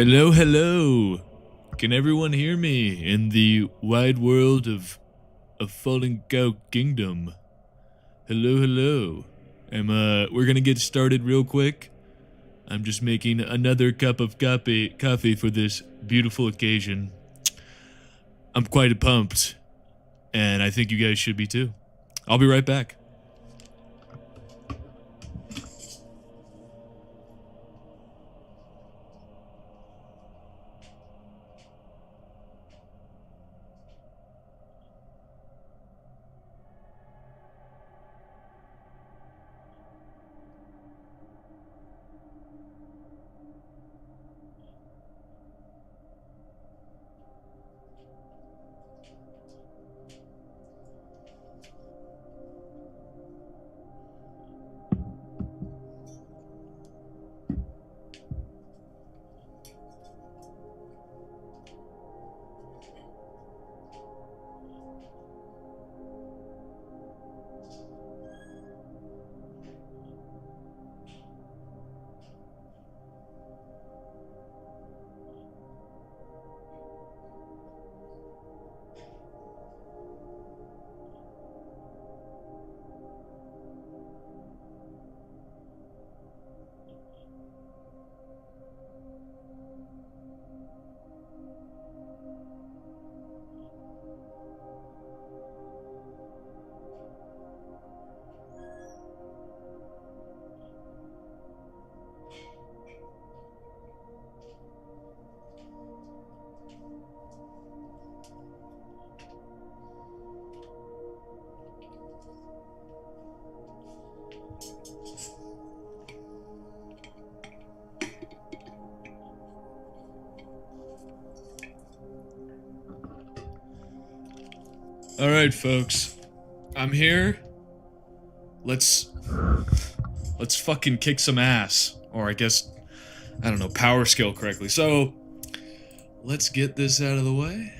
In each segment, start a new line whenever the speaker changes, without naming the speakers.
Hello, hello. Can everyone hear me in the wide world of Fallen Cow Kingdom? Hello, hello. We're gonna get started real quick. I'm just making another cup of coffee for this beautiful occasion. I'm quite pumped, and I think you guys should be too. I'll be right back. All right, folks. I'm here. Let's fucking kick some ass, or I guess I don't know, power scale correctly. So, let's get this out of the way.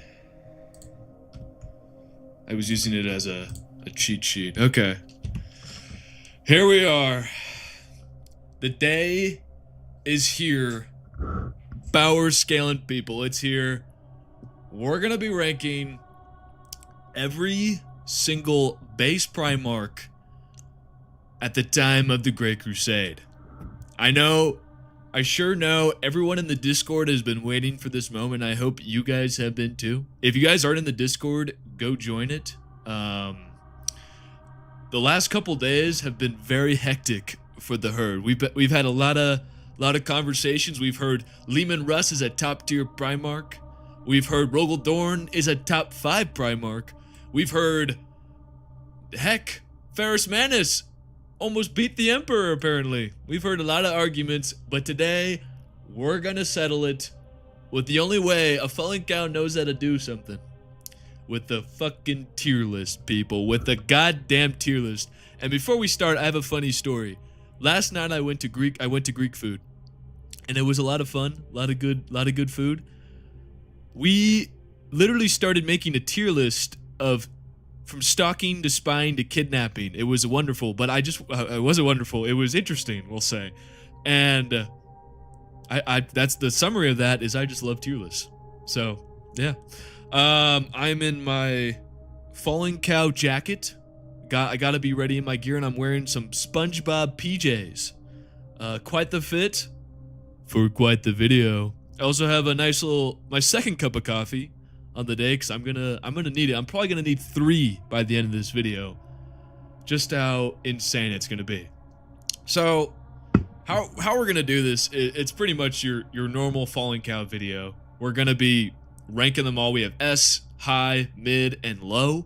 I was using it as a cheat sheet. Okay. Here we are. The day is here. Power scaling people, it's here. We're gonna be ranking every single base Primarch at the time of the Great Crusade. I sure know everyone in the Discord has been waiting for this moment. I hope you guys have been too. If you guys aren't in the Discord, go join it. The last couple days have been very hectic for the herd. We've had a lot of conversations. We've heard Lehman Russ is a top tier Primarch. We've heard Rogel Dorn is a top 5 Primarch. We've heard, heck, Ferrus Manus almost beat the Emperor, apparently. We've heard a lot of arguments, but today, we're gonna settle it with the only way a Fallen Cow knows how to do something. With the fucking tier list, people. With the goddamn tier list. And before we start, I have a funny story. Last night I went to Greek food. And it was a lot of fun. A lot of good food. We literally started making a tier list of from stalking to spying to kidnapping. It was wonderful, but it wasn't wonderful. It was interesting, we'll say. And I that's the summary of that is I just love tier lists. So, yeah. I'm in my Fallen Cow jacket. I gotta be ready in my gear, and I'm wearing some SpongeBob PJs. Quite the fit for quite the video. I also have a nice my second cup of coffee on the day, because I'm gonna need it. I'm probably gonna need 3 by the end of this video. Just how insane it's gonna be. So, how we're gonna do this, it's pretty much your normal Fallen Cow video. We're gonna be ranking them all. We have S, high, mid, and low.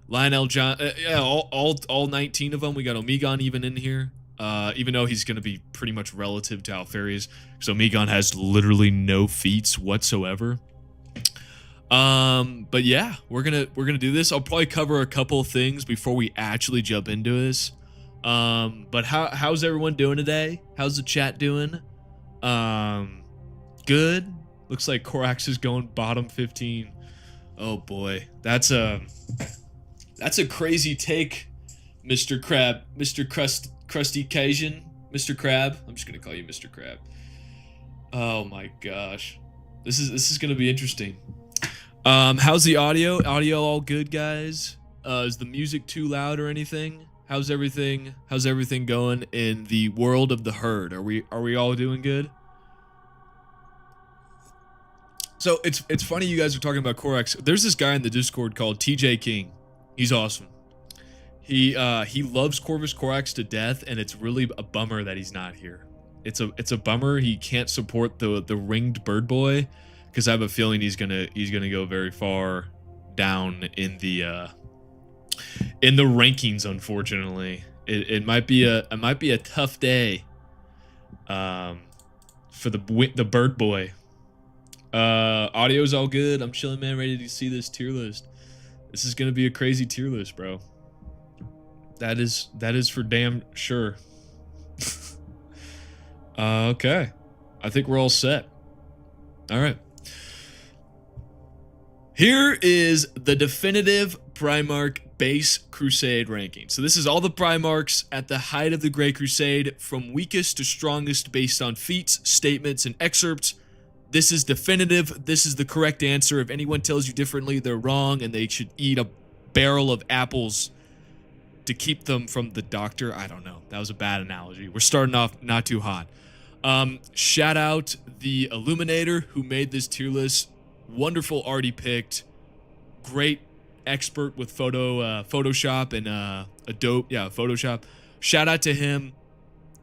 Lionel John, yeah, all 19 of them. We got Omegon even in here. Even though he's going to be pretty much relative to Alfarius. So Omegon has literally no feats whatsoever. But yeah, we're gonna do this. I'll probably cover a couple of things before we actually jump into this. But how's everyone doing today? How's the chat doing? Good. Looks like Korax is going bottom 15. Oh boy, that's a crazy take, Mr. Crab, Mr. Krusty Cajun, Mr. Crab. I'm just gonna call you Mr. Crab. Oh my gosh. This is gonna be interesting. How's the audio? Audio all good, guys? Is the music too loud or anything? How's everything going in the world of the herd? Are we all doing good? So it's funny you guys are talking about Corax. There's this guy in the Discord called TJ King. He's awesome. He loves Corvus Corax to death, and it's really a bummer that he's not here. It's a bummer he can't support the ringed bird boy, because I have a feeling he's gonna go very far down in the rankings. Unfortunately, it might be a tough day for the bird boy. Audio's all good. I'm chilling, man. Ready to see this tier list. This is gonna be a crazy tier list, bro. That is for damn sure. Okay. I think we're all set. All right. Here is the definitive Primarch base Crusade ranking. So this is all the Primarchs at the height of the Great Crusade, from weakest to strongest based on feats, statements, and excerpts. This is definitive. This is the correct answer. If anyone tells you differently, they're wrong, and they should eat a barrel of apples to keep them from the doctor. I don't know. That was a bad analogy. We're starting off not too hot. Shout out the Illuminator who made this tier list. Wonderful arty picked. Great expert with Photoshop and Adobe. Yeah, Photoshop. Shout out to him.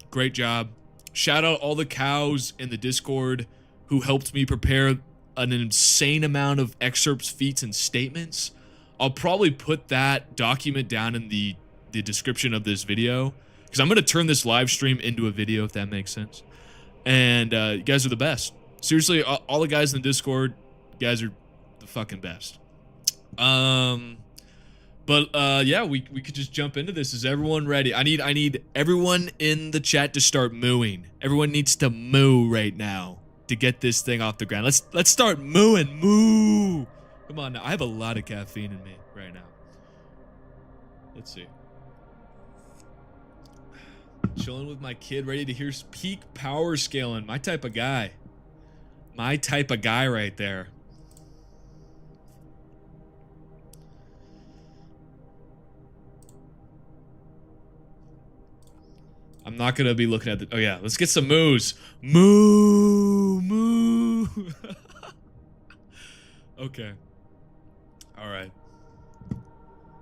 Great job. Shout out all the cows in the Discord who helped me prepare an insane amount of excerpts, feats, and statements. I'll probably put that document down in the description of this video, because I'm going to turn this live stream into a video, if that makes sense. And you guys are the best. Seriously, all the guys in the Discord, you guys are the fucking best. Yeah, we could just jump into this. Is everyone ready? I need everyone in the chat to start mooing. Everyone needs to moo right now to get this thing off the ground. Let's start mooing. Moo. Come on now. I have a lot of caffeine in me right now. Let's see. Chilling with my kid, ready to hear peak power scaling. My type of guy. My type of guy right there. I'm not gonna be looking at the. Oh yeah, let's get some moos. Moo, moo. Okay. All right.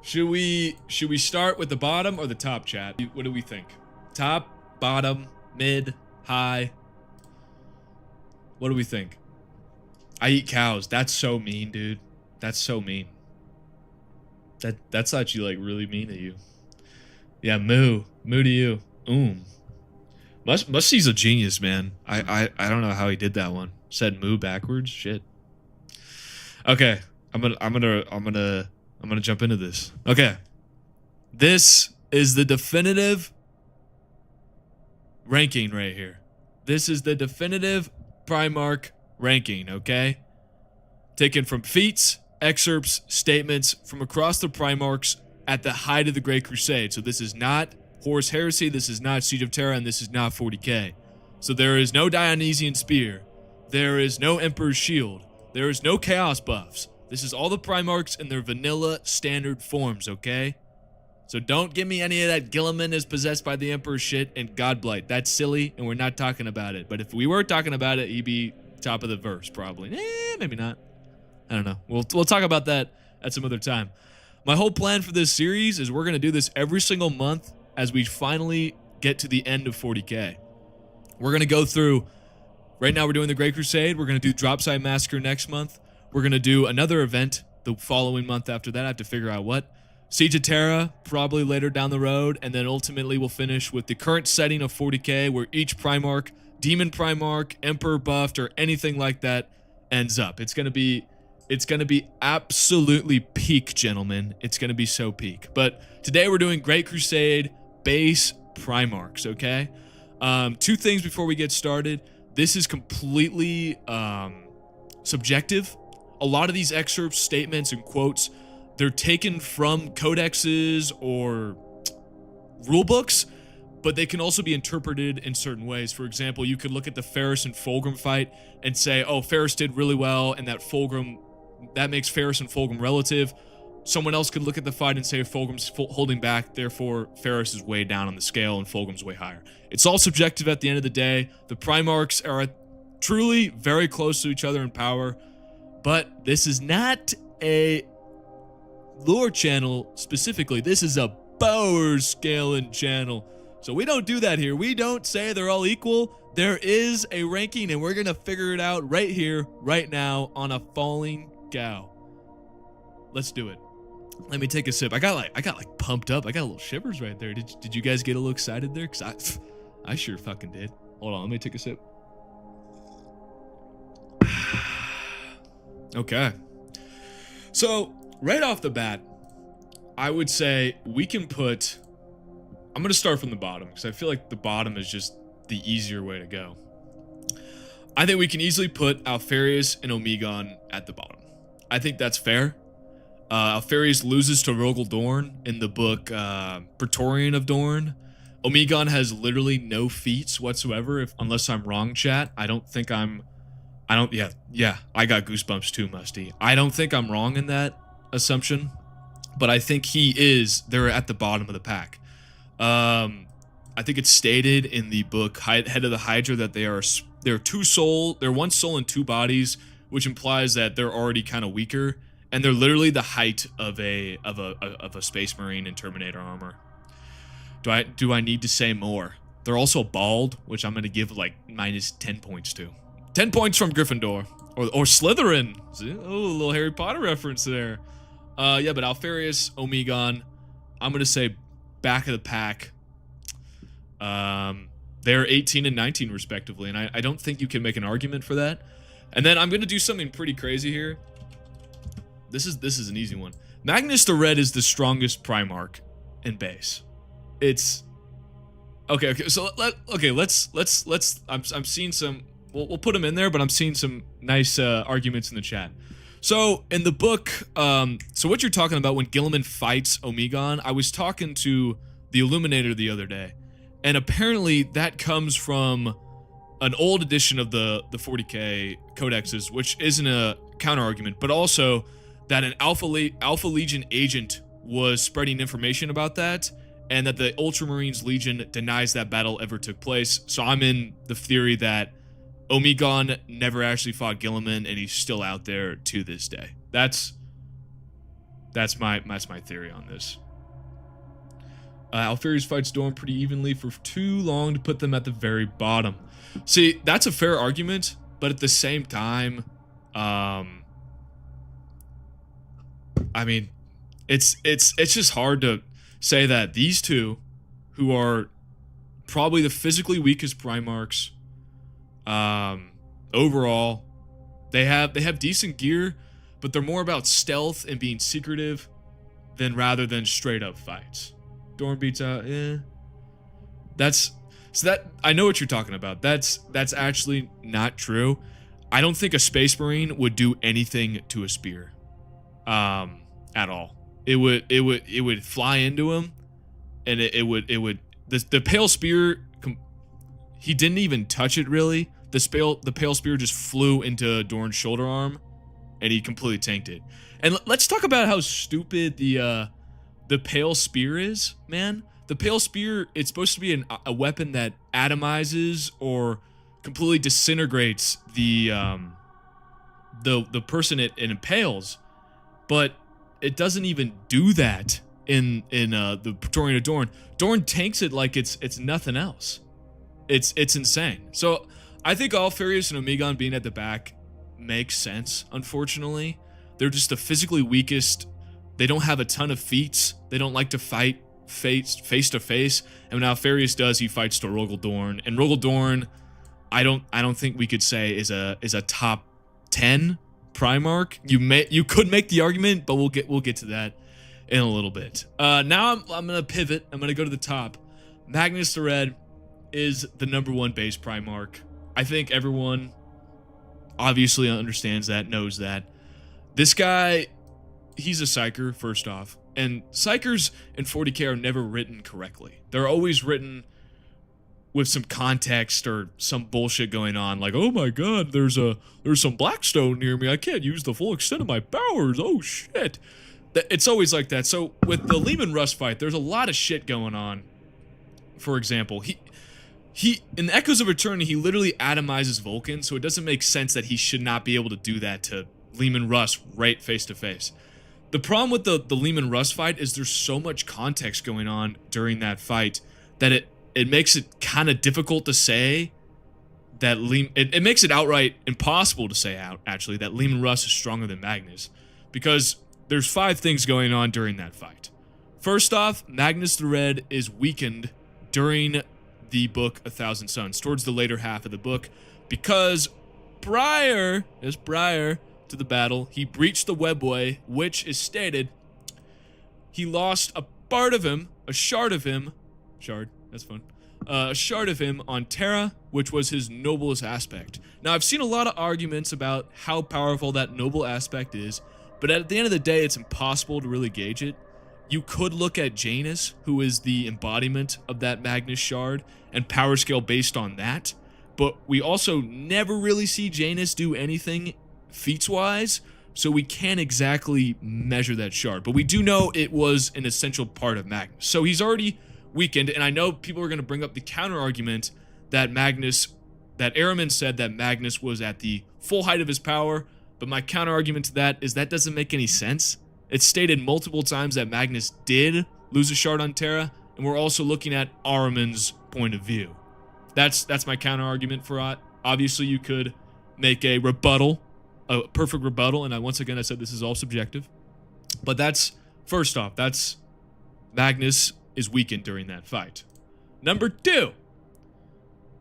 Should we start with the bottom or the top, chat? What do we think? Top, bottom, mid, high. What do we think? I eat cows. That's so mean, dude. That's so mean. That's actually like really mean to you. Yeah, moo. Moo to you. Musty's a genius, man. I don't know how he did that one. Said moo backwards. Shit. Okay. I'm gonna jump into this. Okay. This is the definitive ranking right here. This is the definitive Primarch ranking, okay? Taken from feats, excerpts, statements from across the Primarchs at the height of the Great Crusade. So this is not Horus Heresy, this is not Siege of Terra, and this is not 40k. So there is no Dionysian Spear. There is no Emperor's Shield. There is no Chaos buffs. This is all the Primarchs in their vanilla standard forms, okay? So don't give me any of that Gilliman is possessed by the Emperor shit and Godblight. That's silly, and we're not talking about it. But if we were talking about it, he'd be top of the verse, probably. Maybe not. I don't know. We'll talk about that at some other time. My whole plan for this series is we're going to do this every single month as we finally get to the end of 40k. We're going to go through... Right now we're doing the Great Crusade. We're going to do Dropside Massacre next month. We're going to do another event the following month after that. I have to figure out what. Siege of Terra, probably later down the road, and then ultimately we'll finish with the current setting of 40k, where each Primarch, Demon Primarch, Emperor buffed, or anything like that ends up. It's gonna be absolutely peak, gentlemen. It's gonna be so peak. But today we're doing Great Crusade base Primarchs, okay? Two things before we get started. This is completely subjective. A lot of these excerpts, statements, and quotes, they're taken from codexes or rulebooks, but they can also be interpreted in certain ways. For example, you could look at the Ferris and Fulgrim fight and say, oh, Ferris did really well, and that makes Ferris and Fulgrim relative. Someone else could look at the fight and say Fulgrim's holding back, therefore Ferris is way down on the scale and Fulgrim's way higher. It's all subjective at the end of the day. The Primarchs are truly very close to each other in power, but this is not a lore channel specifically. This is a power scaling channel. So we don't do that here. We don't say they're all equal. There is a ranking, and we're going to figure it out right here, right now, on a falling cow. Let's do it. Let me take a sip. I got like pumped up. I got a little shivers right there. Did you guys get a little excited there? Cause I sure fucking did. Hold on, let me take a sip. Okay. So, right off the bat, I would say we can put... I'm going to start from the bottom, because I feel like the bottom is just the easier way to go. I think we can easily put Alpharius and Omegon at the bottom. I think that's fair. Alpharius loses to Rogel Dorn in the book Praetorian of Dorn. Omegon has literally no feats whatsoever, unless I'm wrong, chat. I got goosebumps too, Musty. I don't think I'm wrong in that assumption, but I think they're at the bottom of the pack. I think it's stated in the book Head of the Hydra that they're one soul and two bodies, which implies that they're already kind of weaker, and they're literally the height of a Space Marine in Terminator armor. Do I need to say more? They're also bald, which I'm gonna give like minus 10 points to. 10 points from Gryffindor or Slytherin. See? Oh, a little Harry Potter reference there. Yeah, but Alpharius, Omegon, I'm gonna say back of the pack. They're 18 and 19 respectively, and I don't think you can make an argument for that. And then I'm gonna do something pretty crazy here. This is an easy one. Magnus the Red is the strongest Primarch in base. It's okay. So let's. I'm seeing some. We'll put them in there, but I'm seeing some nice arguments in the chat. So in the book, so what you're talking about when Guilliman fights Omegon, I was talking to the Illuminator the other day, and apparently that comes from an old edition of the 40k codexes, which isn't a counter argument, but also that an Alpha Legion agent was spreading information about that, and that the Ultramarines Legion denies that battle ever took place. So I'm in the theory that Omegon never actually fought Guilliman, and he's still out there to this day. That's my theory on this. Alpharius fights Dorn pretty evenly for too long to put them at the very bottom. See, that's a fair argument, but at the same time, I mean, it's just hard to say that these two, who are probably the physically weakest Primarchs, overall, they have decent gear, but they're more about stealth and being secretive rather than straight up fights. Dorn beats out, I know what you're talking about. That's actually not true. I don't think a Space Marine would do anything to a spear, at all. It would fly into him, and the Pale Spear. He didn't even touch it really. The Pale Spear just flew into Dorn's shoulder arm, and he completely tanked it. And let's talk about how stupid the Pale Spear is, man. The Pale Spear, it's supposed to be a weapon that atomizes or completely disintegrates the person it impales, but it doesn't even do that in the Praetorian of Dorn. Dorn tanks it like it's nothing else. It's insane. So I think Alpharius and Omegon being at the back makes sense. Unfortunately, they're just the physically weakest. They don't have a ton of feats. They don't like to fight face to face. And when Alpharius does, he fights to Rogel Dorn. And Rogel Dorn, I don't think we could say is a top 10 Primarch. You could make the argument, but we'll get to that in a little bit. Now I'm gonna pivot. I'm gonna go to the top. Magnus the Red is the #1 base Primarch. I think everyone obviously understands that, knows that. This guy, he's a psyker, first off. And psychers in 40k are never written correctly. They're always written with some context or some bullshit going on, like, oh my god, there's some Blackstone near me, I can't use the full extent of my powers, oh shit. It's always like that. So with the Leman Russ fight, there's a lot of shit going on. For example, he in the Echoes of Eternity, he literally atomizes Vulcan, so it doesn't make sense that he should not be able to do that to Leman Russ right face to face. The problem with the Leman Russ fight is there's so much context going on during that fight that it makes it kind of difficult to say that it makes it outright impossible to say actually that Leman Russ is stronger than Magnus, because there's 5 things going on during that fight. First off, Magnus the Red is weakened during the book 1,000 Suns, towards the later half of the book, because prior to the battle, he breached the webway, which is stated he lost a part of him, a shard of him, that's fun, a shard of him on Terra, which was his noblest aspect. Now, I've seen a lot of arguments about how powerful that noble aspect is, but at the end of the day, it's impossible to really gauge it. You could look at Janus, who is the embodiment of that Magnus shard, and power scale based on that, but we also never really see Janus do anything feats-wise, so we can't exactly measure that shard, but we do know it was an essential part of Magnus. So he's already weakened, and I know people are going to bring up the counter-argument that Ahriman said that Magnus was at the full height of his power, but my counter-argument to that is that doesn't make any sense. It's stated multiple times that Magnus did lose a shard on Terra, and we're also looking at Ahriman's point of view. That's my counter-argument for it. Obviously, you could make a rebuttal, a perfect rebuttal, and once again, I said this is all subjective. But that's, first off, that's Magnus is weakened during that fight. Number 2,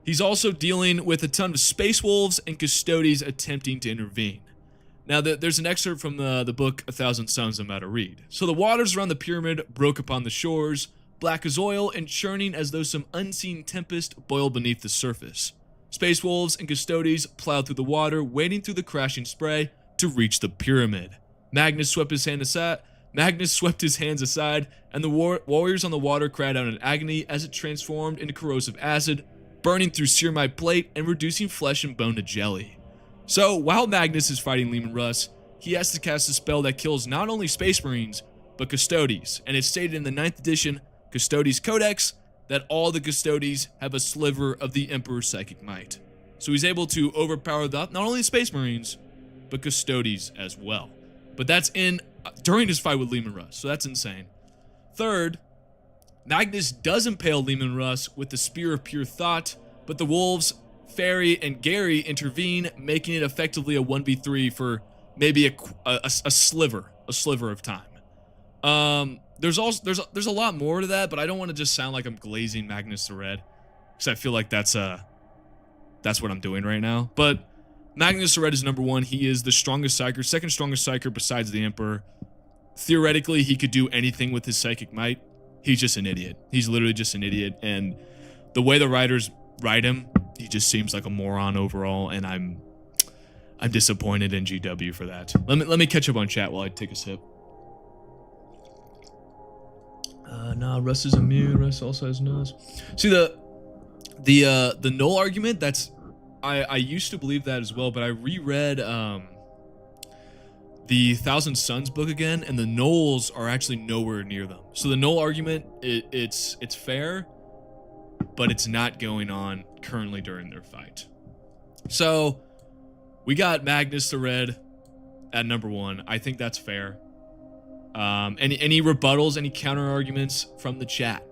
he's also dealing with a ton of Space Wolves and Custodes attempting to intervene. Now, there's an excerpt from the book 1,000 Suns I'm about to read. So the waters around the pyramid broke upon the shores, black as oil and churning as though some unseen tempest boiled beneath the surface. Space Wolves and Custodes plowed through the water, wading through the crashing spray to reach the pyramid. Magnus swept his hands aside, and the warriors on the water cried out in agony as it transformed into corrosive acid, burning through ceramite plate and reducing flesh and bone to jelly. So, while Magnus is fighting Leman Russ, he has to cast a spell that kills not only Space Marines, but Custodes, and it's stated in the 9th edition Custodes Codex that all the Custodes have a sliver of the Emperor's psychic might. So he's able to overpower not only Space Marines, but Custodes as well. But that's during his fight with Leman Russ, so that's insane. Third, Magnus does impale Leman Russ with the Spear of Pure Thought, but the Wolves, Fairy, and Gary intervene, making it effectively a 1v3 for maybe a sliver of time. There's a lot more to that, but I don't want to just sound like I'm glazing Magnus the Red, because I feel like that's what I'm doing right now. But Magnus the Red is number 1. He is the strongest psyker, second strongest psyker besides the Emperor. Theoretically, he could do anything with his psychic might. He's just an idiot. He's literally just an idiot, and the way the writers write him, he just seems like a moron overall, and I'm disappointed in GW for that. Let me catch up on chat while I take a sip. Nah, Russ is immune. Russ also has nose. See the null argument. I used to believe that as well, but I reread the 1,000 Suns book again, and the nulls are actually nowhere near them. So the null argument, it's fair, but it's not going on currently during their fight. So we got Magnus the Red at number 1. I think that's fair. Any rebuttals, any counter arguments from the chat?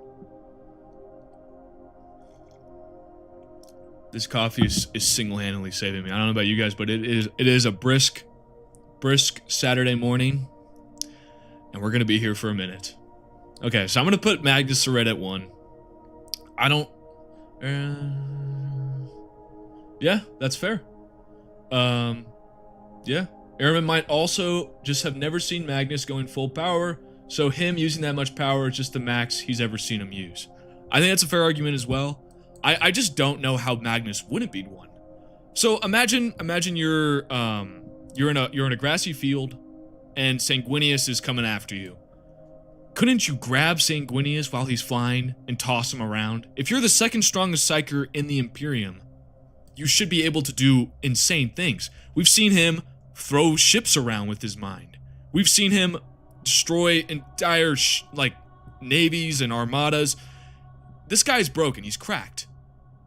This coffee is single-handedly saving me. I don't know about you guys, but it is a brisk Saturday morning, and we're gonna be here for a minute. Okay, so I'm gonna put Magnus the Red at 1. I don't. Yeah, that's fair. Yeah. Ahriman might also just have never seen Magnus going full power, so him using that much power is just the max he's ever seen him use. I think that's a fair argument as well. I just don't know how Magnus wouldn't beat 1. So imagine you're in a grassy field, and Sanguinius is coming after you. couldn't you grab Sanguinius while he's flying and toss him around? If you're the second strongest Psyker in the Imperium, you should be able to do insane things. We've seen him throw ships around with his mind. We've seen him destroy entire navies and armadas. This guy's broken. He's cracked.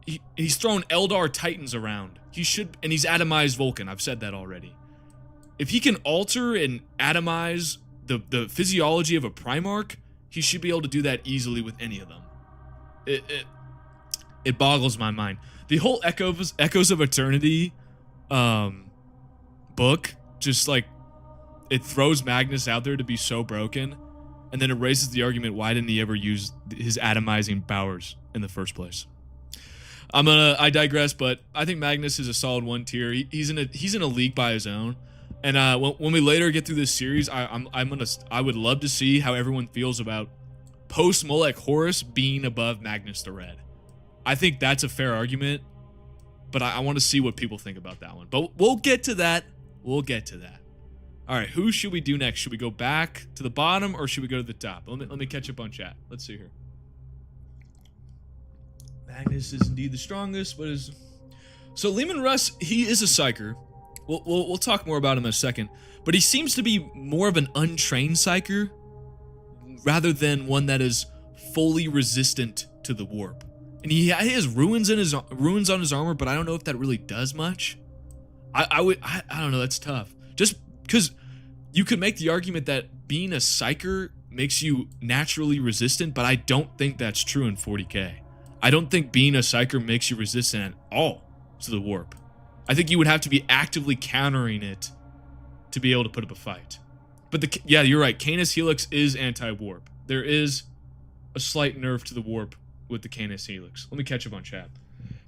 He's thrown Eldar Titans around. And he's atomized Vulcan. I've said that already. If he can alter and atomize the physiology of a Primarch, he should be able to do that easily with any of them. It boggles my mind. The whole Echoes of Eternity book, just like, it throws Magnus out there to be so broken, and then it raises the argument, why didn't he ever use his atomizing powers in the first place? I digress, but I think Magnus is a solid 1 tier. He's in a league by his own. And when we later get through this series, I would love to see how everyone feels about post Molech Horus being above Magnus the Red. I think that's a fair argument, but I want to see what people think about that one. But we'll get to that. We'll get to that. All right, who should we do next? Should we go back to the bottom or should we go to the top? Let me catch up on chat. Let's see here. Magnus is indeed the strongest. What is... So Leman Russ, he is a Psyker. We'll talk more about him in a second. But he seems to be more of an untrained Psyker rather than one that is fully resistant to the warp. And he has ruins on his armor, but I don't know if that really does much. I don't know, that's tough. Just because you could make the argument that being a Psyker makes you naturally resistant, but I don't think that's true in 40k. I don't think being a Psyker makes you resistant at all to the warp. I think you would have to be actively countering it to be able to put up a fight. But yeah, you're right. Canis Helix is anti-warp. There is a slight nerf to the warp with the Canis Helix. Let me catch up on chat.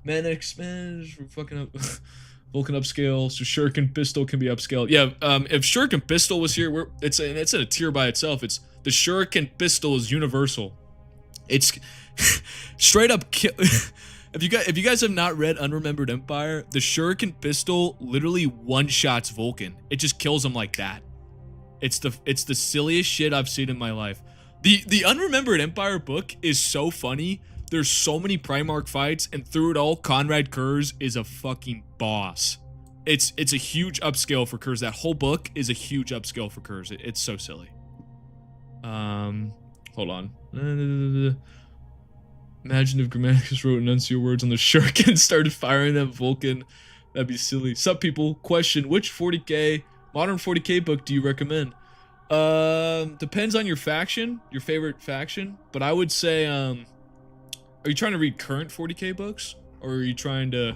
Manix, man, we're fucking up. Vulcan upscale, so Shuriken Pistol can be upscaled. Yeah, if Shuriken Pistol was here, it's in a tier by itself. It's the Shuriken Pistol is universal. It's straight up kill. If you guys have not read Unremembered Empire, the Shuriken Pistol literally one-shots Vulcan. It just kills him like that. It's the silliest shit I've seen in my life. The Unremembered Empire book is so funny. There's so many Primarch fights, and through it all, Conrad Kurz is a fucking boss. It's a huge upscale for Kurz. That whole book is a huge upscale for Kurz. It's so silly. Hold on. Imagine if Grammaticus wrote Nuncio words on the Shuriken and started firing them Vulcan. That'd be silly. Sup, people? Question: which 40k, modern 40k book do you recommend? Depends on your faction, your favorite faction. But I would say, are you trying to read current 40k books? Or are you trying to...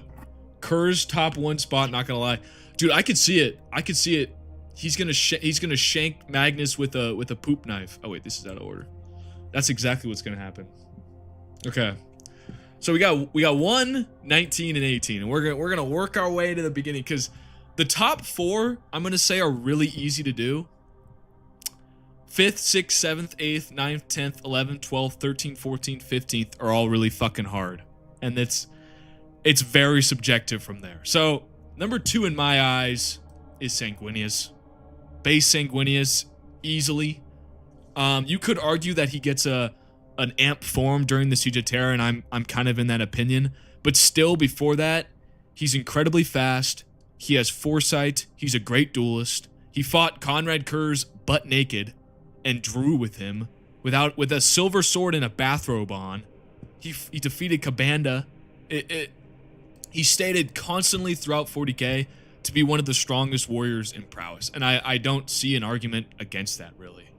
Kurz top 1 spot, not gonna lie. Dude, I could see it. I could see it. He's gonna shank Magnus with a poop knife. Oh wait, this is out of order. That's exactly what's gonna happen. Okay. So we got 1, 19, and 18. And we're gonna work our way to the beginning, because the top 4, I'm gonna say, are really easy to do. 5th, 6th, 7th, 8th, 9th, 10th, 11th, 12th, 13th, 14th, 15th are all really fucking hard. And it's very subjective from there. So, number 2 in my eyes is Sanguinius. Base Sanguinius, easily. You could argue that he gets an amp form during the Siege of Terra, and I'm kind of in that opinion. But still, before that, he's incredibly fast. He has foresight. He's a great duelist. He fought Conrad Kurz butt naked and drew with him with a silver sword and a bathrobe on. He defeated Kabanda. He stated constantly throughout 40k to be one of the strongest warriors in prowess, and I don't see an argument against that, really.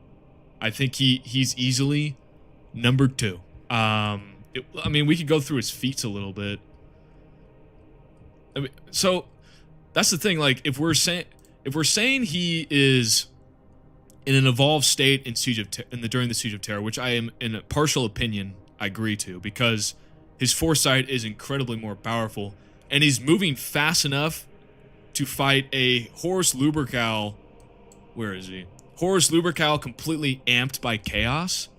I think he's easily number 2. I mean, we could go through his feats a little bit. I mean, so that's the thing. Like, if we're saying he is in an evolved state in during the Siege of Terra, which I am, in a partial opinion, I agree to, because his foresight is incredibly more powerful, and he's moving fast enough to fight a Horus Lubercal. Where is he? Horus Lubercal completely amped by chaos.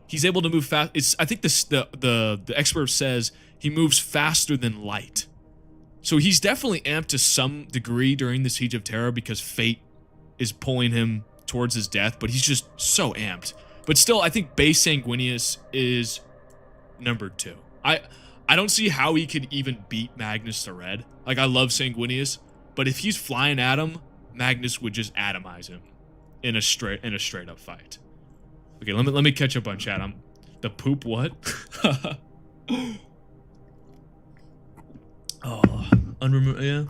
He's able to move fast. I think the expert says he moves faster than light. So he's definitely amped to some degree during the Siege of Terra because fate is pulling him towards his death, but he's just so amped. But still, I think base Sanguinius is number 2. I don't see how he could even beat Magnus the Red. Like, I love Sanguinius, but if he's flying at him, Magnus would just atomize him in a straight up fight. Okay, let me catch up on chat. The poop what? Oh, yeah.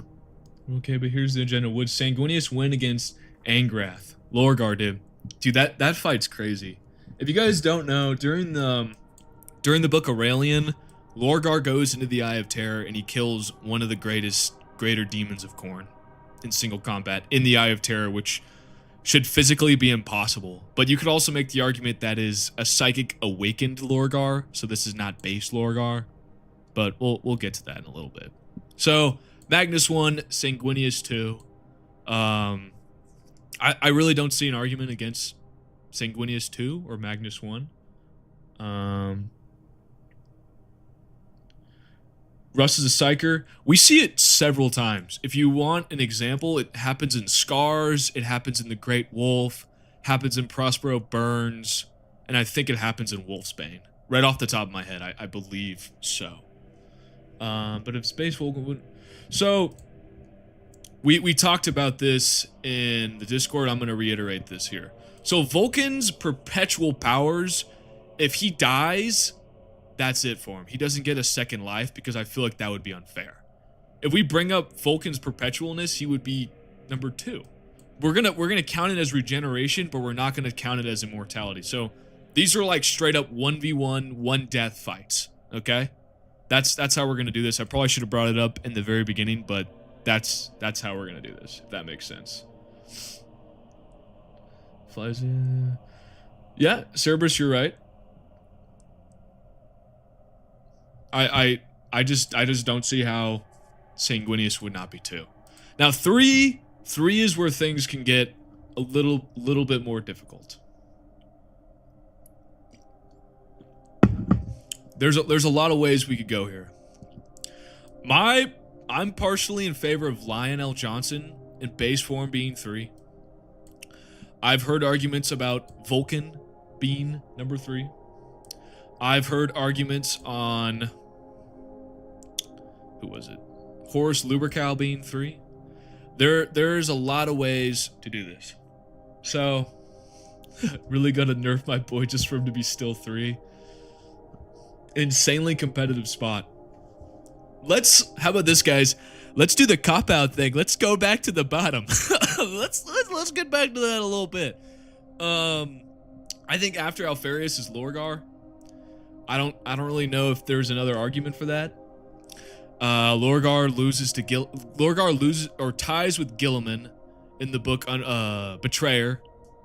Okay, but here's the agenda. Would Sanguinius win against Angrath? Lorgar did. Dude, that fight's crazy. If you guys don't know, during the Book Aurelian, Lorgar goes into the Eye of Terror and he kills one of the greater demons of Khorne in single combat in the Eye of Terror, which should physically be impossible. But you could also make the argument that is a psychic awakened Lorgar, so this is not base Lorgar. But we'll get to that in a little bit. So Magnus 1, Sanguinius 2. I really don't see an argument against Sanguinius 2 or Magnus 1. Russ is a psyker. We see it several times. If you want an example, it happens in Scars, it happens in the Great Wolf, happens in Prospero Burns, and I think it happens in Wolfsbane. Right off the top of my head, I believe so. But if Space Vulcan would... So, we talked about this in the Discord. I'm going to reiterate this here. So, Vulcan's perpetual powers, if he dies, that's it for him. He doesn't get a second life because I feel like that would be unfair. If we bring up Vulcan's perpetualness, he would be number 2. We're gonna count it as regeneration, but we're not gonna count it as immortality. So these are like straight up 1v1, one death fights. Okay, that's how we're gonna do this. I probably should have brought it up in the very beginning, but that's how we're gonna do this. If that makes sense. Flies in. Yeah, Cerberus, you're right. I just don't see how Sanguinius would not be 2. Now 3 is where things can get a little bit more difficult. There's a lot of ways we could go here. I'm partially in favor of Lionel Johnson in base form being 3. I've heard arguments about Vulcan being number 3. I've heard arguments on, who was it? Horus Lubercal being 3. There's a lot of ways to do this. So, really gonna nerf my boy just for him to be still 3. Insanely competitive spot. How about this, guys? Let's do the cop-out thing. Let's go back to the bottom. let's get back to that a little bit. I think after Alfarius is Lorgar. I don't really know if there's another argument for that. Lorgar loses or ties with Gilliman in the book on Betrayer.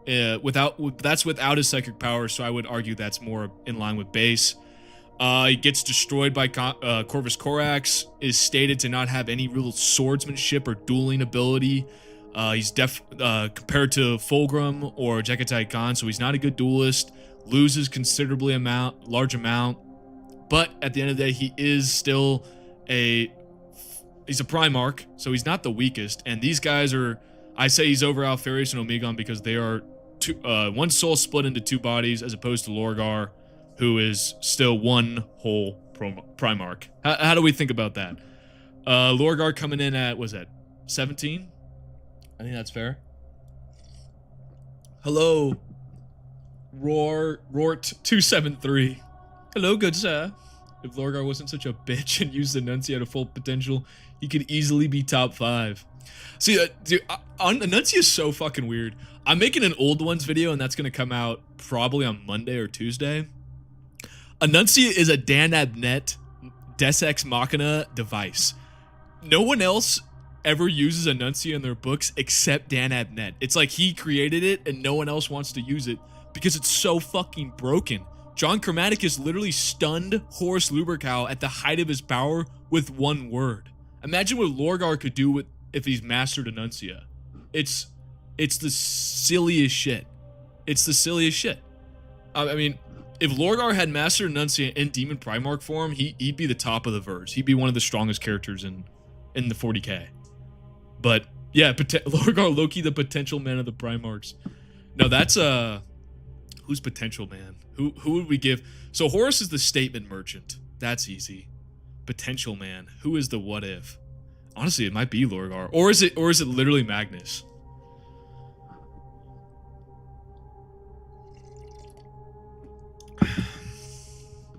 That's without his psychic powers, so I would argue that's more in line with base. He gets destroyed by Corvus Corax, is stated to not have any real swordsmanship or dueling ability. He's compared to Fulgrim or Jekatai Khan, so he's not a good duelist. Loses considerably large amount, but at the end of the day, he is still he's a Primarch, so he's not the weakest. And these guys I say he's over Alfarius and Omegon because they are one soul split into 2 bodies, as opposed to Lorgar, who is still one whole Primarch. How do we think about that? Lorgar coming in at, was that 17? I think that's fair. Hello, Rort273. Hello, good sir. If Lorgar wasn't such a bitch and used the Nuncio to full potential, he could easily be top 5. See, dude, Nuncio is so fucking weird. I'm making an old ones video, and that's gonna come out probably on Monday or Tuesday. Annuncia is a Dan Abnett Deus Ex Machina device. No one else ever uses Annuncia in their books except Dan Abnett. It's like he created it and no one else wants to use it because it's so fucking broken. John Chromaticus literally stunned Horus Lubercal at the height of his power with 1 word. Imagine what Lorgar could do if he's mastered Annuncia. It's the silliest shit. It's the silliest shit. I mean, if Lorgar had mastered Annuncia in Demon Primarch form, he'd be the top of the verse. He'd be one of the strongest characters in the 40k. But yeah, Lorgar Loki, the potential man of the Primarchs. No, that's Who's potential man? Who would we give? So Horus is the statement merchant. That's easy. Potential man. Who is the what if? Honestly, it might be Lorgar. Or is it literally Magnus?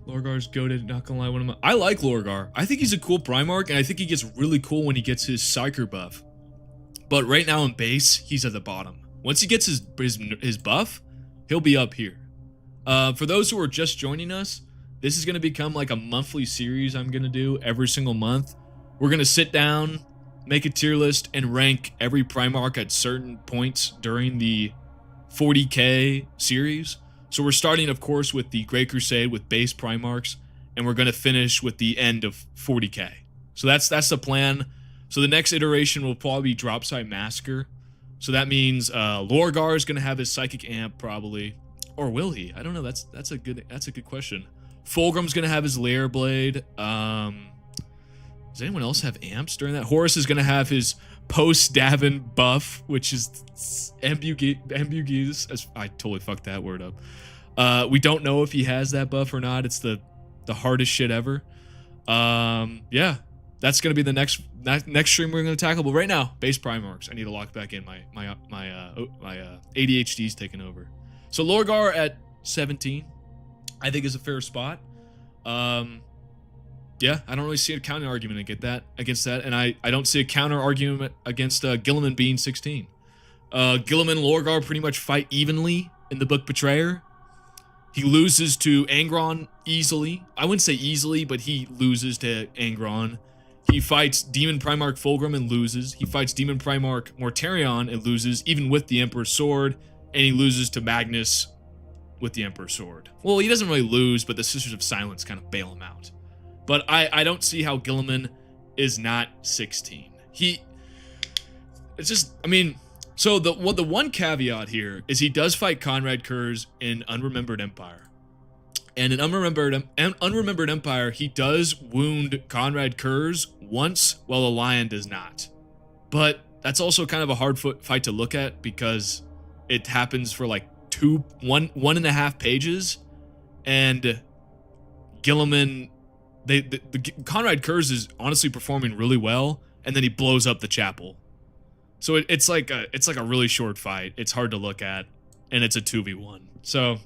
Lorgar's goated, not gonna lie. I like Lorgar. I think he's a cool Primarch, and I think he gets really cool when he gets his Psyker buff. But right now in base, he's at the bottom. Once he gets his buff, he'll be up here. For those who are just joining us, this is gonna become like a monthly series I'm gonna do every single month. We're gonna sit down, make a tier list, and rank every Primarch at certain points during the 40k series. So we're starting, of course, with the Great Crusade with base Primarchs, and we're going to finish with the end of 40k. So that's the plan. So the next iteration will probably be Dropside Massacre. So that means Lorgar is going to have his Psychic Amp probably, or will he? I don't know. That's a good question. Fulgrim's going to have his Lair Blade. Does anyone else have amps during that? Horus is going to have his post-Davin buff, which is Ambugies. I totally fucked that word up. We don't know if he has that buff or not. It's the hardest shit ever. Yeah, that's gonna be the next stream we're gonna tackle. But right now, base Primarchs. I need to lock back in. My ADHD's taking over. So Lorgar at 17, I think is a fair spot. Yeah, I don't really see a counter argument against that, and I don't see a counter argument against Guilliman being 16. Guilliman and Lorgar pretty much fight evenly in the book Betrayer. He loses to Angron easily. I wouldn't say easily, but he loses to Angron. He fights Demon Primarch Fulgrim and loses. He fights Demon Primarch Mortarion and loses, even with the Emperor's Sword, and he loses to Magnus with the Emperor's Sword. Well, he doesn't really lose, but the Sisters of Silence kind of bail him out. But I don't see how Guilliman is not 16. So the one caveat here is he does fight Conrad Kurz in Unremembered Empire. And in Unremembered Empire, he does wound Conrad Kurz once, while the Lion does not. But that's also kind of a hard fight to look at because it happens for like one and a half pages, and Guilliman, the Conrad Kurz is honestly performing really well, and then he blows up the chapel. So it's like a really short fight. It's hard to look at, and it's a 2v1. So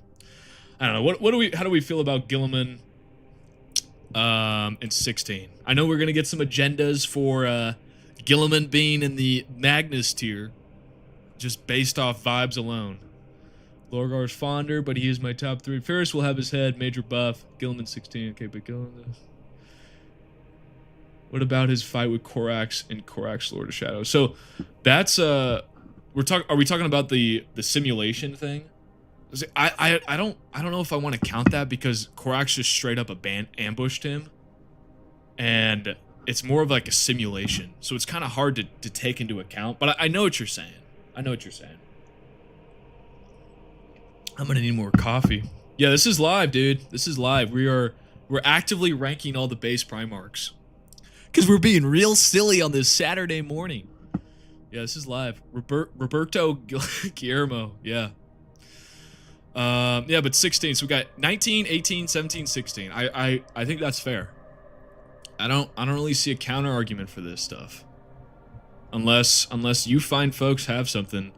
I don't know. How do we feel about Guilliman in 16? I know we're gonna get some agendas for Guilliman being in the Magnus tier, just based off vibes alone. Lorgar's fonder, but he is my top 3. Ferris will have his head, major buff. Guilliman 16. Okay, but Guilliman. What about his fight with Korax and Korax Lord of Shadows? So that's are we talking about the simulation thing? I don't know if I want to count that because Korax just straight up ambushed him, and it's more of like a simulation. So it's kind of hard to take into account. But I know what you're saying. I'm gonna need more coffee. Yeah, this is live, dude. This is live. We're actively ranking all the base Primarchs. Because we're being real silly on this Saturday morning. Yeah, this is live. Roberto Guillermo, yeah. Yeah, but 16. So we got 19, 18, 17, 16. I think that's fair. I don't really see a counter argument for this stuff. Unless you find folks have something.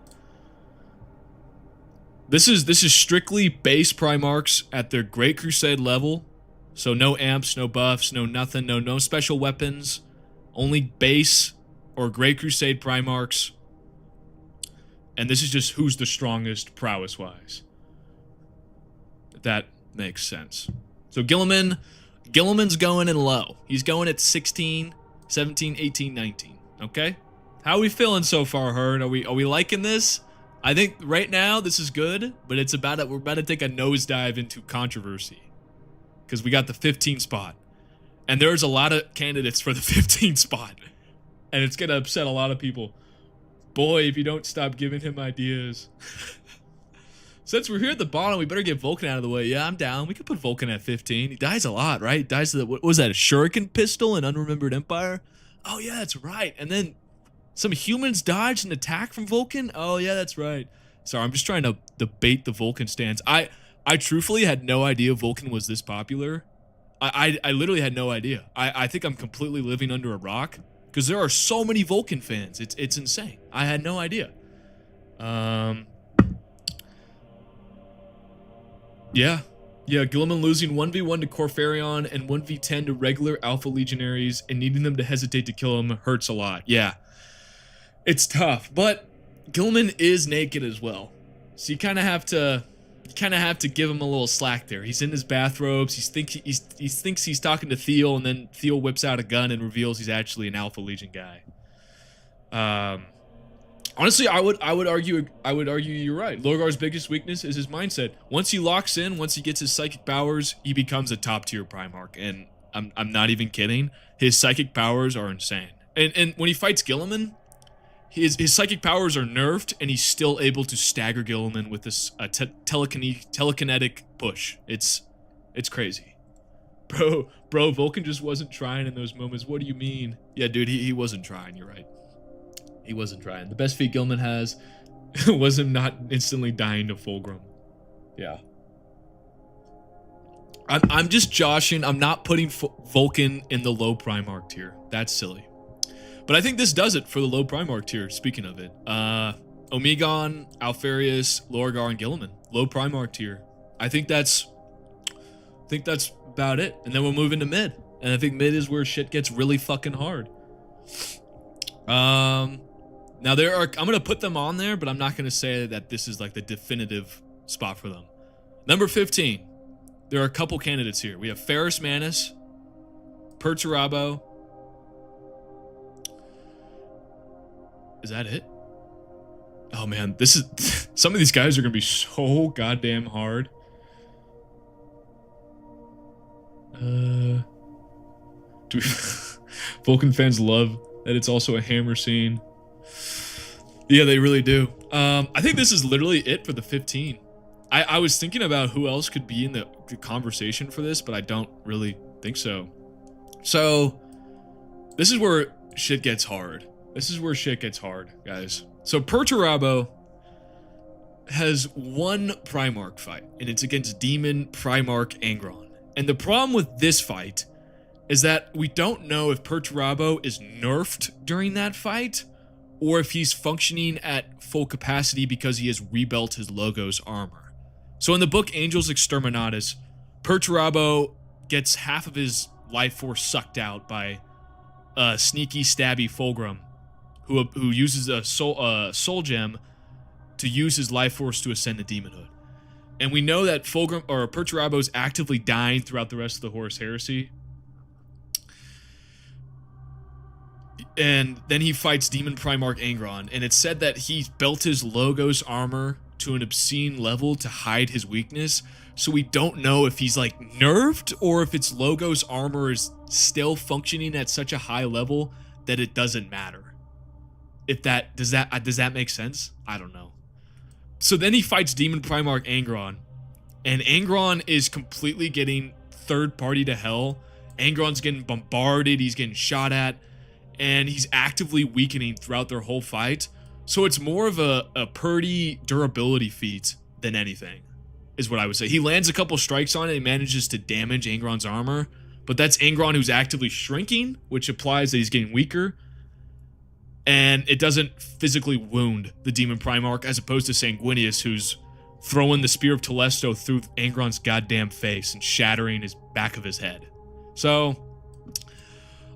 This is strictly base Primarchs at their Great Crusade level. So no amps, no buffs, no nothing, no special weapons. Only base or Great Crusade Primarchs. And this is just who's the strongest prowess-wise. If that makes sense. So Guilliman's going in low. He's going at 16, 17, 18, 19. Okay? How are we feeling so far, Herd? Are we liking this? I think right now this is good, but we're about to take a nosedive into controversy. Because we got the 15 spot. And there's a lot of candidates for the 15 spot. And it's going to upset a lot of people. Boy, if you don't stop giving him ideas. Since we're here at the bottom, we better get Vulcan out of the way. Yeah, I'm down. We could put Vulcan at 15. He dies a lot, right? He dies to what was that, a shuriken pistol in Unremembered Empire? Oh, yeah, that's right. And then some humans dodged an attack from Vulcan? Oh, yeah, that's right. Sorry, I'm just trying to debate the Vulcan stance. I truthfully had no idea Vulcan was this popular. I literally had no idea. I think I'm completely living under a rock because there are so many Vulcan fans. It's insane. I had no idea. Yeah, Guilliman losing 1v1 to Corfarion and 1v10 to regular Alpha Legionaries and needing them to hesitate to kill him hurts a lot. Yeah, it's tough, but Guilliman is naked as well, so you kind of have to give him a little slack there. He's in his bathrobes. He thinks he's talking to Thiel, and then Thiel whips out a gun and reveals he's actually an Alpha Legion guy. Honestly, I would argue you're right. Lorgar's biggest weakness is his mindset. Once he locks in, once he gets his psychic powers, he becomes a top tier Primarch. And I'm not even kidding. His psychic powers are insane. And when he fights Guilliman, his psychic powers are nerfed, and he's still able to stagger Guilliman with this telekinetic push. It's crazy. Bro, Vulcan just wasn't trying in those moments. What do you mean? Yeah, dude, he wasn't trying. You're right. He wasn't trying. The best feat Guilliman has was him not instantly dying to Fulgrim. Yeah. I'm just joshing. I'm not putting Vulcan in the low Primarch tier. That's silly. But I think this does it for the low Primarch tier, speaking of it. Omegon, Alfarius, Lorgar, and Guilliman. Low Primarch tier. I think that's about it. And then we'll move into mid. And I think mid is where shit gets really fucking hard. Now I'm gonna put them on there, but I'm not gonna say that this is like the definitive spot for them. Number 15. There are a couple candidates here. We have Ferrus Manus, Perturabo. Is that it? Oh man, this is some of these guys are gonna be so goddamn hard. Vulcan fans love that it's also a hammer scene. Yeah, they really do. I think this is literally it for the 15. I was thinking about who else could be in the conversation for this, but I don't really think so. So, this is where shit gets hard. This is where shit gets hard, guys. So, Perturabo has one Primarch fight, and it's against Demon Primarch Angron. And the problem with this fight is that we don't know if Perturabo is nerfed during that fight, or if he's functioning at full capacity because he has rebuilt his Logos armor. So in the book Angels Exterminatus, Perturabo gets half of his life force sucked out by a sneaky, stabby Fulgrim, who uses a soul gem to use his life force to ascend to demonhood. And we know that Perturabo is actively dying throughout the rest of the Horus Heresy. And then he fights Demon Primarch Angron, and it's said that he's built his Logos armor to an obscene level to hide his weakness, so we don't know if he's like nerfed or if its Logos armor is still functioning at such a high level that it doesn't matter. Does that make sense? I don't know. So then he fights Demon Primarch Angron, and Angron is completely getting third party to hell. Angron's getting bombarded, he's getting shot at, and he's actively weakening throughout their whole fight. So it's more of a purdy durability feat than anything, is what I would say. He lands a couple strikes on it and manages to damage Angron's armor, but that's Angron who's actively shrinking, which implies that he's getting weaker, and it doesn't physically wound the Demon Primarch, as opposed to Sanguinius, who's throwing the Spear of Telesto through Angron's goddamn face and shattering his back of his head. So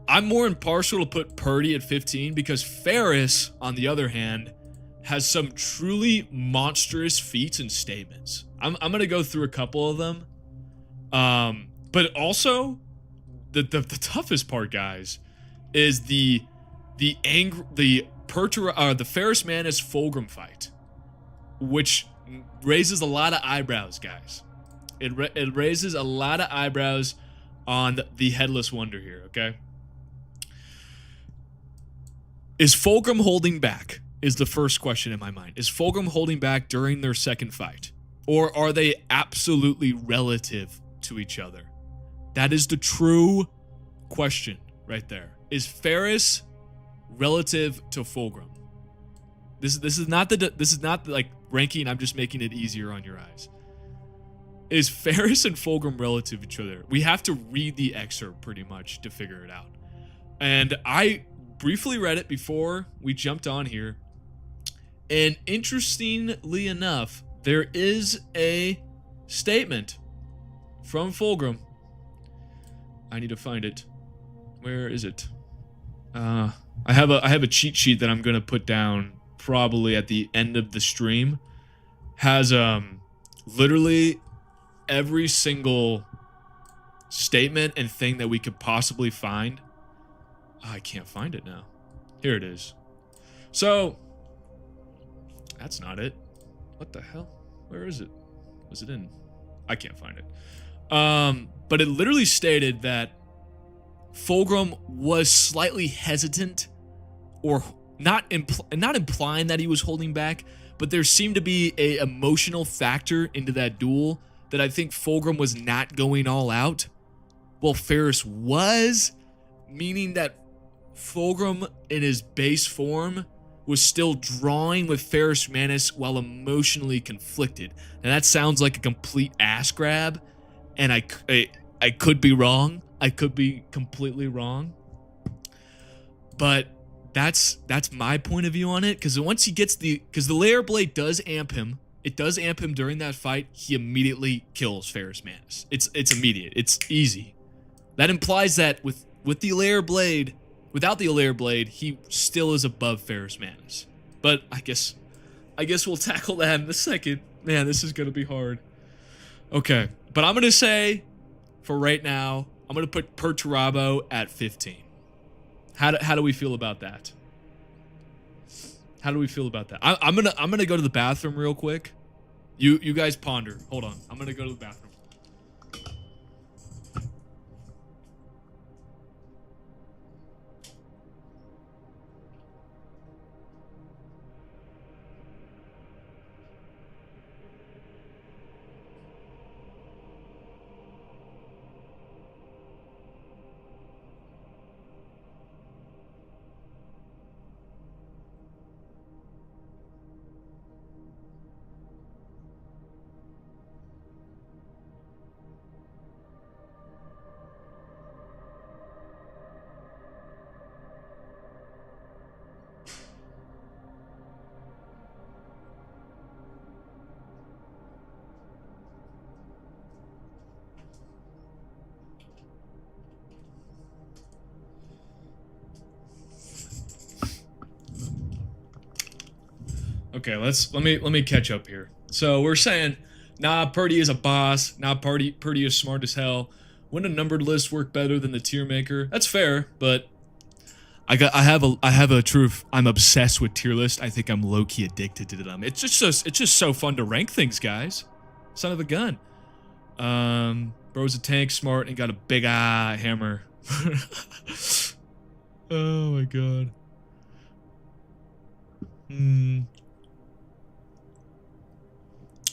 I'm more impartial to put Purdy at 15 because Ferrus, on the other hand, has some truly monstrous feats and statements. I'm going to go through a couple of them. But also, the toughest part, guys, is the Ferrus Manus Fulgrim fight, which raises a lot of eyebrows, guys. It raises a lot of eyebrows on the Headless Wonder here, okay? Is Fulgrim holding back? Is the first question in my mind. Is Fulgrim holding back during their second fight? Or are they absolutely relative to each other? That is the true question right there. Is Ferrus relative to Fulgrim? This is not like ranking, I'm just making it easier on your eyes. Is Ferrus and Fulgrim relative to each other? We have to read the excerpt pretty much to figure it out. And I briefly read it before we jumped on here. And interestingly enough, there is a statement from Fulgrim. I need to find it. Where is it? I have a cheat sheet that I'm gonna put down probably at the end of the stream. Has literally every single statement and thing that we could possibly find. Oh, I can't find it now. Here it is. So that's not it. What the hell? Where is it? Was it in? I can't find it. But it literally stated that Fulgrim was slightly hesitant, or not implying that he was holding back, but there seemed to be a emotional factor into that duel that I think Fulgrim was not going all out. Well, Ferrus was, meaning that Fulgrim in his base form was still drawing with Ferrus Manus while emotionally conflicted. And that sounds like a complete ass grab, and I could be wrong. I could be completely wrong. But that's my point of view on it, because once he gets because the Layer Blade does amp him. It does amp him during that fight. He immediately kills Ferrus Manus. It's immediate. It's easy. That implies that with the Layer Blade, without the Layer Blade, he still is above Ferrus Manus. But I guess we'll tackle that in a second. Man, this is gonna be hard. Okay, but I'm gonna say, for right now, I'm gonna put Perturabo at 15. How do we feel about that? How do we feel about that? I'm gonna go to the bathroom real quick. You guys ponder. Hold on. I'm gonna go to the bathroom. Okay, let me catch up here. So we're saying, nah, Purdy is a boss. Nah, Purdy is smart as hell. Wouldn't a numbered list work better than the tier maker? That's fair, but I have a truth. I'm obsessed with tier list. I think I'm low key addicted to them. It's just so fun to rank things, guys. Son of a gun. Bro's a tank, smart, and got a big hammer. Oh my god.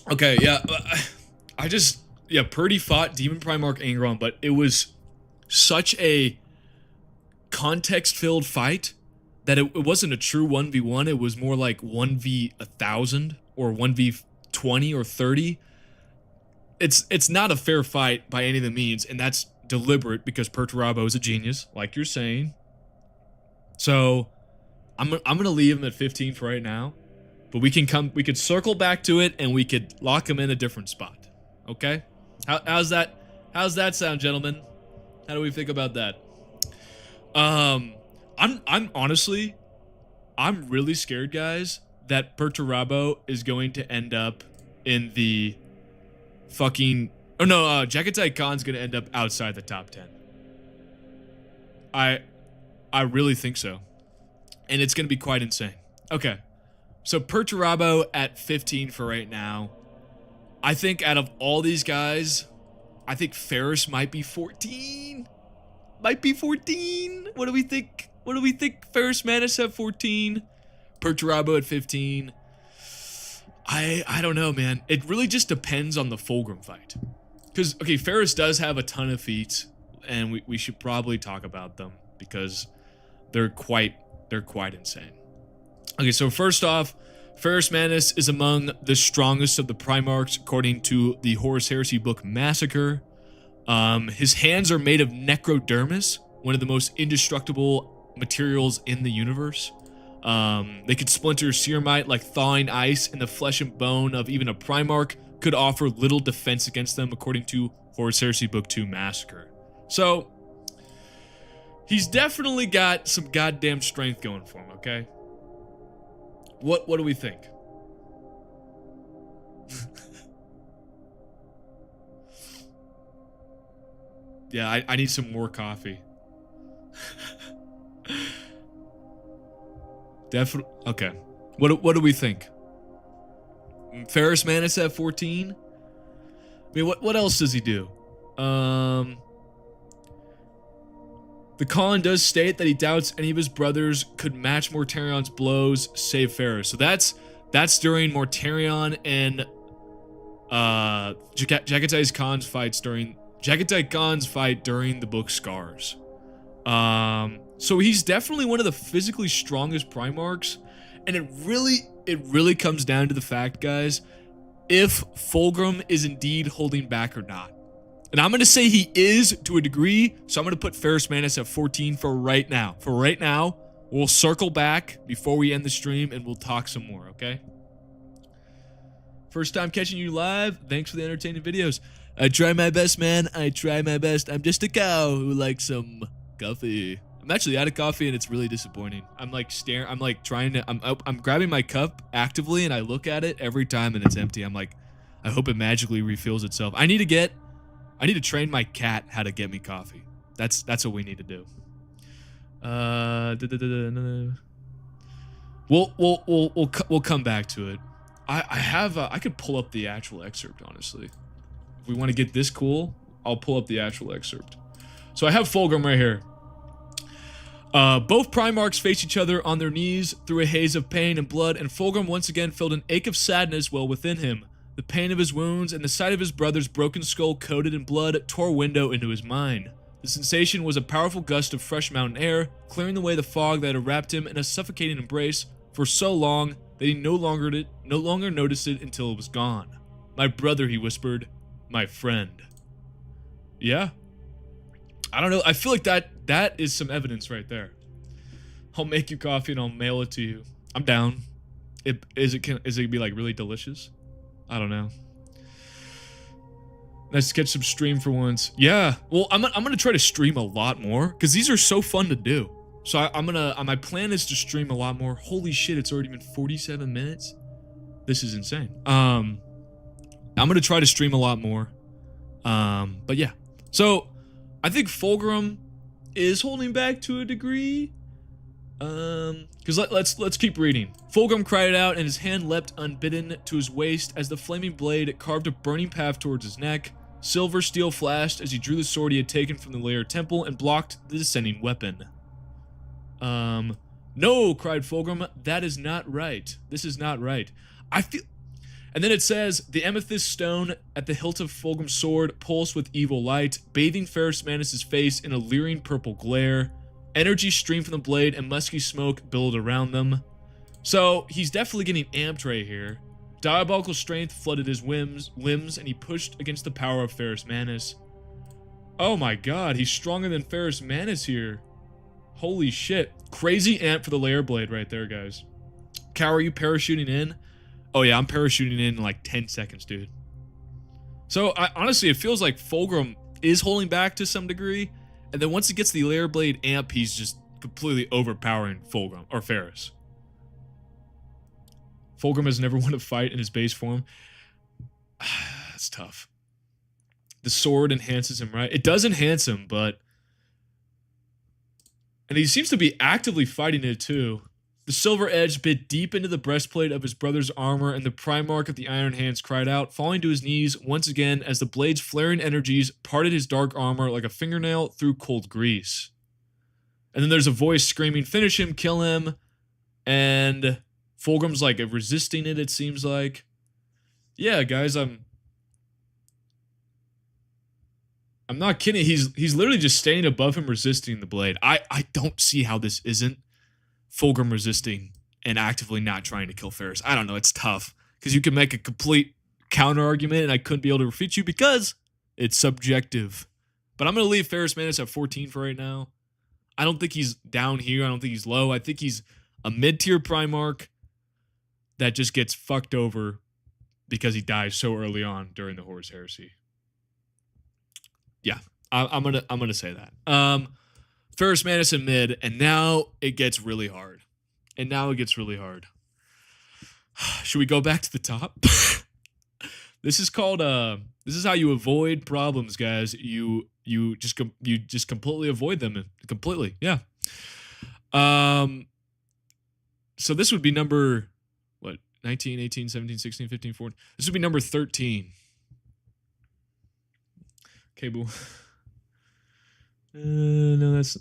Okay, yeah, Purdy fought Demon Primarch Angron, but it was such a context-filled fight that it wasn't a true 1v1. It was more like 1v1000 or 1v20 or 30. It's not a fair fight by any of the means, and that's deliberate because Perturabo is a genius, like you're saying. So I'm gonna leave him at 15 for right now. But we could circle back to it, and we could lock him in a different spot. Okay? How's that sound, gentlemen? How do we think about that? I'm honestly, I'm really scared, guys, that Perturabo is going to end up in the fucking... Oh no, Jagatai Khan's gonna end up outside the top 10. I really think so. And it's gonna be quite insane. Okay. So Perturabo at 15 for right now. I think out of all these guys, I think Ferrus might be 14. Might be 14. What do we think? What do we think? Ferrus Manus at 14. Perturabo at 15. I don't know, man. It really just depends on the Fulgrim fight. Because, okay, Ferrus does have a ton of feats, and we should probably talk about them because they're quite insane. Okay, so first off, Ferrus Manus is among the strongest of the Primarchs, according to the Horus Heresy book Massacre. His hands are made of necrodermis, one of the most indestructible materials in the universe. They could splinter ceramite like thawing ice, and the flesh and bone of even a Primarch could offer little defense against them, according to Horus Heresy Book 2 Massacre. So, he's definitely got some goddamn strength going for him, okay? What do we think? Yeah, I need some more coffee. Definitely. Okay. What do we think? Ferrus Manus at 14? I mean, what else does he do? The Colin does state that he doubts any of his brothers could match Mortarion's blows, save Ferrus. So that's during Mortarion and Jagatai Khan's fight during the book Scars. So he's definitely one of the physically strongest Primarchs, and it really comes down to the fact, guys, if Fulgrim is indeed holding back or not. And I'm going to say he is to a degree, so I'm going to put Ferrus Manus at 14 for right now. For right now, we'll circle back before we end the stream and we'll talk some more, okay? First time catching you live, thanks for the entertaining videos. I try my best, man. I try my best. I'm just a cow who likes some coffee. I'm actually out of coffee and it's really disappointing. I'm like staring, I'm like trying to, I'm grabbing my cup actively and I look at it every time and it's empty. I'm like, I hope it magically refills itself. I need to train my cat how to get me coffee. That's what we need to do. We'll come back to it. I could pull up the actual excerpt, honestly. If we want to get this cool, I'll pull up the actual excerpt. So I have Fulgrim right here. Both Primarchs face each other on their knees through a haze of pain and blood, and Fulgrim once again felt an ache of sadness well within him. The pain of his wounds and the sight of his brother's broken skull coated in blood tore a window into his mind. The sensation was a powerful gust of fresh mountain air, clearing away the fog that had wrapped him in a suffocating embrace for so long that he no longer noticed it until it was gone. "My brother," he whispered. "My friend." Yeah. I don't know. I feel like that is some evidence right there. I'll make you coffee and I'll mail it to you. I'm down. Is it gonna be like really delicious? I don't know. Nice to catch some stream for once. Yeah. Well, I'm gonna try to stream a lot more because these are so fun to do. So my plan is to stream a lot more. Holy shit! It's already been 47 minutes. This is insane. I'm gonna try to stream a lot more. But yeah. So I think Fulgrim is holding back to a degree. Because let's keep reading. Fulgrim cried out, and his hand leapt unbidden to his waist as the flaming blade carved a burning path towards his neck. Silver steel flashed as he drew the sword he had taken from the lair temple and blocked the descending weapon. No, cried Fulgrim, that is not right. This is not right. I feel... And then it says, the amethyst stone at the hilt of Fulgrim's sword pulsed with evil light, bathing Ferrus Manus' face in a leering purple glare. Energy streamed from the blade and musky smoke billowed around them. So, he's definitely getting amped right here. Diabolical strength flooded his limbs, and he pushed against the power of Ferrus Manus. Oh my god, he's stronger than Ferrus Manus here. Holy shit. Crazy amp for the layer blade right there, guys. Cow, are you parachuting in? Oh yeah, I'm parachuting in like 10 seconds, dude. So, honestly, it feels like Fulgrim is holding back to some degree. And then once he gets the layer blade amp, he's just completely overpowering Fulgrim, or Ferrus. Fulgrim has never won a fight in his base form. That's tough. The sword enhances him, right? It does enhance him, but... And he seems to be actively fighting it, too. The silver edge bit deep into the breastplate of his brother's armor, and the Primarch of the Iron Hands cried out, falling to his knees once again as the blade's flaring energies parted his dark armor like a fingernail through cold grease. And then there's a voice screaming, finish him, kill him, and Fulgrim's like resisting it, it seems like. Yeah, guys, I'm not kidding. He's literally just staying above him, resisting the blade. I don't see how this isn't Fulgrim resisting and actively not trying to kill Ferris. I don't know. It's tough because you can make a complete counter argument, and I couldn't be able to refute you because it's subjective. But I'm going to leave Ferris Manus at 14 for right now. I don't think he's down here. I don't think he's low. I think he's a mid-tier Primarch that just gets fucked over because he dies so early on during the Horus Heresy. Yeah, I'm gonna say that. Ferris Manus in mid, and now it gets really hard. Should we go back to the top? This is called this is how you avoid problems, guys. You just completely avoid them completely. Yeah. So this would be number 19, 18, 17, 16, 15, 14. This would be number 13. Okay, boo. No, that's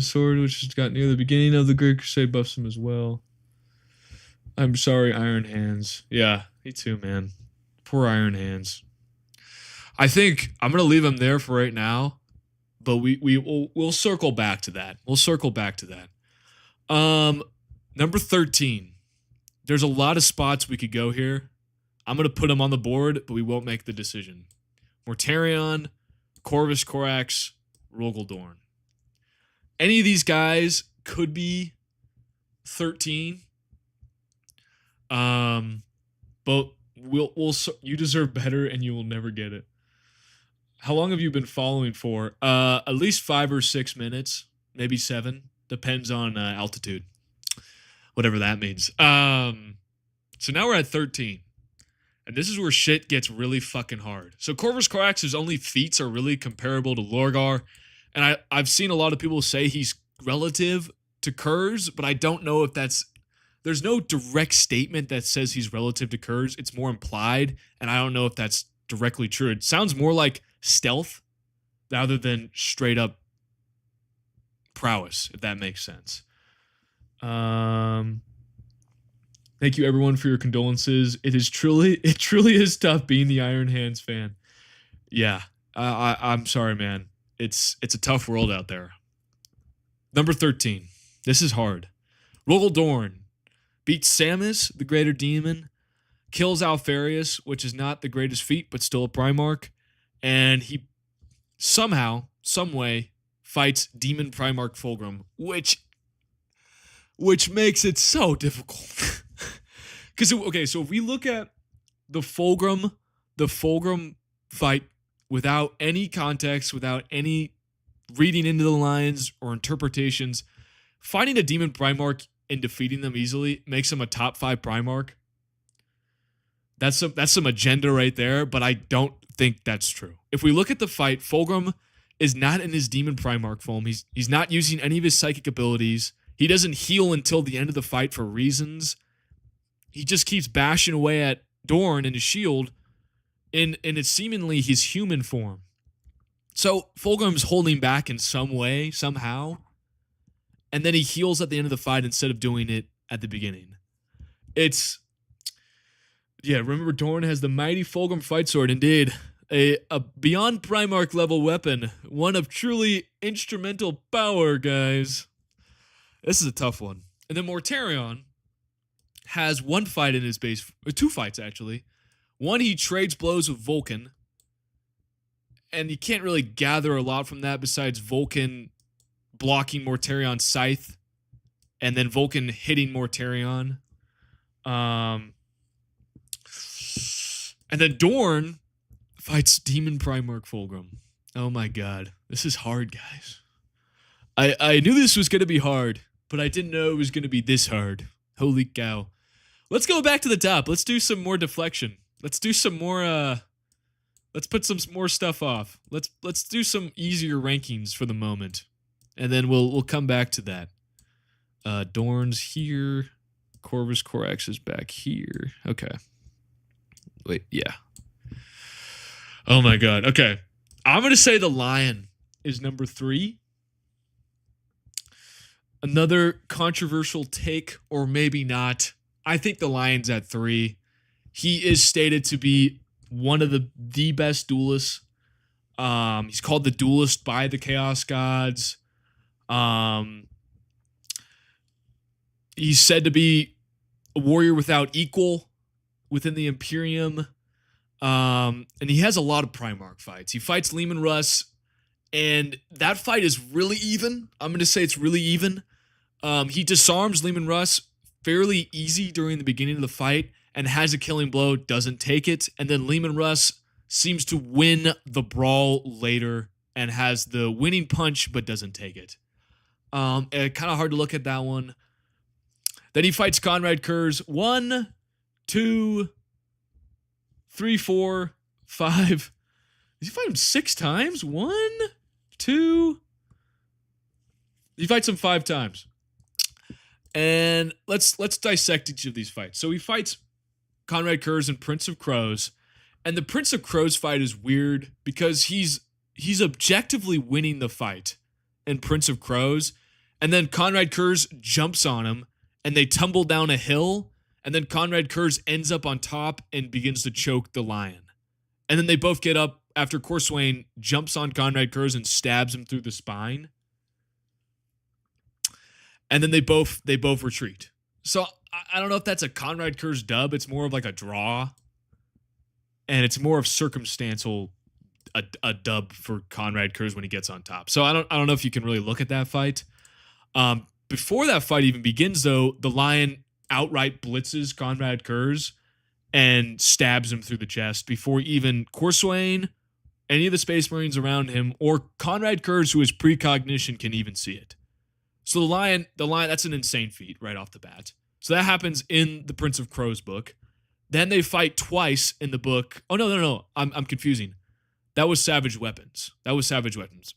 Sword, which has got near the beginning of the Great Crusade, buffs him as well. I'm sorry, Iron Hands. Yeah, me too, man. Poor Iron Hands. I think I'm gonna leave him there for right now, but we'll circle back to that. Number 13. There's a lot of spots we could go here. I'm gonna put him on the board, but we won't make the decision. Mortarion, Corvus Corax, Rogaldorn. Any of these guys could be 13. But you deserve better, and you will never get it. How long have you been following for? At least 5 or 6 minutes, maybe 7. Depends on altitude, whatever that means. So now we're at 13, and this is where shit gets really fucking hard. So Corvus Corax's only feats are really comparable to Lorgar, and I've seen a lot of people say he's relative to Kurz, but I don't know if that's. There's no direct statement that says he's relative to Kurz. It's more implied, and I don't know if that's directly true. It sounds more like stealth rather than straight up prowess, if that makes sense. Thank you everyone for your condolences. It truly is tough being the Iron Hands fan. Yeah, I'm sorry, man. It's a tough world out there. Number 13. This is hard. Rogaldorn beats Samus, the Greater Demon, kills Alfarius, which is not the greatest feat, but still a Primarch, and he somehow, some way, fights Demon Primarch Fulgrim, which makes it so difficult. Because, okay, so if we look at the Fulgrim fight without any context, without any reading into the lines or interpretations, fighting a Demon Primarch and defeating them easily makes him a top 5 Primarch. That's some agenda right there, but I don't think that's true. If we look at the fight, Fulgrim is not in his Demon Primarch form. He's not using any of his psychic abilities. He doesn't heal until the end of the fight for reasons. He just keeps bashing away at Dorn and his shield in it's seemingly his human form. So Fulgrim's holding back in some way, somehow. And then he heals at the end of the fight instead of doing it at the beginning. Remember Dorn has the mighty Fulgrim fight sword, indeed. A beyond Primarch level weapon. One of truly instrumental power, guys. This is a tough one. And then Mortarion has one fight in his base, or 2 fights actually. One, he trades blows with Vulcan. And you can't really gather a lot from that besides Vulcan blocking Mortarion's scythe, and then Vulcan hitting Mortarion. And then Dorn fights Demon Primarch Fulgrim. Oh my god. This is hard, guys. I knew this was going to be hard, but I didn't know it was going to be this hard. Holy cow. Let's go back to the top. Let's do some more deflection. Let's do some more, let's put some more stuff off. Let's do some easier rankings for the moment. And then we'll come back to that. Dorn's here. Corvus Corax is back here. Okay. Wait, yeah. Oh my god. Okay. I'm going to say the Lion is number 3. Another controversial take, or maybe not. I think the Lion's at 3. He is stated to be one of the best duelists. He's called the duelist by the Chaos Gods. He's said to be a warrior without equal within the Imperium. And he has a lot of Primarch fights. He fights Leman Russ, and that fight is really even. I'm going to say it's really even. He disarms Leman Russ fairly easy during the beginning of the fight and has a killing blow, doesn't take it. And then Leman Russ seems to win the brawl later and has the winning punch but doesn't take it. Kind of hard to look at that one. Then he fights Conrad Kurz 1, 2, 3, 4, 5. Did he fight him 6 times? 1, 2. He fights him 5 times. And let's dissect each of these fights. So he fights Conrad Kurz and Prince of Crows. And the Prince of Crows fight is weird because he's objectively winning the fight in Prince of Crows. And then Conrad Kurz jumps on him and they tumble down a hill. And then Conrad Kurz ends up on top and begins to choke the lion. And then they both get up after Corswain jumps on Conrad Kurz and stabs him through the spine. And then they both retreat. So I don't know if that's a Conrad Kurz dub. It's more of like a draw. And it's more of circumstantial a dub for Conrad Kurz when he gets on top. So I don't know if you can really look at that fight. Before that fight even begins, though, the lion outright blitzes Conrad Kurz and stabs him through the chest before even Corswain, any of the Space Marines around him, or Conrad Kurz, who has precognition, can even see it. So the lion, that's an insane feat right off the bat. So that happens in the Prince of Crows book. Then they fight twice in the book. Oh, no. I'm confusing. That was Savage Weapons.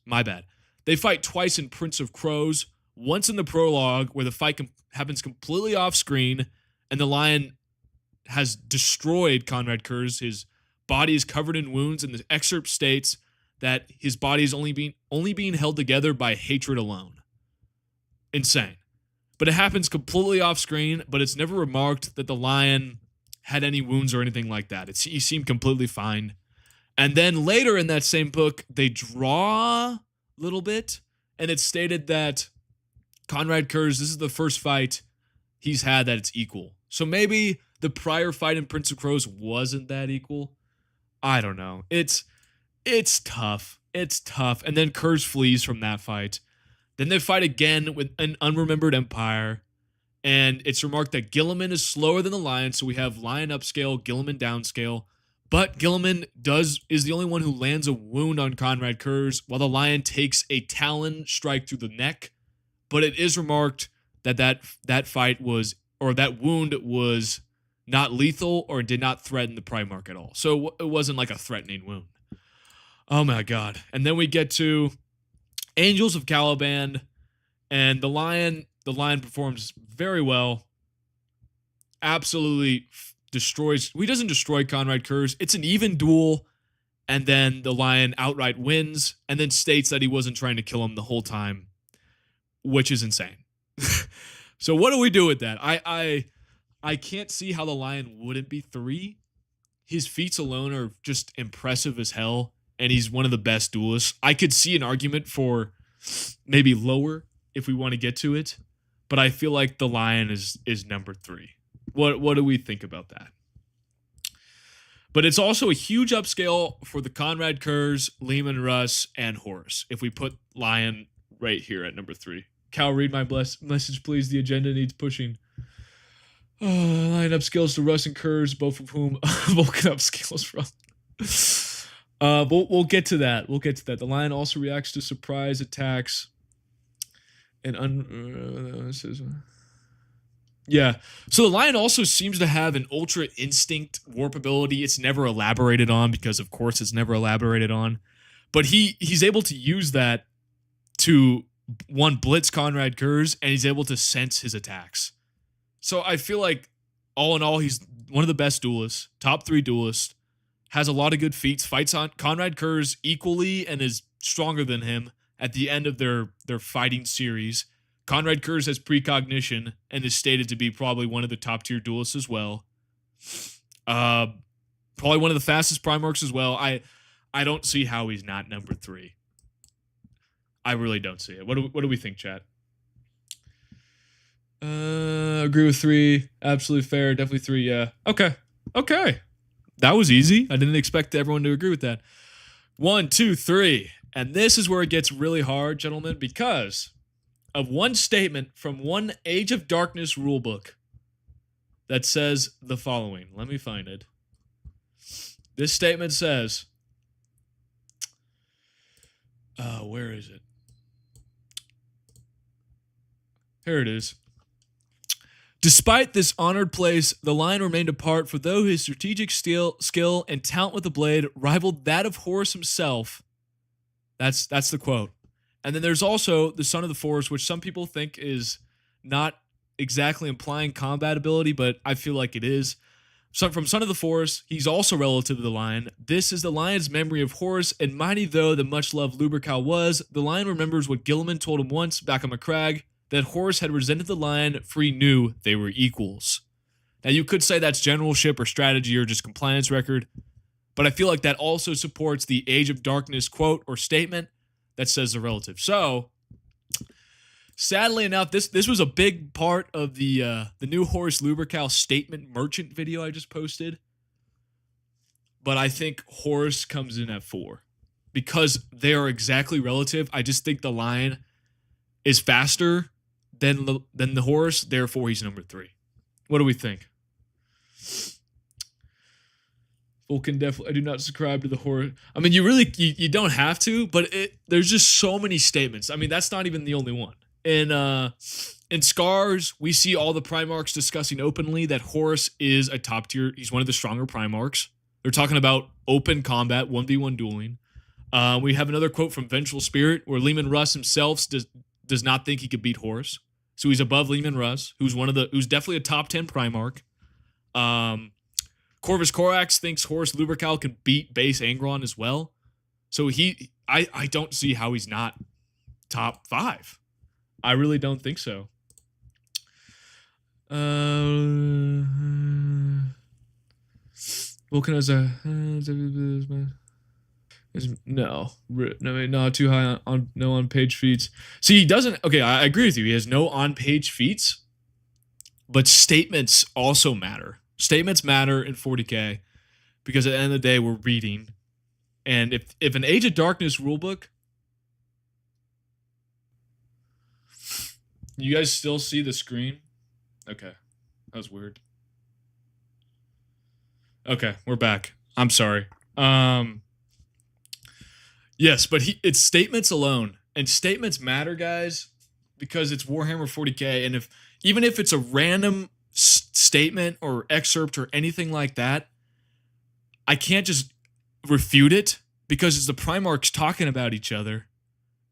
My bad. They fight twice in Prince of Crows. Once in the prologue, where the fight happens completely off screen, and the lion has destroyed Conrad Kurz. His body is covered in wounds, and the excerpt states that his body is only being held together by hatred alone. Insane. But it happens completely off screen, but it's never remarked that the lion had any wounds or anything like that. He seemed completely fine. And then later in that same book, they draw a little bit, and it's stated that Conrad Kurz, this is the first fight he's had that it's equal. So maybe the prior fight in Prince of Crows wasn't that equal. I don't know. It's tough. It's tough. And then Kurz flees from that fight. Then they fight again with an unremembered empire. And it's remarked that Guilliman is slower than the lion. So we have lion upscale, Guilliman downscale. But Guilliman is the only one who lands a wound on Conrad Kurz, while the lion takes a talon strike through the neck. But it is remarked that fight was, or that wound was not lethal or did not threaten the Primarch at all. So it wasn't like a threatening wound. Oh my God. And then we get to Angels of Caliban, and the lion performs very well. Absolutely destroys. He doesn't destroy Conrad Kurz. It's an even duel, and then the lion outright wins, and then states that he wasn't trying to kill him the whole time, which is insane. So what do we do with that? I can't see how the lion wouldn't be 3. His feats alone are just impressive as hell, and he's one of the best duelists. I could see an argument for maybe lower if we want to get to it, but I feel like the lion is number 3. What do we think about that? But it's also a huge upscale for the Conrad Kurz, Leman Russ, and Horus. If we put lion right here at number 3. Cal, read my message, please. The agenda needs pushing. Lion upscales to Russ and Kurz, both of whom Vulcan upscales from. We'll get to that. The lion also reacts to surprise attacks. Yeah. So the lion also seems to have an ultra instinct warp ability. It's never elaborated on because, of course, it's never elaborated on. But he's able to use that to, one, blitz Conrad Kurz, and he's able to sense his attacks. So I feel like, all in all, he's one of the best duelists, top 3 duelists, has a lot of good feats, fights on Conrad Kurz equally and is stronger than him at the end of their fighting series. Conrad Kurz has precognition and is stated to be probably one of the top tier duelists as well. Probably one of the fastest Primarchs as well. I don't see how he's not number 3. I really don't see it. What do we think, chat? Agree with 3. Absolutely fair. Definitely 3. Yeah. Okay. Okay. That was easy. I didn't expect everyone to agree with that. 1, 2, 3. And this is where it gets really hard, gentlemen, because of one statement from one Age of Darkness rulebook that says the following. Let me find it. This statement says, where is it? Here it is. Despite this honored place, the line remained apart, for though his strategic skill and talent with the blade rivaled that of Horus himself. That's the quote. And then there's also the Son of the Forest, which some people think is not exactly implying combat ability, but I feel like it is. So from Son of the Forest, he's also relative to the Lion. This is the Lion's memory of Horus, and mighty though the much-loved Lubercal was, the Lion remembers what Gilliman told him once back on McCrag, that Horus had resented the Lion, for he knew they were equals. Now you could say that's generalship or strategy or just compliance record, but I feel like that also supports the Age of Darkness quote or statement that says the relative. So, sadly enough, this was a big part of the new Horus Lubercal statement merchant video I just posted. But I think Horus comes in at 4 because they are exactly relative. I just think the Lion is faster than the Horus, therefore he's number 3. What do we think? Vulcan definitely. I do not subscribe to the Horus. I mean, you don't have to, but there's just so many statements. I mean, that's not even the only one. In Scars, we see all the Primarchs discussing openly that Horus is a top tier. He's one of the stronger Primarchs. They're talking about open combat, 1v1 dueling. We have another quote from Vengeful Spirit where Leman Russ himself does not think he could beat Horus. So he's above Leman Russ, who's definitely a top 10 Primarch. Corvus Corax thinks Horus Lubercal can beat base Angron as well. So I don't see how he's not top 5. I really don't think so. Vulcan has a no too high on page feats. See, he doesn't. Okay, I agree with you. He has no on page feats, but statements also matter. Statements matter in 40K because at the end of the day, we're reading. And if an Age of Darkness rulebook, you guys still see the screen? Okay, that was weird. Okay, we're back. I'm sorry. Yes, but it's statements alone, and statements matter, guys, because it's Warhammer 40K, and even if it's a random statement or excerpt or anything like that, I can't just refute it because it's the Primarchs talking about each other,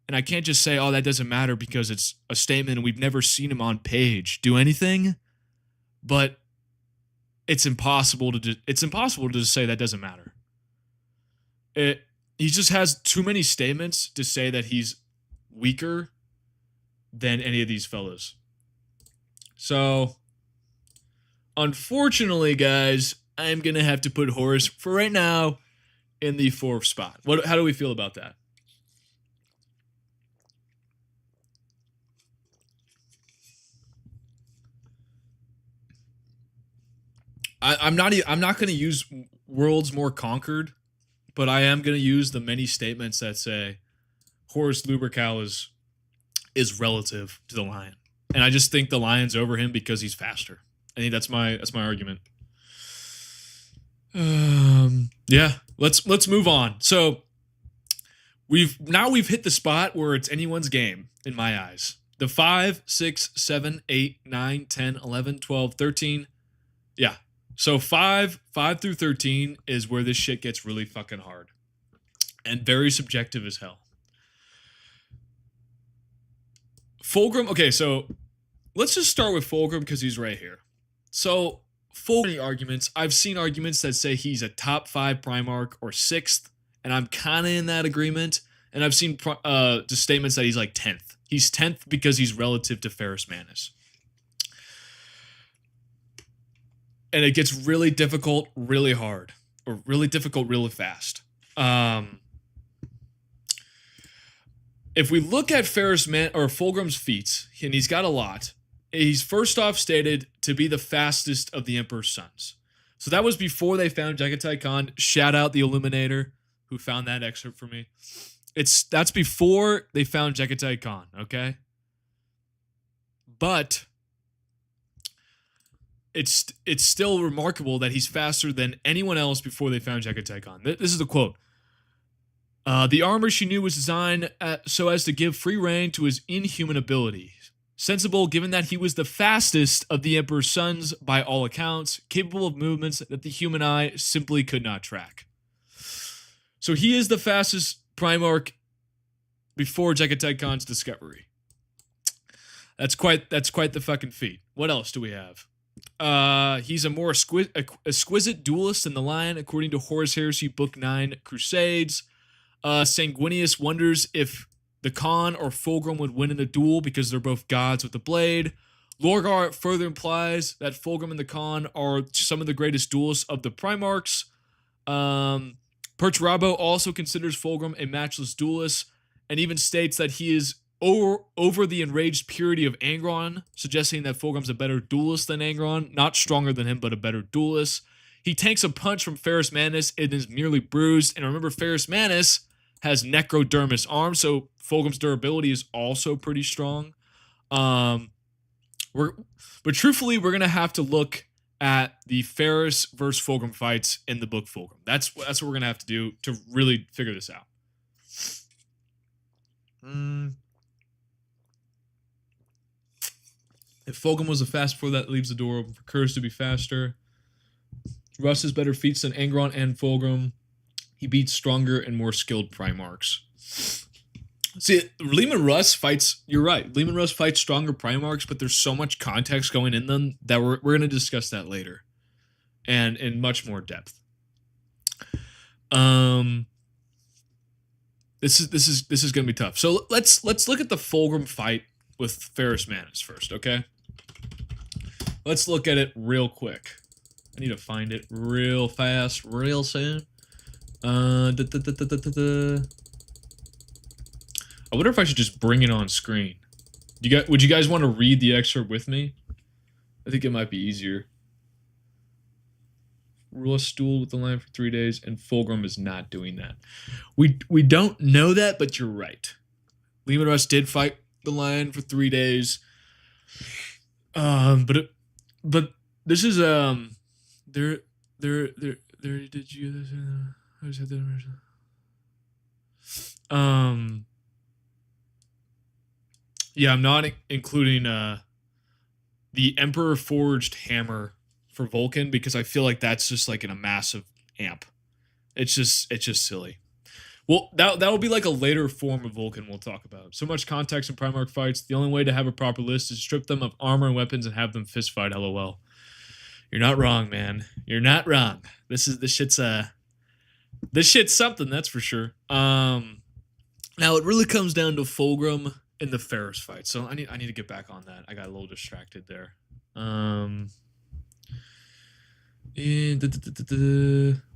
and I can't just say, oh, that doesn't matter because it's a statement and we've never seen him on page do anything. But it's impossible to just say that doesn't matter. He just has too many statements to say that he's weaker than any of these fellas. So, unfortunately, guys, I'm going to have to put Horus, for right now, in the 4th spot. How do we feel about that? I'm not going to use Worlds More Conquered, but I am going to use the many statements that say Horus Lubercal is relative to the Lion. And I just think the Lion's over him because he's faster. I think that's my argument. Yeah, let's move on. So we've hit the spot where it's anyone's game in my eyes. The 5, 6, 7, 8, 9, 10, 11, 12, 13. Yeah. So 5 through 13 is where this shit gets really fucking hard. And very subjective as hell. Fulgrim, okay, so let's just start with Fulgrim because he's right here. So, Fulgrim arguments, I've seen arguments that say he's a top 5 Primarch or 6th, and I'm kind of in that agreement. And I've seen just statements that he's like 10th. He's 10th because he's relative to Ferrus Manus. And it gets really difficult, really hard. Or really difficult, really fast. If we look at Fulgrim's feats, and he's got a lot, he's first off stated to be the fastest of the Emperor's sons. So that was before they found Jagatai Khan. Shout out the Illuminator who found that excerpt for me. That's before they found Jagatai Khan, okay? But it's still remarkable that he's faster than anyone else before they found Jagatai Khan. This is the quote. The armor she knew was designed so as to give free rein to his inhuman abilities. Sensible, given that he was the fastest of the Emperor's sons by all accounts, capable of movements that the human eye simply could not track. So he is the fastest Primarch before Jagatai Khan's discovery. That's quite the fucking feat. What else do we have? He's a more exquisite duelist than the Lion, according to Horus Heresy, Book 9, Crusades. Sanguinius wonders if the Khan or Fulgrim would win in a duel because they're both gods with the blade. Lorgar further implies that Fulgrim and the Khan are some of the greatest duelists of the Primarchs. Perturabo also considers Fulgrim a matchless duelist and even states that he is over the enraged purity of Angron, suggesting that Fulgrim's a better duelist than Angron, not stronger than him, but a better duelist. He tanks a punch from Ferrus Manus and is merely bruised. And remember, Ferrus Manus has necrodermis arms, so Fulgrim's durability is also pretty strong. But truthfully, we're gonna have to look at the Ferrus versus Fulgrim fights in the book Fulgrim. That's what we're gonna have to do to really figure this out. If Fulgrim was a fast before, that leaves the door open for Curse to be faster. Russ has better feats than Angron and Fulgrim. He beats stronger and more skilled Primarchs. See, Leman Russ fights, you're right, Leman Russ fights stronger Primarchs, but there's so much context going in them that we're going to discuss that later. And in much more depth. This is going to be tough. So let's look at the Fulgrim fight with Ferrus Manus first, okay? Let's look at it real quick. I need to find it real fast, real soon. I wonder if I should just bring it on screen. Would you guys want to read the excerpt with me? I think it might be easier. Russ dueled with the Lion for 3 days, and Fulgrim is not doing that. We don't know that, but you're right. Leman Russ did fight the Lion for 3 days. But this is there did you yeah, I'm not including the Emperor forged hammer for Vulcan because I feel like that's just like in a massive amp. It's just silly. Well, that will be like a later form of Vulcan we'll talk about. So much context in Primarch fights. The only way to have a proper list is strip them of armor and weapons and have them fist fight. LOL. You're not wrong, man. You're not wrong. This shit's something, that's for sure. Now it really comes down to Fulgrim in the Ferrus fight. So I need to get back on that. I got a little distracted there.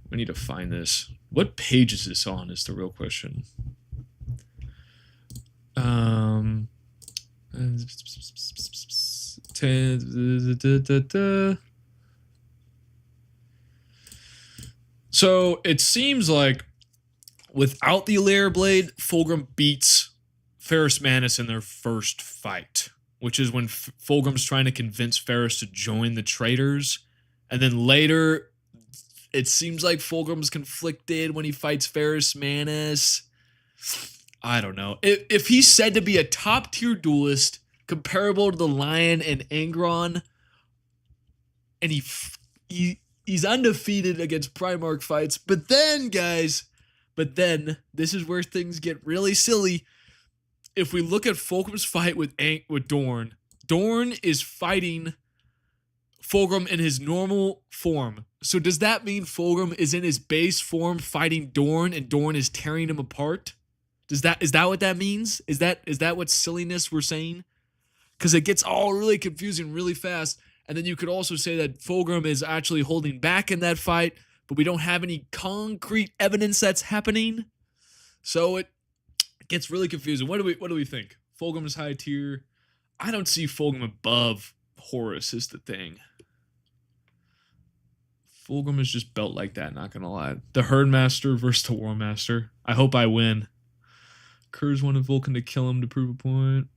We need to find this. What page is this on is the real question. So it seems like without the Lair Blade, Fulgrim beats Ferrus Manus in their first fight, which is when Fulgrim's trying to convince Ferrus to join the traitors. And then later, it seems like Fulgrim's conflicted when he fights Ferrus Manus. I don't know. If he's said to be a top-tier duelist, comparable to the Lion and Angron, and he's undefeated against Primarch fights, but then, guys, this is where things get really silly. If we look at Fulgrim's fight with Dorn, Dorn is fighting Fulgrim in his normal form. So does that mean Fulgrim is in his base form fighting Dorn and Dorn is tearing him apart? Is that what that means? Is that what silliness we're saying? Because it gets all really confusing really fast. And then you could also say that Fulgrim is actually holding back in that fight, but we don't have any concrete evidence that's happening. So it gets really confusing. What do we think? Fulgrim is high tier. I don't see Fulgrim above Horus is the thing. Fulgrim is just built like that, not gonna lie. The Herdmaster versus the Warmaster. I hope I win. Kurz wanted Vulcan to kill him to prove a point.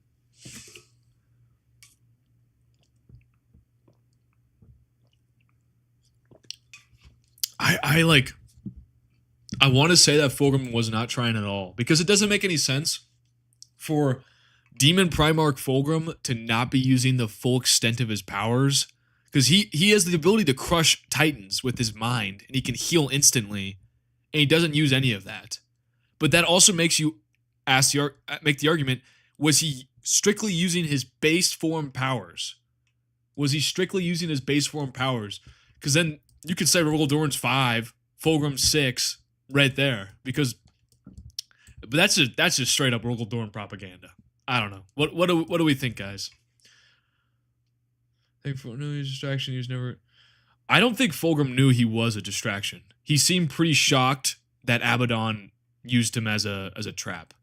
I want to say that Fulgrim was not trying at all, because it doesn't make any sense for Demon Primarch Fulgrim to not be using the full extent of his powers, because he has the ability to crush Titans with his mind, and he can heal instantly, and he doesn't use any of that. But that also makes you make the argument, was he strictly using his base form powers? Was he strictly using his base form powers? Because then you could say Roldoran's 5, Fulgrim's 6, right there. But that's just straight up Roldoran propaganda. I don't know. What do we think, guys? I think for no distraction, he was never. I don't think Fulgrim knew he was a distraction. He seemed pretty shocked that Abaddon used him as a trap.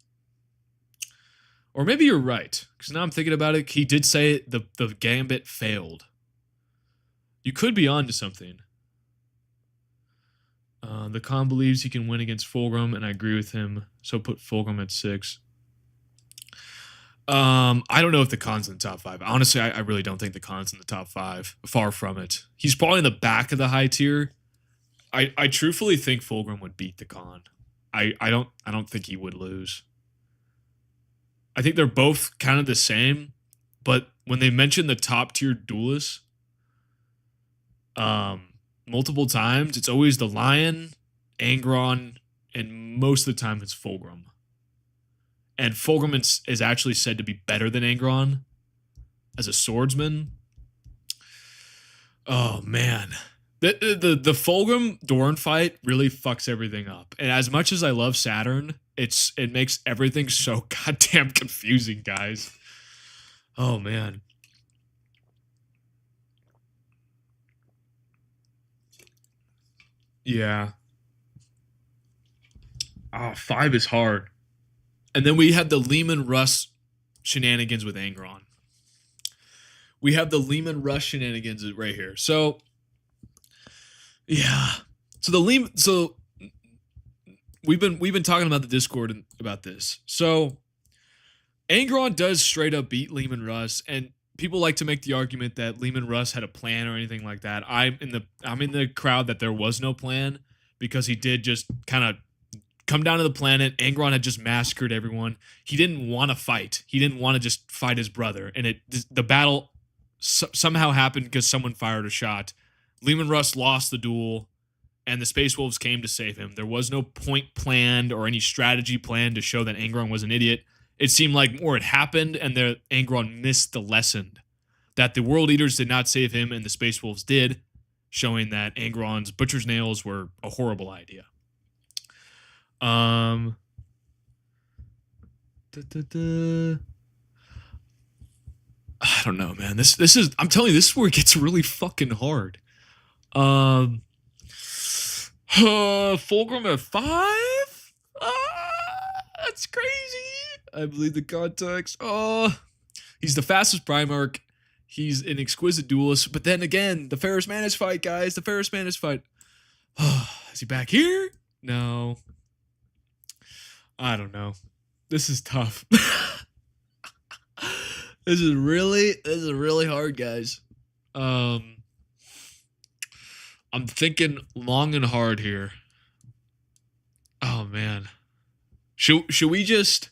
Or maybe you're right, because now I'm thinking about it. He did say the gambit failed. You could be onto something. The Khan believes he can win against Fulgrim, and I agree with him. So put Fulgrim at 6. I don't know if the Khan's in the top 5. Honestly, I really don't think the Khan's in the top 5. Far from it. He's probably in the back of the high tier. I truthfully think Fulgrim would beat the Khan. I don't think he would lose. I think they're both kind of the same, but when they mention the top tier duelists, multiple times, it's always the Lion, Angron, and most of the time it's Fulgrim. And Fulgrim is actually said to be better than Angron as a swordsman. Oh man, the Fulgrim Doran fight really fucks everything up. And as much as I love Saturn, it makes everything so goddamn confusing, guys. Oh man. Yeah. 5 is hard. And then we have the Lehman Russ shenanigans with Angron. We have the Lehman Russ shenanigans right here. So, yeah. So we've been talking about the Discord about this. So Angron does straight up beat Lehman Russ, and people like to make the argument that Lehman Russ had a plan or anything like that. I'm in the crowd that there was no plan, because he did just kind of come down to the planet. Angron had just massacred everyone. He didn't want to fight. He didn't want to just fight his brother. And the battle somehow happened because someone fired a shot. Lehman Russ lost the duel, and the Space Wolves came to save him. There was no point planned or any strategy planned to show that Angron was an idiot. It seemed like more had happened, and Angron missed the lesson that the World Eaters did not save him, and the Space Wolves did, showing that Angron's Butcher's Nails were a horrible idea. I don't know, man. This is, I'm telling you, this is where it gets really fucking hard. Fulgrim at 5? That's crazy. I believe the context. He's the fastest Primarch. He's an exquisite duelist. But then again, the Ferrus Manus fight, guys. The Ferrus Manus fight. Is he back here? No. I don't know. This is tough. This is really hard, guys. I'm thinking long and hard here. Oh man. Should we just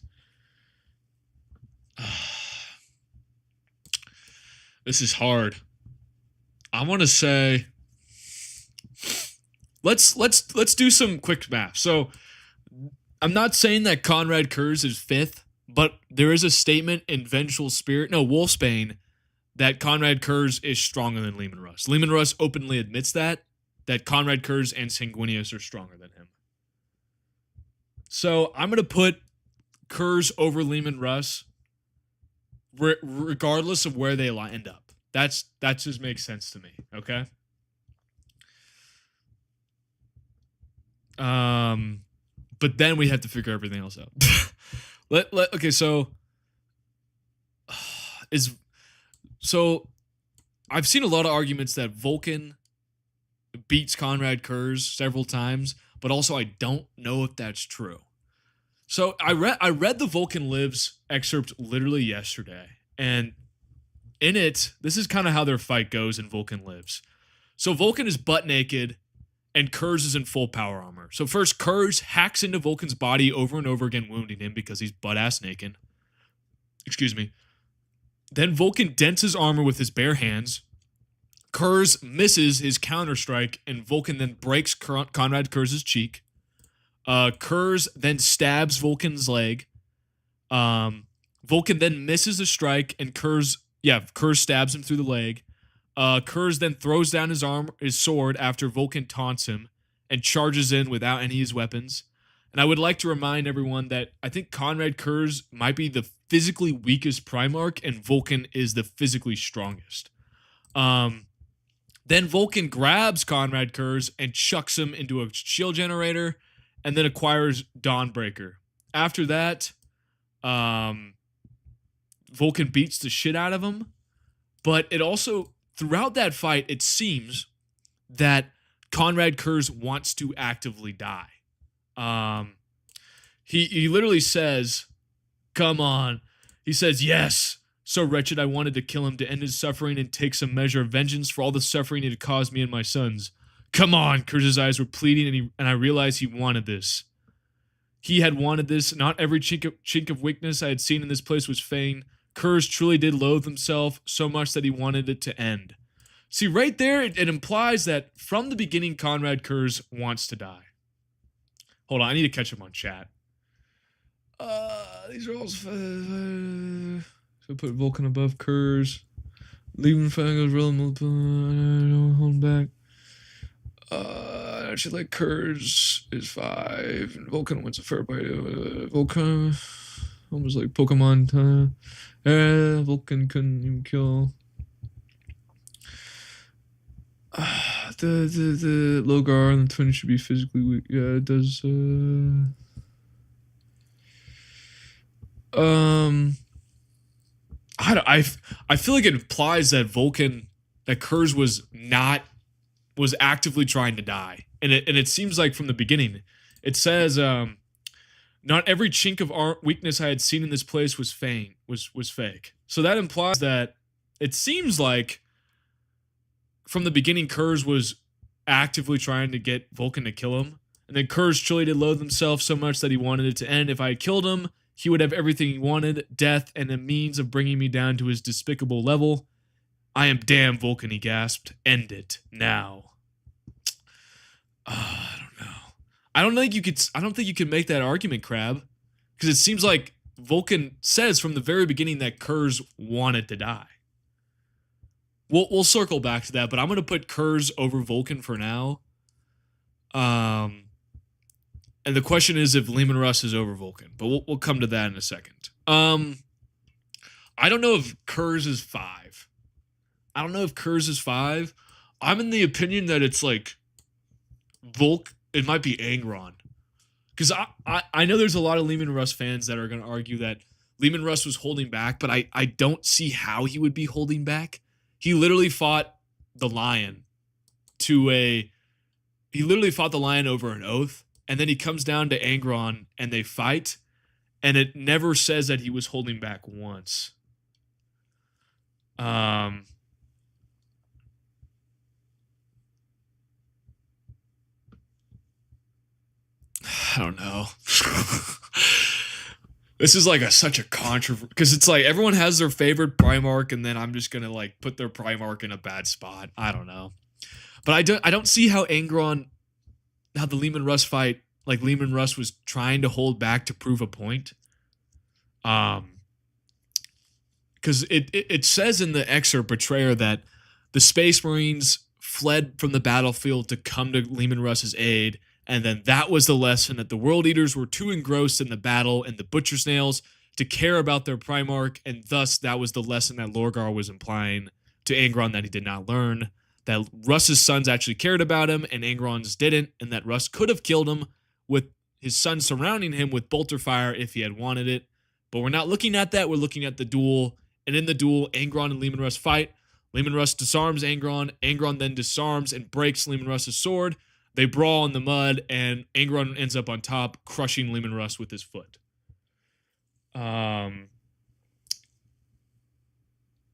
This is hard. I want to say let's do some quick math. So I'm not saying that Conrad Kurz is 5th, but there is a statement in Vengeful Spirit, Wolfsbane, that Conrad Kurz is stronger than Lehman Russ. Lehman Russ openly admits that Conrad Kurz and Sanguinius are stronger than him. So I'm going to put Kurz over Lehman Russ regardless of where they end up. That just makes sense to me, okay? But then we have to figure everything else out. Okay, so I've seen a lot of arguments that Vulcan beats Conrad Kurz several times, but also I don't know if that's true. So I read the Vulcan Lives excerpt literally yesterday, and in it, this is kind of how their fight goes in Vulcan Lives. So Vulcan is butt naked, and Kurz is in full power armor. So first, Kurz hacks into Vulcan's body over and over again, wounding him because he's butt-ass naked. Excuse me. Then Vulcan dents his armor with his bare hands. Kurz misses his counterstrike, and Vulcan then breaks Conrad Kurz's cheek. Kurz then stabs Vulcan's leg. Vulcan then misses a strike, and Kurz stabs him through the leg. Kurz then throws down his sword after Vulcan taunts him and charges in without any of his weapons. And I would like to remind everyone that I think Conrad Kurz might be the physically weakest Primarch, and Vulcan is the physically strongest. Then Vulcan grabs Conrad Kurz and chucks him into a shield generator, and then acquires Dawnbreaker. After that, Vulcan beats the shit out of him. But it also, throughout that fight, it seems that Conrad Kurz wants to actively die. He literally says, "Come on." He says, "Yes. So wretched I wanted to kill him to end his suffering and take some measure of vengeance for all the suffering he had caused me and my sons. Come on." Kurz's eyes were pleading, and I realized he wanted this. He had wanted this. Not every chink of weakness I had seen in this place was feigned. Kurz truly did loathe himself so much that he wanted it to end. See, right there, it implies that from the beginning, Conrad Kurz wants to die. Hold on, I need to catch him on chat. These are all... So put Vulcan above Kurz. Leaving Fangos, rolling multiple... Don't hold back. Actually, like, Kurz is 5. And Vulcan wins a fair fight. Vulcan... Almost like Pokemon time. Vulcan couldn't even kill... The Logar and the twin should be physically weak. Yeah, it does. I feel like it implies that Kurz was actively trying to die, and it seems like from the beginning, it says not every chink of weakness I had seen in this place was fake. So that implies that it seems like from the beginning, Kurz was actively trying to get Vulcan to kill him. And then Kurz truly did loathe himself so much that he wanted it to end. If I had killed him, he would have everything he wanted, death, and a means of bringing me down to his despicable level. I am damn Vulcan, he gasped. End it, now. I don't know. I don't think you can make that argument, Crab. Because it seems like Vulcan says from the very beginning that Kurz wanted to die. We'll circle back to that, but I'm going to put Kurz over Vulcan for now. And the question is if Leman Russ is over Vulcan, but we'll come to that in a second. I don't know if Kurz is 5. I'm in the opinion that it's like it might be Angron. Because I know there's a lot of Leman Russ fans that are going to argue that Leman Russ was holding back, but I don't see how he would be holding back. He literally fought the lion over an oath, and then he comes down to Angron and they fight, and it never says that he was holding back once. I don't know. This is like such a controversy, because it's like everyone has their favorite Primarch, and then I'm just gonna like put their Primarch in a bad spot. I don't know, but I don't see how the Leman Russ fight, like Leman Russ was trying to hold back to prove a point. Because it says in the excerpt Betrayer that the Space Marines fled from the battlefield to come to Leman Russ's aid. And then that was the lesson, that the World Eaters were too engrossed in the battle and the Butcher Snails to care about their Primarch, and thus that was the lesson that Lorgar was implying to Angron that he did not learn, that Russ's sons actually cared about him and Angron's didn't, and that Russ could have killed him with his son surrounding him with bolter fire if he had wanted it. But we're not looking at that, we're looking at the duel, and in the duel, Angron and Leman Russ fight. Leman Russ disarms Angron. Angron then disarms and breaks Leman Russ's sword. They brawl in the mud, and Angron ends up on top, crushing Leman Russ with his foot.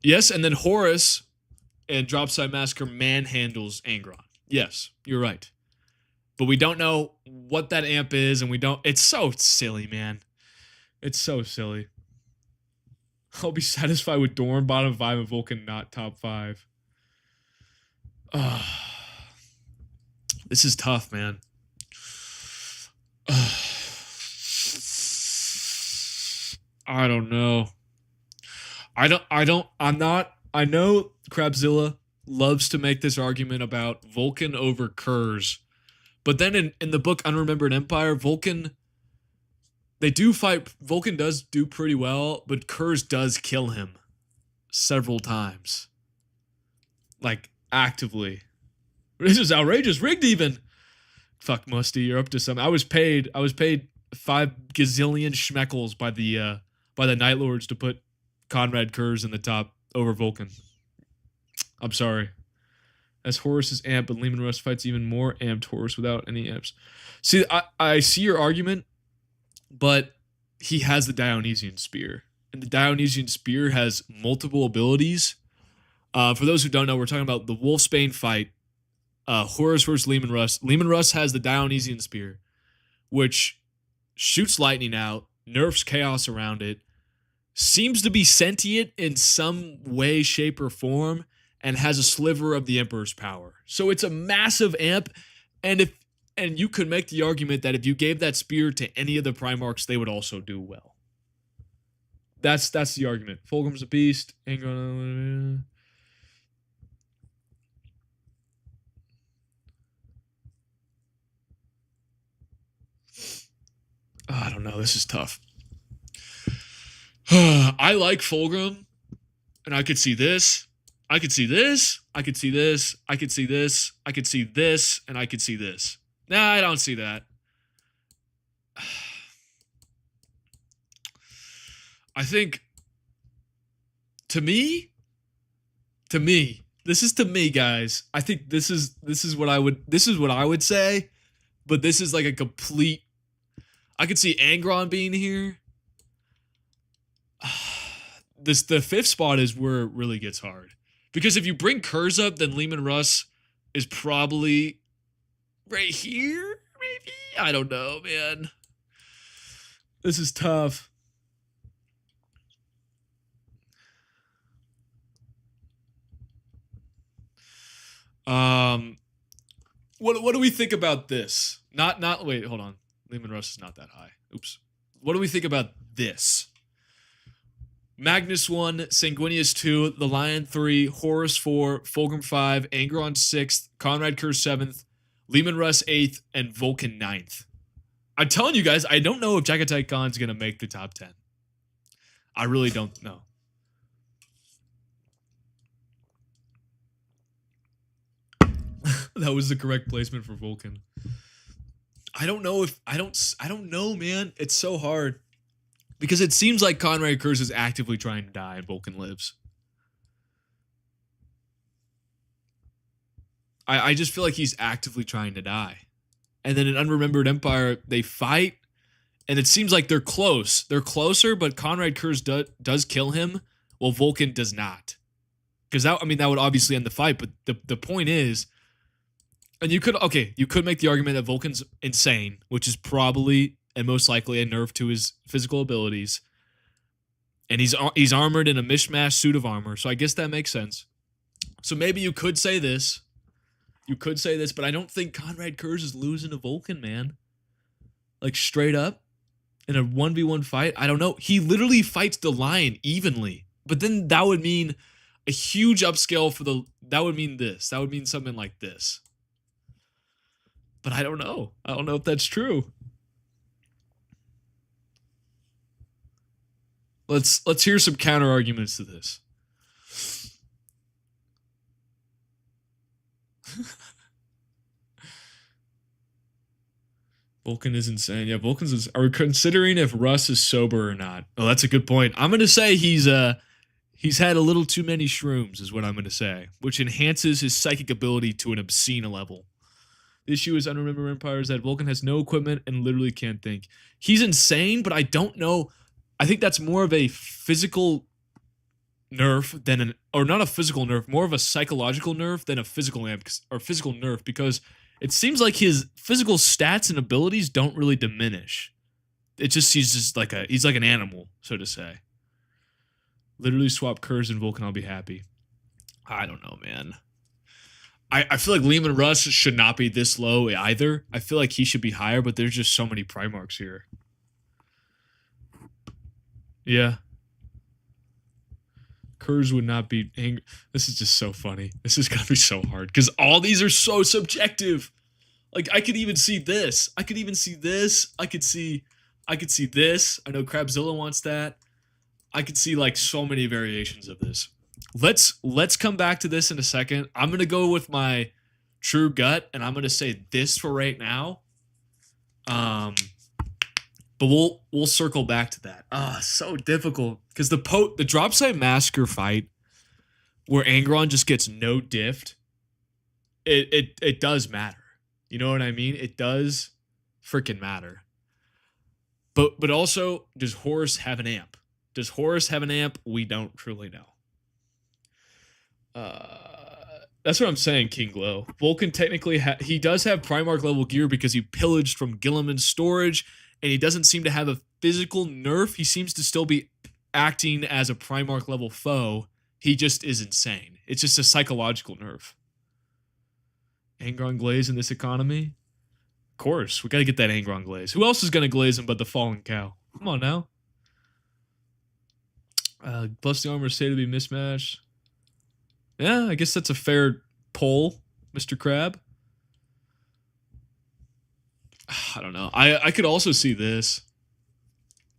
Yes, and then Horus and Dropside Massacre manhandles Angron. Yes, you're right. But we don't know what that amp is, and we don't... It's so silly, man. It's so silly. I'll be satisfied with Dorn, bottom 5, and Vulcan not top 5. This is tough, man. I don't know. I know Crabzilla loves to make this argument about Vulcan over Kurz. But then in the book Unremembered Empire, Vulcan does do pretty well, but Kurz does kill him several times. Like, actively. This is outrageous. Rigged even. Fuck, Musty, you're up to something. I was paid 5 gazillion schmeckles by the Night Lords to put Conrad Kurz in the top over Vulcan. I'm sorry. As Horus is amped, but Leman Russ fights even more amped Horus without any amps. See, I see your argument, but he has the Dionysian Spear. And the Dionysian Spear has multiple abilities. For those who don't know, we're talking about the Wolfsbane fight. Horus versus Leman Russ. Leman Russ has the Dionysian Spear, which shoots lightning out, nerfs chaos around it, seems to be sentient in some way, shape, or form, and has a sliver of the Emperor's power. So it's a massive amp, and you could make the argument that if you gave that spear to any of the Primarchs, they would also do well. That's the argument. Fulgrim's a beast. Angron... I don't know. This is tough. I like Fulgrim, and I could see this. I could see this. I could see this. I could see this. I could see this, and I could see this. Nah, I don't see that. I think, to me, this is to me, guys. I think this is what I would say, but this is like a complete. I could see Angron being here. The fifth spot is where it really gets hard. Because if you bring Kurz up, then Leman Russ is probably right here, maybe? I don't know, man. This is tough. What do we think about this? Wait, hold on. Leman Russ is not that high. Oops. What do we think about this? Magnus 1, Sanguinius 2, the Lion 3, Horus 4, Fulgrim 5, Angron 6th, Conrad Kurz 7th, Leman Russ 8th, and Vulcan 9th. I'm telling you guys, I don't know if Jagatai Khan's going to make the top 10. I really don't know. That was the correct placement for Vulcan. I don't know, man. It's so hard. Because it seems like Conrad Kurz is actively trying to die and Vulcan lives. I just feel like he's actively trying to die. And then in Unremembered Empire, they fight, and it seems like they're close. They're closer, but Conrad Kurz does kill him, while Vulcan does not. Because that would obviously end the fight, but the point is, and you could make the argument that Vulcan's insane, which is probably and most likely a nerf to his physical abilities. And he's armored in a mishmash suit of armor, so I guess that makes sense. So maybe you could say this. But I don't think Conrad Kurz is losing to Vulcan, man. Like, straight up, in a 1v1 fight, I don't know. He literally fights the Lion evenly. But then that would mean a huge upscale for that would mean this. That would mean something like this. But I don't know. I don't know if that's true. Let's hear some counter arguments to this. Vulcan is insane. Yeah, Are we considering if Russ is sober or not? Oh, that's a good point. I'm gonna say he's He's had a little too many shrooms, is what I'm going to say, which enhances his psychic ability to an obscene level. The issue is Unremembered Empire is that Vulcan has no equipment and literally can't think. He's insane, but I don't know. I think that's more of a physical nerf than or not a physical nerf, more of a psychological nerf than a physical nerf, because it seems like his physical stats and abilities don't really diminish. He's just like he's like an animal, so to say. Literally swap Kurz and Vulcan, I'll be happy. I don't know, man. I feel like Lehman Russ should not be this low either. I feel like he should be higher, but there's just so many Primarchs here. Yeah. Kurz would not be angry. This is just so funny. This is going to be so hard because all these are so subjective. Like, I could even see this. I could even see this. I could see this. I know Crabzilla wants that. I could see like so many variations of this. Let's come back to this in a second. I'm going to go with my true gut and I'm going to say this for right now. But we'll circle back to that. So difficult because the drop side massacre fight where Angron just gets no diffed. It does matter. You know what I mean? It does freaking matter. But also, does Horus have an amp? Does Horus have an amp? We don't truly know. That's what I'm saying, King Glow. Vulcan technically he does have Primarch level gear because he pillaged from Gilliman's storage, and he doesn't seem to have a physical nerf. He seems to still be acting as a Primarch level foe. He just is insane. It's just a psychological nerf. Angron Glaze in this economy? Of course, we gotta get that Angron Glaze. Who else is gonna glaze him but the Fallen Cow? Come on now. Plus the armor is said to be mismatched. Yeah, I guess that's a fair poll, Mr. Crab. I don't know. I could also see this.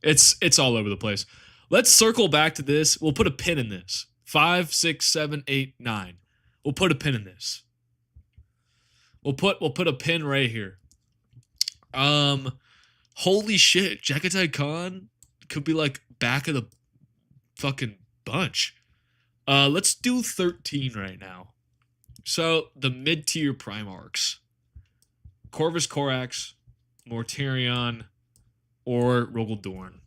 It's all over the place. Let's circle back to this. We'll put a pin in this. 5, 6, 7, 8, 9. We'll put a pin in this. We'll put a pin right here. Holy shit, Jagatai Khan could be like back of the fucking bunch. Let's do 13 right now. So the mid-tier Primarchs. Corvus Corax, Mortarion, or Rogaldorn.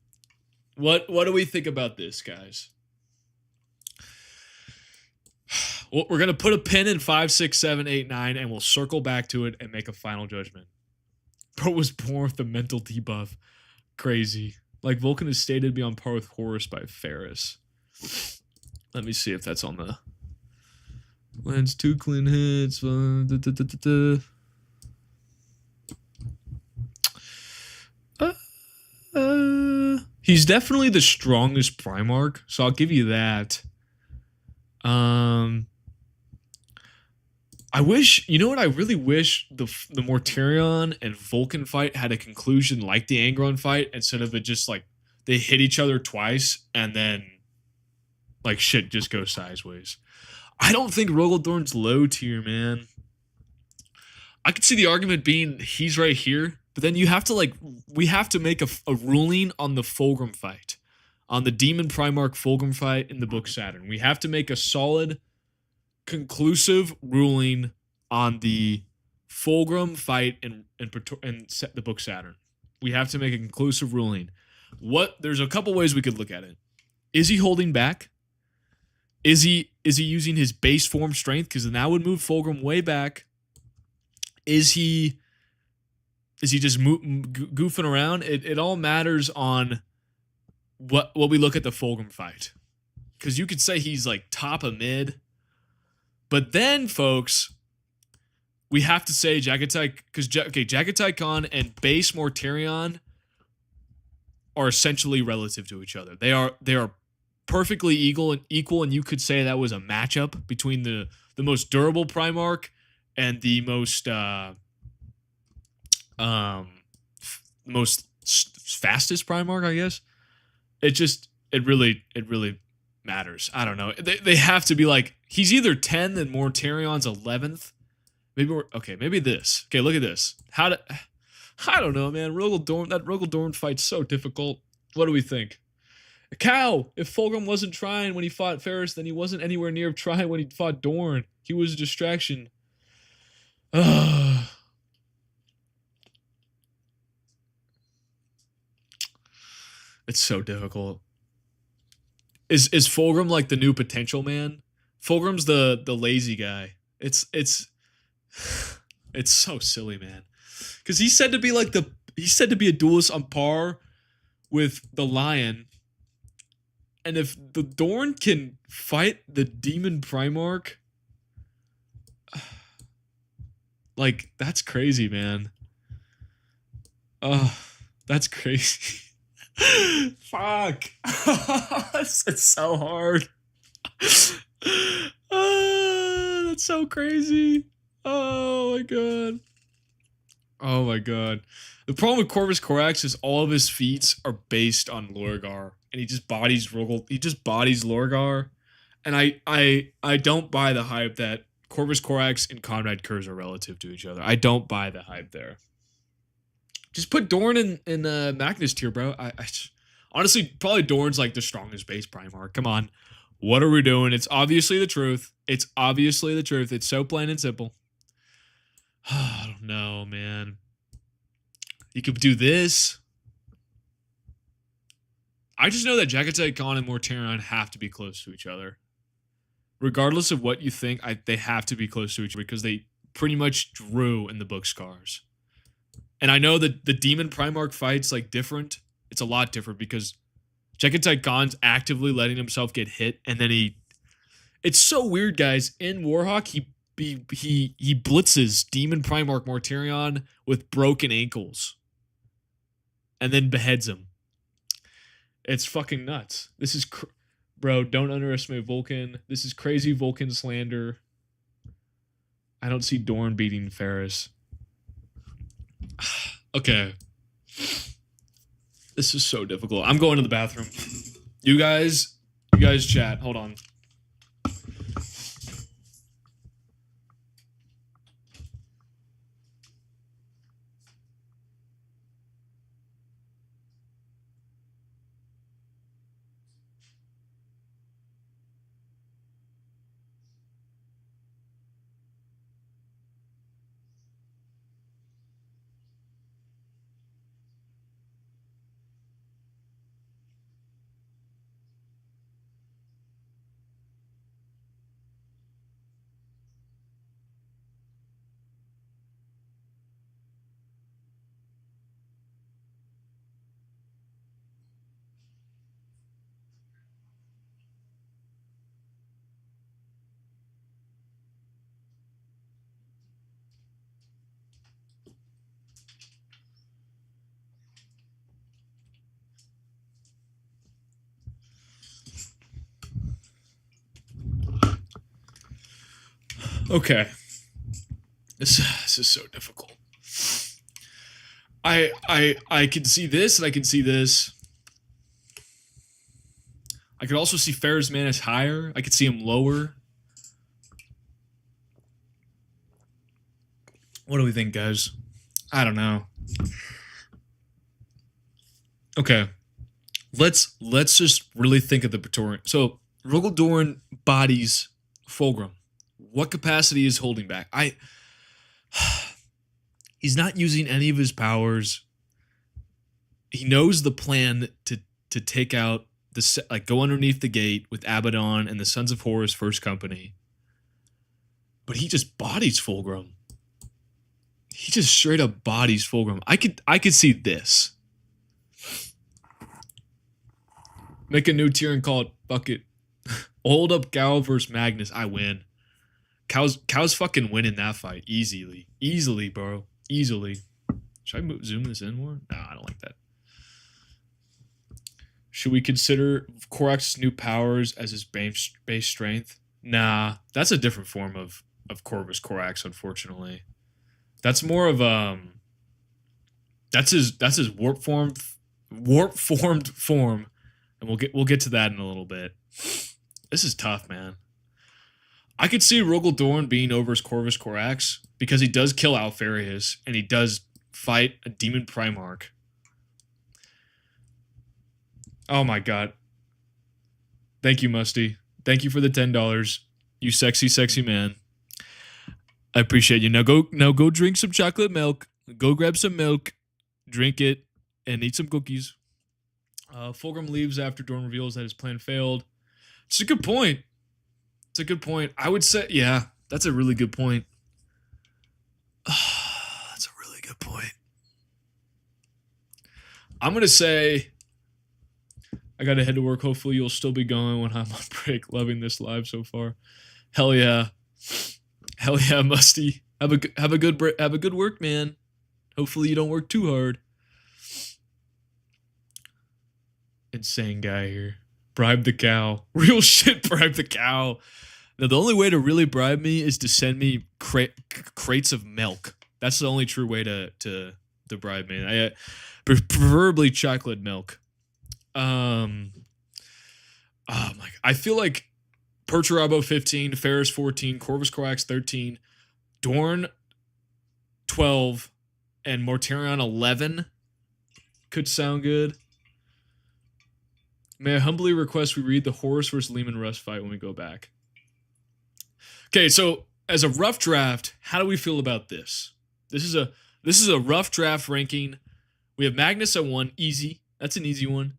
What do we think about this, guys? Well, we're going to put a pin in 5, 6, 7, 8, 9, and we'll circle back to it and make a final judgment. Bro was born with the mental debuff. Crazy. Like, Vulcan is stated to be on par with Horus by Ferris. Let me see if that's on the... Lands 2 clean hits. He's definitely the strongest Primarch, so I'll give you that. I wish, you know what? I really wish the Mortarion and Vulcan fight had a conclusion like the Angron fight, instead of it just like they hit each other twice and then like shit just goes sideways. I don't think Rogaldorn's low tier, man. I could see the argument being he's right here, but then you have to like, we have to make a ruling on the Fulgrim fight, on the Demon Primarch Fulgrim fight in the Book Saturn. We have to make a solid, conclusive ruling on the Fulgrim fight in the Book Saturn. We have to make a conclusive ruling. There's a couple ways we could look at it. Is he holding back? Is he using his base form strength? Because that would move Fulgrim way back. Is he just goofing around? It all matters on what we look at the Fulgrim fight. Because you could say he's like top of mid. But then, folks, we have to say Jagatai, because Jagatai Khan and base Mortarion are essentially relative to each other. They are perfectly equal, and you could say that was a matchup between the most durable Primarch and the most fastest Primarch, I guess. It really matters. I don't know. They have to be like, he's either 10 and Mortarion's 11th. Maybe this. Okay, look at this. I don't know, man. That Rogaldorn fight's so difficult. What do we think? A cow! If Fulgrim wasn't trying when he fought Ferris, then he wasn't anywhere near trying when he fought Dorn. He was a distraction. Ugh. It's so difficult. Is Fulgrim like the new potential man? Fulgrim's the lazy guy. It's it's so silly, man. Because he's said to be like he's said to be a duelist on par with the Lion. And if the Dorn can fight the Demon Primarch, like, that's crazy, man. That's crazy. Fuck. It's so hard. That's so crazy. Oh my god. Oh my god. The problem with Corvus Corax is all of his feats are based on Lorgar, and he just bodies Lorgar, and I don't buy the hype that Corvus Corax and Conrad Kurz are relative to each other. I don't buy the hype there. Just put Dorn in Magnus tier, bro. I honestly, probably Dorn's like the strongest base Primarch. Come on. What are we doing? It's obviously the truth. It's obviously the truth. It's so plain and simple. I don't know, man. You could do this. I just know that Jagatai Khan and Mortarion have to be close to each other. Regardless of what you think, they have to be close to each other because they pretty much drew in the book scars. And I know that the Demon Primarch fight's like different. It's a lot different because Jagatai Khan's actively letting himself get hit, and then it's so weird, guys. In Warhawk, he blitzes Demon Primarch Mortarion with broken ankles, and then beheads him. It's fucking nuts. This is, bro. Don't underestimate Vulcan. This is crazy Vulcan slander. I don't see Dorn beating Ferris. Okay. This is so difficult. I'm going to the bathroom. You guys chat. Hold on. Okay. This is so difficult. I can see this and I can see this. I could also see Ferris Manus higher. I could see him lower. What do we think, guys? I don't know. Okay. Let's just really think of the Praetorian. So Rogal Dorn bodies Fulgrim. What capacity is holding back? He's not using any of his powers. He knows the plan to take out go underneath the gate with Abaddon and the Sons of Horus First Company. But he just bodies Fulgrim. He just straight up bodies Fulgrim. I could see this. Make a new tier and call it Bucket. Hold up Gal versus Magnus. I win. Cow's fucking winning that fight easily. Easily, bro. Easily. Should I zoom this in more? No, I don't like that. Should we consider Corax's new powers as his base strength? Nah, that's a different form of Corvus Corax, unfortunately. That's more of that's his warp formed form, and we'll get to that in a little bit. This is tough, man. I could see Rogal Dorn being over his Corvus Corax because he does kill Alfarius and he does fight a Demon Primarch. Oh my god. Thank you, Musty. Thank you for the $10. You sexy, sexy man. I appreciate you. Now go drink some chocolate milk. Go grab some milk, drink it, and eat some cookies. Fulgrim leaves after Dorn reveals that his plan failed. It's a good point. It's a good point. I would say, yeah, that's a really good point. That's a really good point. I'm going to say I got to head to work. Hopefully you'll still be going when I'm on break. Loving this live so far. Hell yeah. Hell yeah, Musty. Have a good work, man. Hopefully you don't work too hard. Insane guy here. Bribe the cow. Real shit, bribe the cow. Now, the only way to really bribe me is to send me crates of milk. That's the only true way to bribe me. Preferably chocolate milk. Oh my! I feel like Perturabo 15, Ferris 14, Corvus Corax 13, Dorn 12, and Mortarion 11 could sound good. May I humbly request we read the Horus versus Leman Russ fight when we go back. Okay, so as a rough draft, how do we feel about this? This is a rough draft ranking. We have Magnus at 1, easy. That's an easy one.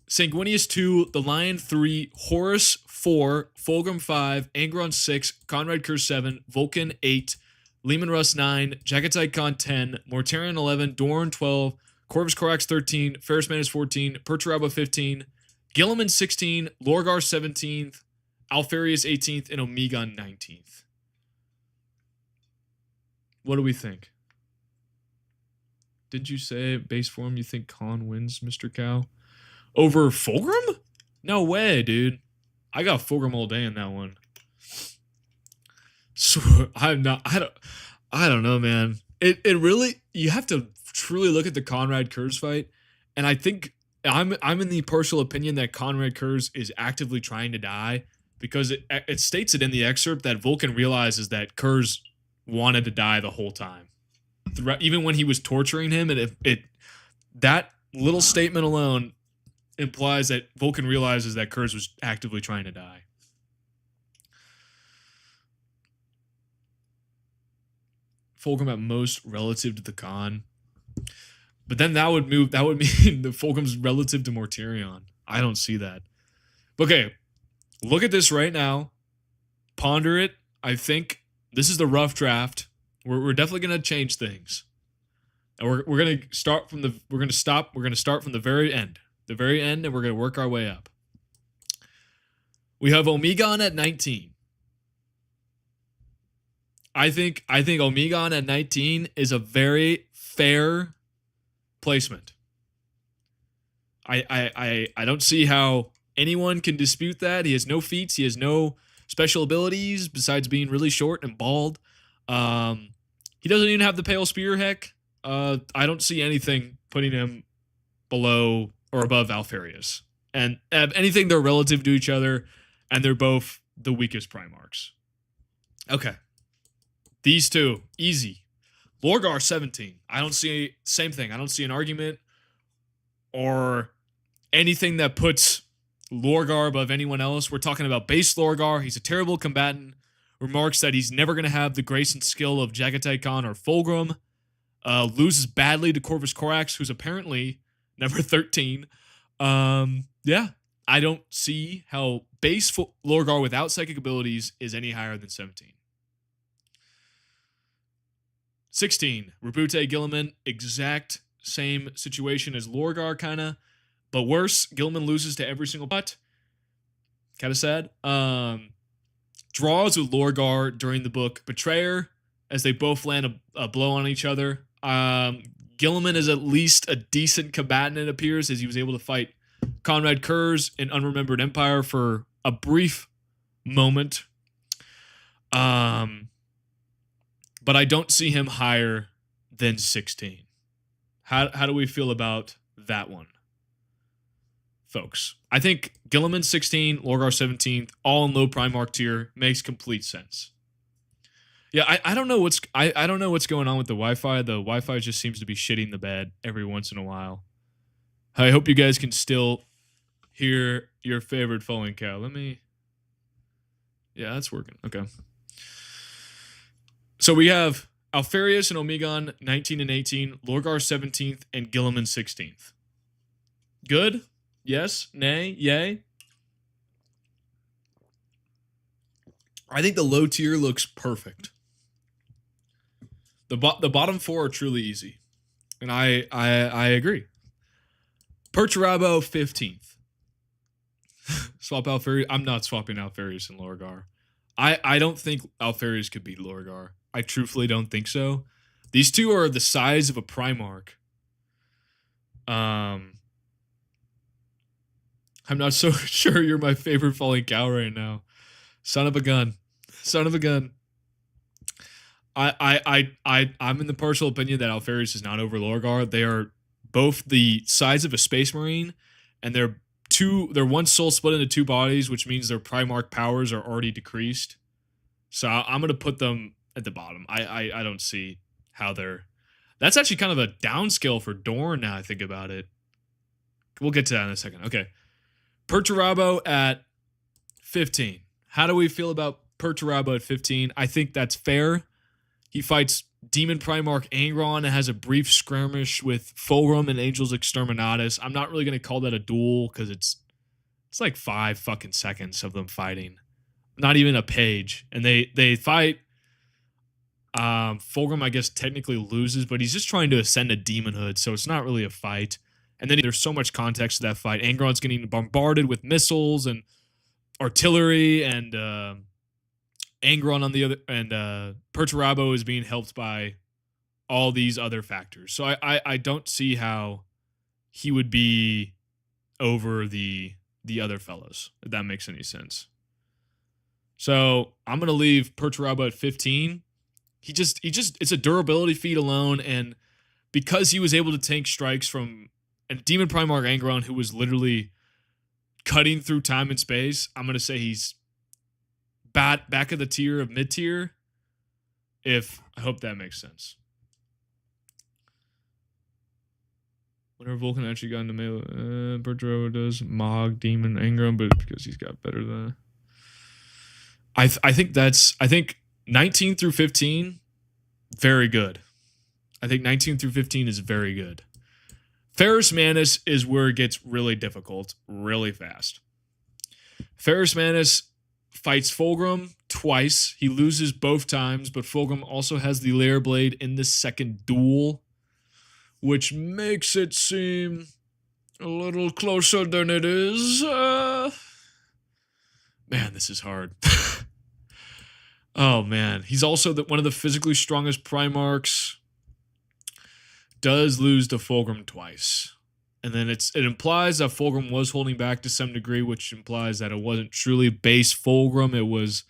Sanguinius 2, the Lion 3, Horus 4, Fulgrim 5, Angron 6, Conrad Curse 7, Vulcan 8, Leman Russ 9, Jagatai Khan 10, Mortarion 11, Dorn 12, Corvus Corax 13, Ferris Manus 14, Perturabo 15, Gilliman 16, Lorgar 17th, Alfarius 18th, and Omegon 19th. What do we think? Did you say base form you think Khan wins, Mr. Cow? Over Fulgrim? No way, dude. I got Fulgrim all day in that one. So I don't know, man. It really, you have to truly look at the Conrad Kurz fight, and I think I'm in the partial opinion that Conrad Kurz is actively trying to die, because it states it in the excerpt that Vulcan realizes that Kurz wanted to die the whole time, even when he was torturing him, and that little statement alone implies that Vulcan realizes that Kurz was actively trying to die. Fulgrim at most relative to the Khan. But then that would mean the Fulgrim's relative to Mortarion. I don't see that. Okay, look at this right now. Ponder it. I think this is the rough draft. We're definitely gonna change things. And we're gonna start from the very end. And we're gonna work our way up. We have Omegon at 19. I think Omegon at 19 is a very fair placement. I don't see how anyone can dispute that. He has no feats. He has no special abilities besides being really short and bald. He doesn't even have the Pale Spear, heck. I don't see anything putting him below or above Alfarius. And if anything, they're relative to each other, and they're both the weakest Primarchs. Okay. These two, easy. Lorgar 17. I don't see, same thing. I don't see an argument or anything that puts Lorgar above anyone else. We're talking about base Lorgar. He's a terrible combatant. Remarks that he's never going to have the grace and skill of Jagatai Khan or Fulgrim. Loses badly to Corvus Corax, who's apparently number 13. Yeah, I don't see how base Lorgar without psychic abilities is any higher than 17. 16, Rabute Gilliman, exact same situation as Lorgar, kind of, but worse. Gilliman loses to every single butt. Kind of sad. Draws with Lorgar during the book Betrayer, as they both land a blow on each other. Gilliman is at least a decent combatant, it appears, as he was able to fight Conrad Kurz in Unremembered Empire for a brief moment. But I don't see him higher than 16. How do we feel about that one, folks? I think Gilliman 16, Lorgar 17th, all in low Primarch tier, makes complete sense. Yeah, I don't know what's I don't know what's going on with the Wi-Fi. The Wi-Fi just seems to be shitting the bed every once in a while. I hope you guys can still hear your favorite falling cow. Let me... Yeah, that's working. Okay. So we have Alfarius and Omegon 19 and 18, Lorgar 17th, and Gilliman 16th. Good? Yes? Nay? Yay? I think the low tier looks perfect. The bottom four are truly easy. And I agree. Perturabo 15th. Swap Alfarius. I'm not swapping Alfarius and Lorgar. I don't think Alfarius could beat Lorgar. I truthfully don't think so. These two are the size of a Primarch. I'm not so sure you're my favorite falling cow right now. Son of a gun. Son of a gun. I'm in the partial opinion that Alfarius is not over Lorgar. They are both the size of a Space Marine, and they're one soul split into two bodies, which means their Primarch powers are already decreased. So I'm gonna put them at the bottom. I don't see how they're... That's actually kind of a downscale for Dorn now I think about it. We'll get to that in a second. Okay. Perturabo at 15. How do we feel about Perturabo at 15? I think that's fair. He fights Demon Primarch Angron and has a brief skirmish with Fulgrim and Angels Exterminatus. I'm not really going to call that a duel because it's like 5 fucking seconds of them fighting. Not even a page. And they fight. Fulgrim, I guess, technically loses, but he's just trying to ascend to demonhood, so it's not really a fight. And then there's so much context to that fight. Angron's getting bombarded with missiles and artillery, and Angron on the other, and Perturabo is being helped by all these other factors. So I don't see how he would be over the other fellows, if that makes any sense. So I'm gonna leave Perturabo at 15. He just it's a durability feat alone, and because he was able to tank strikes from a Demon Primarch Angron who was literally cutting through time and space, I'm gonna say he's back of the tier of mid tier. I hope that makes sense. Whenever Vulcan actually got into melee, Perturabo does Mog, Demon, Angron, but because he's got better than... I think 19 through 15, very good. I think 19 through 15 is very good. Ferrus Manus is where it gets really difficult, really fast. Ferrus Manus fights Fulgrim twice. He loses both times, but Fulgrim also has the Lair Blade in the second duel, which makes it seem a little closer than it is. Man, this is hard. Oh, man. He's also one of the physically strongest Primarchs. Does lose to Fulgrim twice. And then it implies that Fulgrim was holding back to some degree, which implies that it wasn't truly base Fulgrim. It was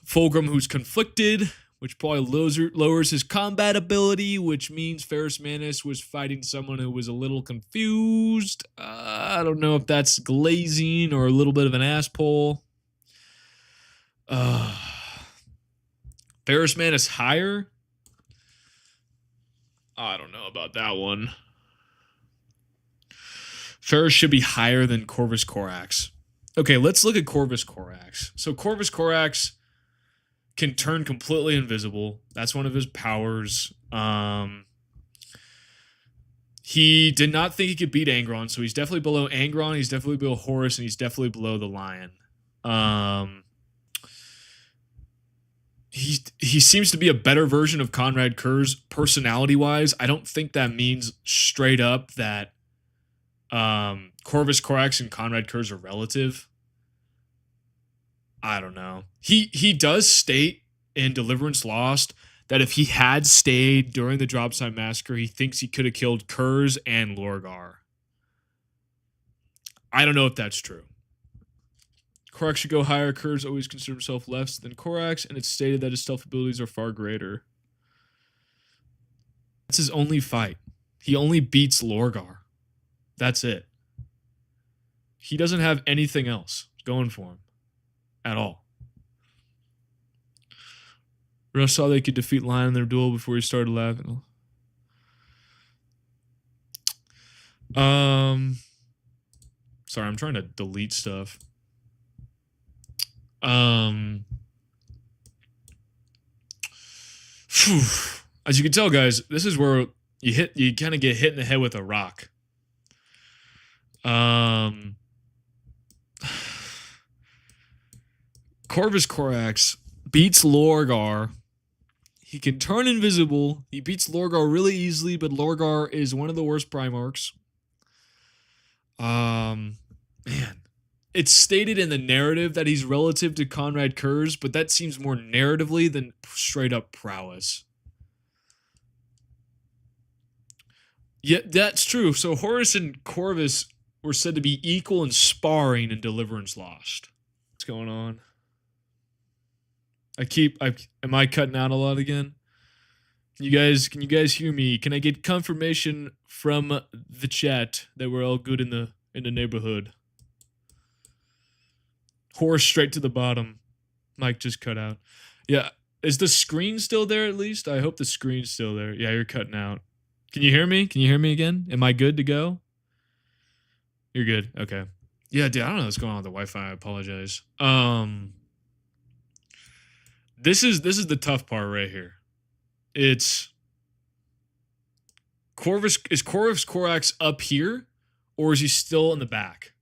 Fulgrim who's conflicted, which probably lowers his combat ability, which means Ferrus Manus was fighting someone who was a little confused. I don't know if that's glazing or a little bit of an ass pull. Ferrus Manus higher? I don't know about that one. Ferrus should be higher than Corvus Corax. Okay, let's look at Corvus Corax. So Corvus Corax can turn completely invisible. That's one of his powers. He did not think he could beat Angron, so he's definitely below Angron, he's definitely below Horus, and he's definitely below the Lion. He seems to be a better version of Conrad Kurz personality-wise. I don't think that means straight up that Corvus Corax and Conrad Kurz are relative. I don't know. He does state in Deliverance Lost that if he had stayed during the Dropside Massacre, he thinks he could have killed Kurz and Lorgar. I don't know if that's true. Corax should go higher. Kurz always considered himself less than Corax, and it's stated that his stealth abilities are far greater. That's his only fight. He only beats Lorgar. That's it. He doesn't have anything else going for him at all. Rush saw they could defeat Lion in their duel before he started laughing. Sorry, I'm trying to delete stuff. As you can tell, guys, this is where you kind of get hit in the head with a rock. Corvus Corax beats Lorgar. He can turn invisible. He beats Lorgar really easily, but Lorgar is one of the worst Primarchs. Man. It's stated in the narrative that he's relative to Conrad Kurz, but that seems more narratively than straight up prowess. Yeah, that's true. So Horus and Corvus were said to be equal in sparring in Deliverance Lost. What's going on? Am I cutting out a lot again? Can you guys hear me? Can I get confirmation from the chat that we're all good in the neighborhood? Horse straight to the bottom. Mike just cut out. Yeah, is the screen still there at least? I hope the screen's still there. Yeah, you're cutting out. Can you hear me? Can you hear me again? Am I good to go? You're good. Okay. Yeah, dude, I don't know what's going on with the Wi-Fi. I apologize. This is the tough part right here. It's Corvus Corax up here, or is he still in the back?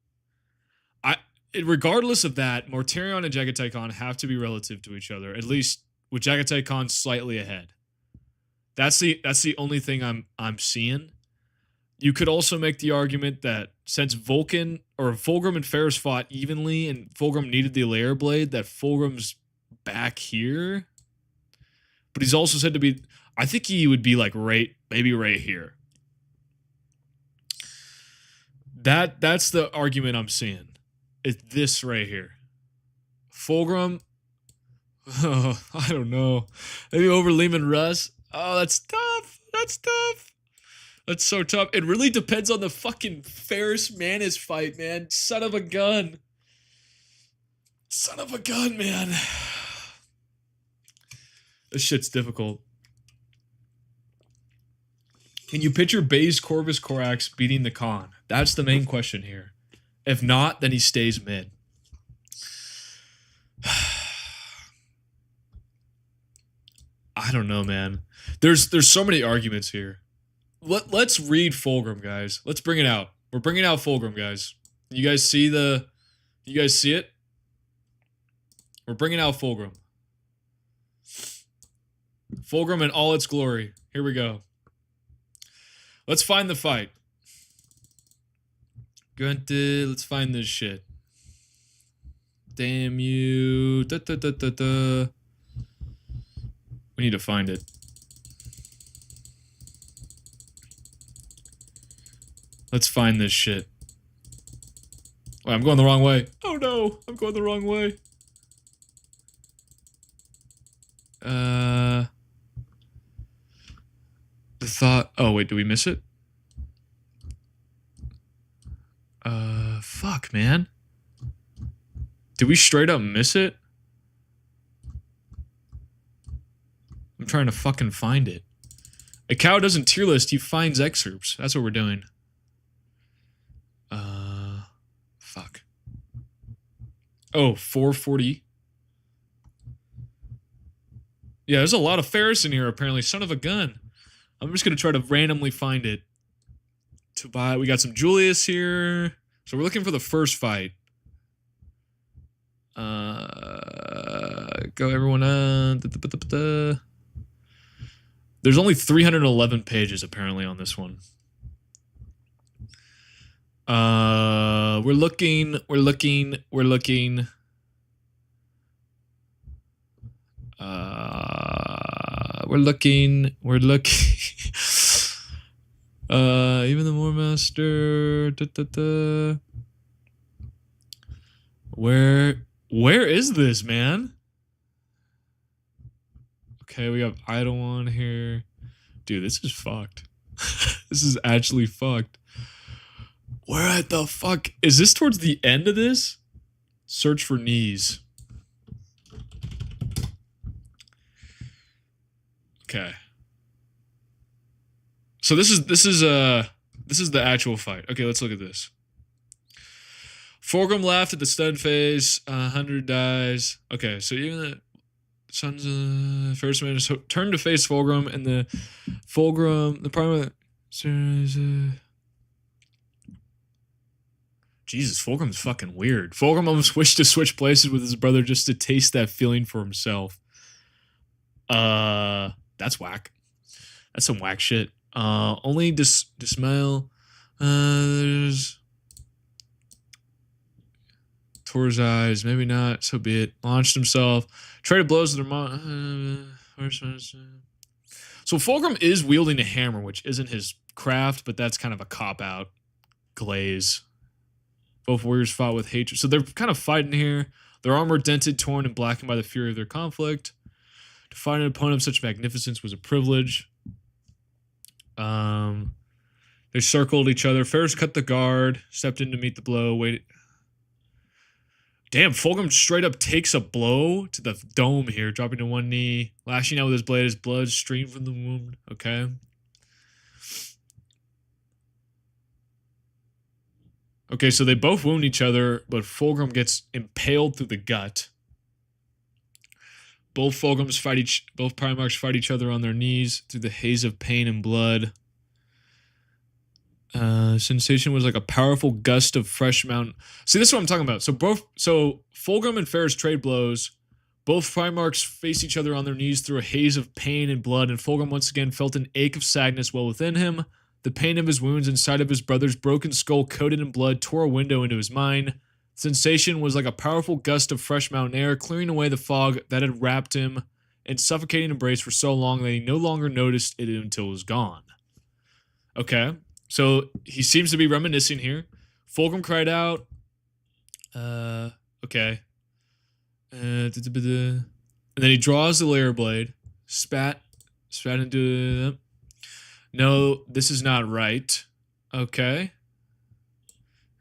Regardless of that, Mortarion and Jagatai have to be relative to each other, at least with Jagatai slightly ahead. That's the only thing I'm seeing. You could also make the argument that since Fulgrim and Ferris fought evenly and Fulgrim needed the layer blade, that Fulgrim's back here. But he's also said to be, I think he would be like maybe right here. That's the argument I'm seeing. It's this right here. Fulgrim. Oh, I don't know. Maybe over Lehman Russ. Oh, that's tough. That's tough. That's so tough. It really depends on the fucking Ferris Manus fight, man. Son of a gun. Son of a gun, man. This shit's difficult. Can you picture Baze Corvus Corax beating the Khan? That's the main question here. If not, then he stays mid. I don't know, man. There's so many arguments here. Let's read Fulgrim, guys. Let's bring it out. We're bringing out Fulgrim, guys. You guys see it? We're bringing out Fulgrim. Fulgrim in all its glory. Here we go. Let's find the fight. Granted, let's find this shit. Damn you. Da, da, da, da, da. We need to find it. Let's find this shit. Wait, I'm going the wrong way. Oh no, I'm going the wrong way. The thought. Oh wait, did we miss it? Fuck, man. Did we straight up miss it? I'm trying to fucking find it. A cow doesn't tier list, he finds excerpts. That's what we're doing. Fuck. Oh, 440. Yeah, there's a lot of Ferris in here, apparently. Son of a gun. I'm just gonna try to randomly find it. To buy. We got some Julius here. So we're looking for the first fight. Go everyone on. There's only 311 pages apparently on this one. We're looking. We're looking. Even the War Master. Where is this, man? Okay, we have Eidolon here. Dude, this is fucked. This is actually fucked. Where the fuck? Is this towards the end of this? Search for knees. Okay. So this is the actual fight. Okay, let's look at this. Fulgrim laughed at the stun phase. 100 dies. Okay, so even the sun's first man is turned to face Fulgrim, and the Fulgrim, the Primarch. Jesus, Fulgrim's fucking weird. Fulgrim almost wished to switch places with his brother just to taste that feeling for himself. That's whack. That's some whack shit. Only dismail. There's Tor's eyes. Maybe not. So be it. Launched himself. Traded blows with their So Fulgrim is wielding a hammer, which isn't his craft, but that's kind of a cop-out glaze. Both warriors fought with hatred. So they're kind of fighting here. Their armor dented, torn, and blackened by the fury of their conflict. To fight an opponent of such magnificence was a privilege. They circled each other. Ferris cut the guard, stepped in to meet the blow, waited. Damn, Fulgrim straight up takes a blow to the dome here, dropping to one knee, lashing out with his blade as blood streamed from the wound. Okay. Okay, so they both wound each other, but Fulgrim gets impaled through the gut. Both Primarchs fight each other on their knees through the haze of pain and blood. Sensation was like a powerful gust of fresh mountain. See, this is what I'm talking about. So Fulgrim and Ferris trade blows. Both Primarchs face each other on their knees through a haze of pain and blood, and Fulgrim once again felt an ache of sadness well within him. The pain of his wounds inside of his brother's broken skull coated in blood tore a window into his mind. Sensation was like a powerful gust of fresh mountain air, clearing away the fog that had wrapped him in suffocating embrace for so long that he no longer noticed it until it was gone. Okay, so he seems to be reminiscing here. Fulgrim cried out. Okay. And then he draws the layer blade, spat into them. No, this is not right. Okay.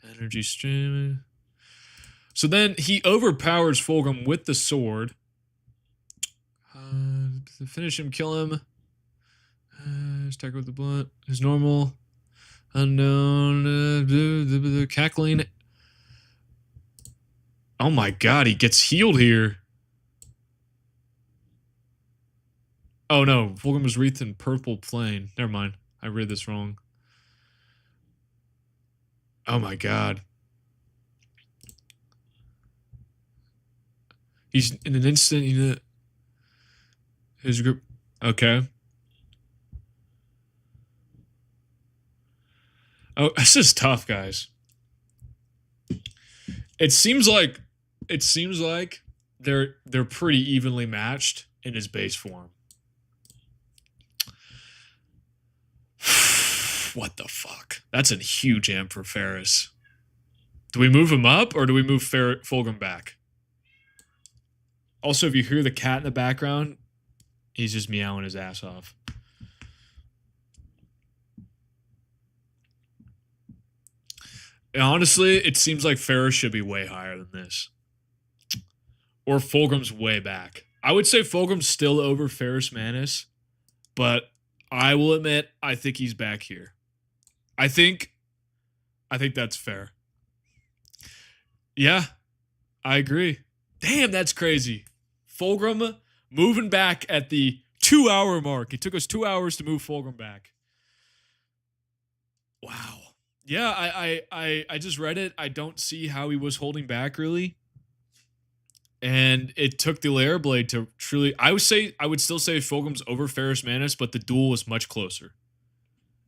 Energy stream. So then he overpowers Fulgrim with the sword. To finish him, kill him. Attack with the blunt. His normal. Unknown. Cackling. Oh my god, he gets healed here. Oh no, Fulgrim was wreathed in purple flame. Never mind, I read this wrong. Oh my god. He's in an instant, you know. His group. Okay. Oh, this is tough, guys. It seems like they're pretty evenly matched in his base form. What the fuck? That's a huge amp for Ferris. Do we move him up or do we move Fulgrim back? Also, if you hear the cat in the background, he's just meowing his ass off. And honestly, it seems like Ferris should be way higher than this. Or Fulgrim's way back. I would say Fulgrim's still over Ferris Manus, but I will admit, I think he's back here. I think that's fair. Yeah, I agree. Damn, that's crazy. Fulgrim moving back at the 2-hour mark. It took us 2 hours to move Fulgrim back. Wow. Yeah, I just read it. I don't see how he was holding back really. And it took the layer blade to truly. I would still say Fulgrim's over Ferris Manus, but the duel was much closer.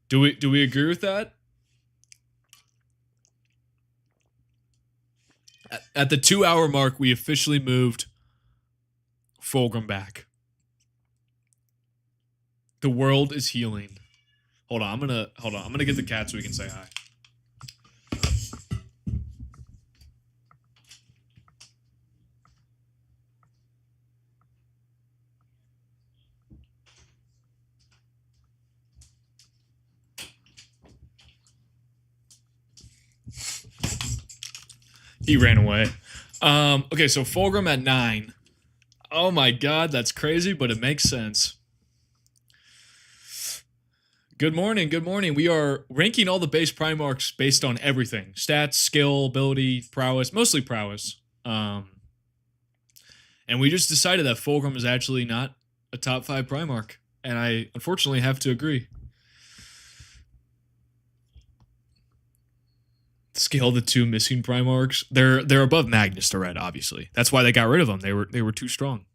Do we agree with that? At the 2-hour mark, we officially moved Fulgrim back. The world is healing. Hold on, I'm gonna get the cat so we can say hi. He ran away. Okay, so Fulgrim at 9. Oh my god, that's crazy, but it makes sense. Good morning, good morning. We are ranking all the base Primarchs based on everything. Stats, skill, ability, prowess, mostly prowess. And we just decided that Fulgrim is actually not a top 5 Primarch. And I unfortunately have to agree. Scale the 2 missing Primarchs. They're above Magnus to Red, obviously. That's why they got rid of them. They were too strong.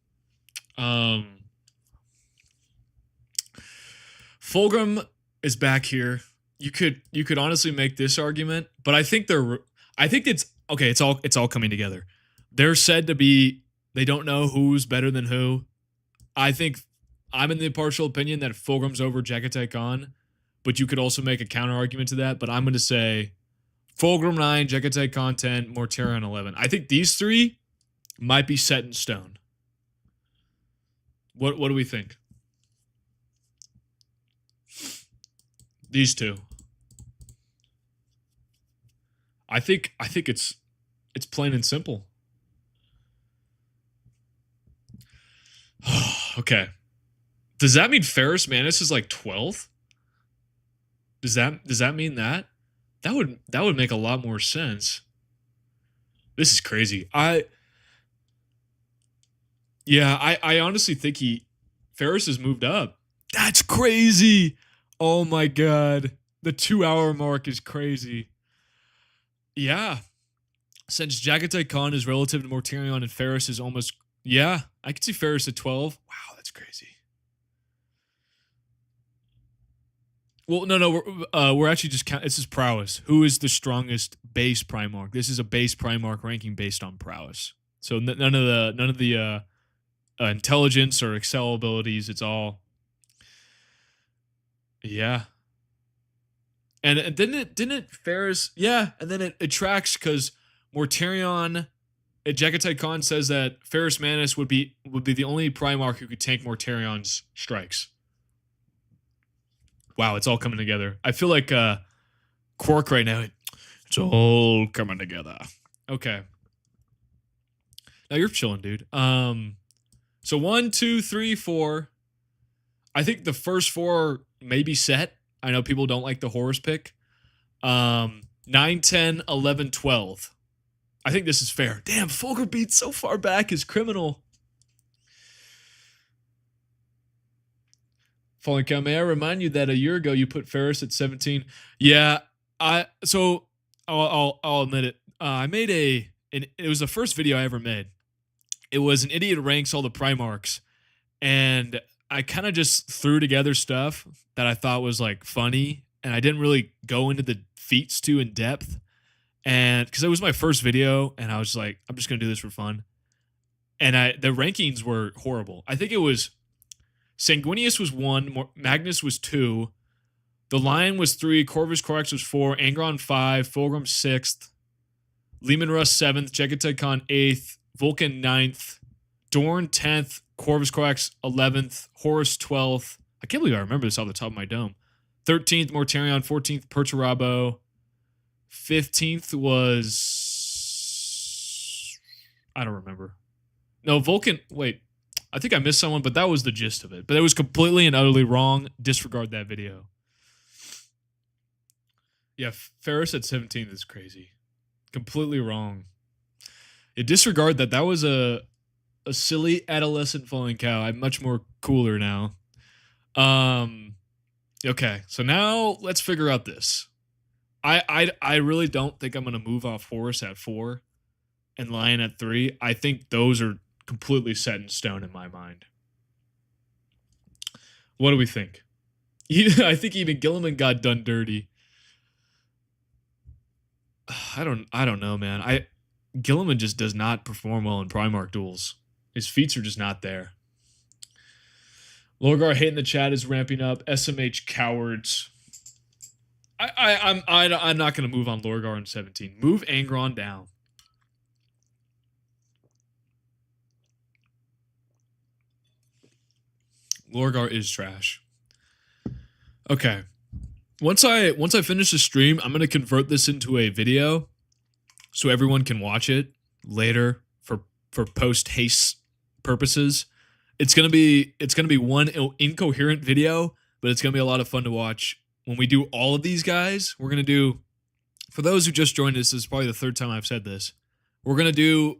Fulgrim is back here. You could honestly make this argument, but I think it's okay. It's all coming together. They're said to be. They don't know who's better than who. I think I'm in the partial opinion that Fulgrim's over Jekatai Khan, but you could also make a counter argument to that. But I'm going to say Fulgrim 9, Jekatai Khan 10, Mortarion 11. I think these 3 might be set in stone. What do we think? These 2. I think it's plain and simple. Okay. Does that mean Ferrus Manus is like 12th? Does that mean that? That would make a lot more sense. This is crazy. I honestly think Ferrus has moved up. That's crazy. Oh my god. The 2-hour mark is crazy. Yeah. Since Jekatai Khan is relative to Mortarion and Ferrus is almost... Yeah, I could see Ferrus at 12. Wow, that's crazy. Well, no, we're actually just this is prowess. Who is the strongest base Primarch? This is a base Primarch ranking based on prowess. So none of the intelligence or excel abilities. It's all... Yeah. And didn't it Ferrus? Yeah, and then it tracks because Mortarion... Jekatai Khan says that Ferrus Manus would be the only Primarch who could tank Mortarion's strikes. Wow, it's all coming together. I feel like Quark right now. It's all coming together. Okay. Now you're chilling, dude. So 1, 2, 3, 4. I think the first 4 may be set. I know people don't like the Horus pick. 9, 10, 11, 12. I think this is fair. Damn, Fulgur beat so far back is criminal. Falling Cow, may I remind you that a year ago you put Ferrus at 17? Yeah, I'll admit it. I made it was the first video I ever made. It was an idiot ranks all the Primarchs, and I kind of just threw together stuff that I thought was like funny, and I didn't really go into the feats too in depth. And because it was my first video, and I was like, I'm just gonna do this for fun. And the rankings were horrible. I think it was Sanguinius was 1, Magnus was 2, the Lion was 3, Corvus Corax was 4, Angron 5, Fulgrim 6th, Leman Russ 7th, Jekatai Khan 8th, Vulcan 9th, Dorn 10th, Corvus Corax 11th, Horus 12th. I can't believe I remember this off the top of my dome. 13th, Mortarion, 14th, Perturabo. 15th was... I don't remember. No, Vulcan... Wait. I think I missed someone, but that was the gist of it. But it was completely and utterly wrong. Disregard that video. Yeah, Ferrus at 17th is crazy. Completely wrong. Yeah, disregard that. That was a silly adolescent falling cow. I'm much more cooler now. Okay, so now let's figure out this. I really don't think I'm going to move off Horus at 4 and Lion at 3. I think those are completely set in stone in my mind. What do we think? I think even Gilliman got done dirty. I don't know, man. Gilliman just does not perform well in Primarch duels. His feats are just not there. Lorgar hate in the chat is ramping up. SMH cowards. I'm not gonna move on Lorgar in 17. Move Angron down. Lorgar is trash. Okay. Once I finish the stream, I'm gonna convert this into a video so everyone can watch it later for post haste purposes. It's gonna be one incoherent video, but it's going to be a lot of fun to watch. When we do all of these guys, we're going to do, for those who just joined us, this is probably the third time I've said this, we're going to do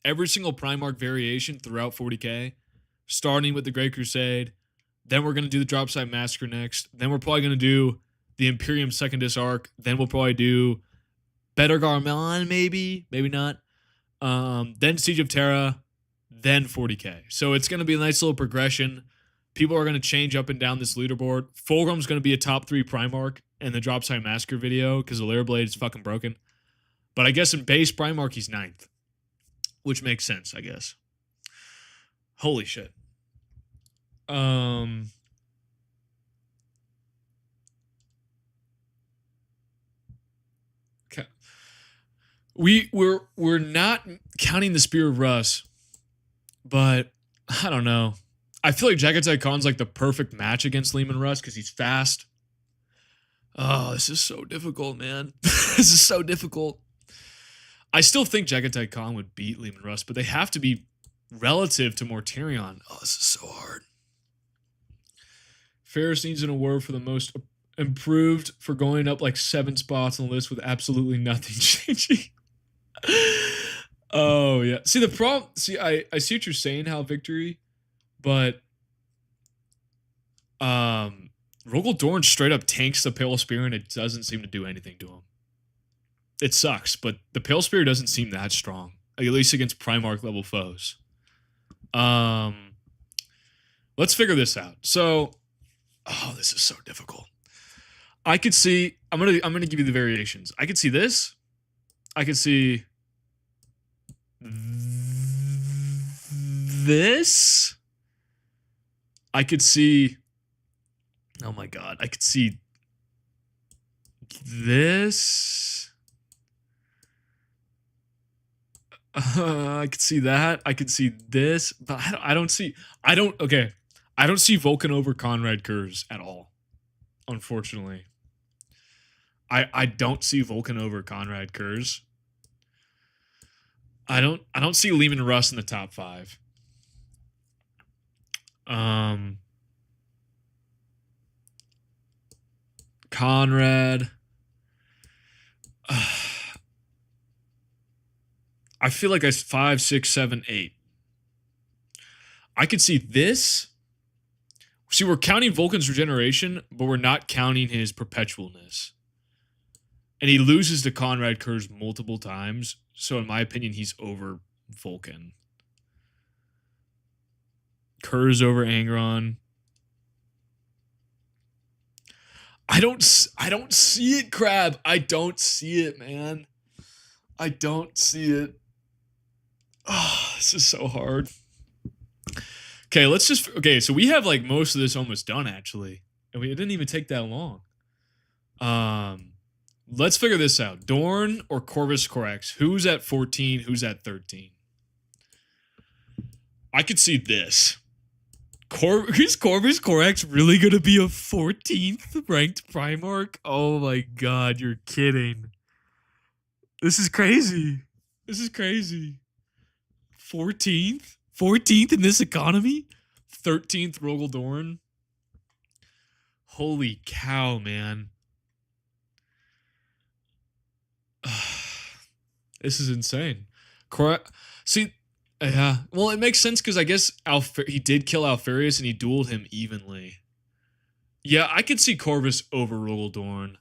every single Primarch variation throughout 40k, starting with the Great Crusade. Then we're going to do the Dropside Massacre next. Then we're probably going to do the Imperium Secondus arc. Then we'll probably do Better Garmon, maybe not. Then Siege of Terra, then 40k. So it's going to be a nice little progression. People are going to change up and down this leaderboard. Fulgrim's going to be a top 3 Primarch in the Dropside Massacre video because the Lyra Blade is fucking broken. But I guess in base Primarch, he's 9th, which makes sense, I guess. Holy shit. Okay. We're not counting the Spear of Russ, but I don't know. I feel like Jagatai Khan's like the perfect match against Leman Russ because he's fast. Oh, this is so difficult, man. This is so difficult. I still think Jagatai Khan would beat Leman Russ, but they have to be relative to Mortarion. Oh, this is so hard. Ferris needs an award for the most improved for going up like 7 spots on the list with absolutely nothing changing. Oh, yeah. See, the problem... See, I see what you're saying, Hal Victory, but Rogel Dorn straight up tanks the Pale Spear and it doesn't seem to do anything to him. It sucks, but the Pale Spear doesn't seem that strong, at least against Primarch level foes. Let's figure this out. So, oh, this is so difficult. I could see, I'm gonna give you the variations. I could see this. I could see this. I could see, oh my god, I could see this. I could see that. I could see this, but I don't see Vulcan over Conrad Kurz at all. Unfortunately, I don't see Vulcan over Conrad Kurz. I don't see Leman Russ in the top 5. Conrad. I feel like 5, 6, 7, 8. I could see this. See, we're counting Vulcan's regeneration, but we're not counting his perpetualness. And he loses to Conrad Kurz multiple times. So in my opinion, he's over Vulcan. Kurz over Angron. I don't see it, Crab. I don't see it, man. I don't see it. Oh, this is so hard. Okay, so we have like most of this almost done actually. And it didn't even take that long. Let's figure this out. Dorn or Corvus Corax? Who's at 14? Who's at 13? I could see this. Is Corvus Corax really going to be a 14th ranked Primarch? Oh my god, you're kidding. This is crazy. This is crazy. 14th? 14th in this economy? 13th Rogel Dorn? Holy cow, man. This is insane. See, yeah. Well, it makes sense because I guess he did kill Alfarius and he dueled him evenly. Yeah, I could see Corvus over Rogel Dorn.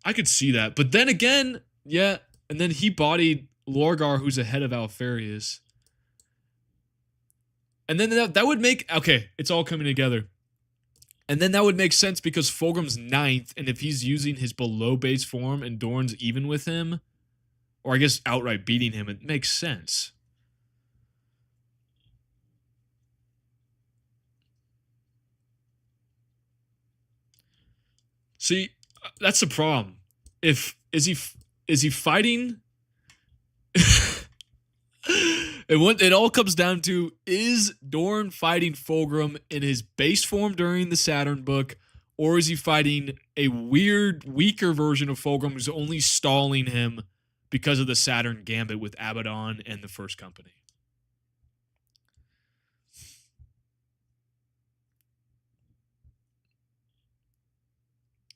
I could see that. But then again, yeah. And then he bodied Lorgar, who's ahead of Alfarius. And then that would make... Okay, it's all coming together. And then that would make sense because Fulgrim's 9th, and if he's using his below base form and Dorn's even with him, or I guess outright beating him, it makes sense. See, that's the problem. Is he fighting? It all comes down to, is Dorn fighting Fulgrim in his base form during the Saturn book, or is he fighting a weird, weaker version of Fulgrim who's only stalling him because of the Saturn Gambit with Abaddon and the First Company?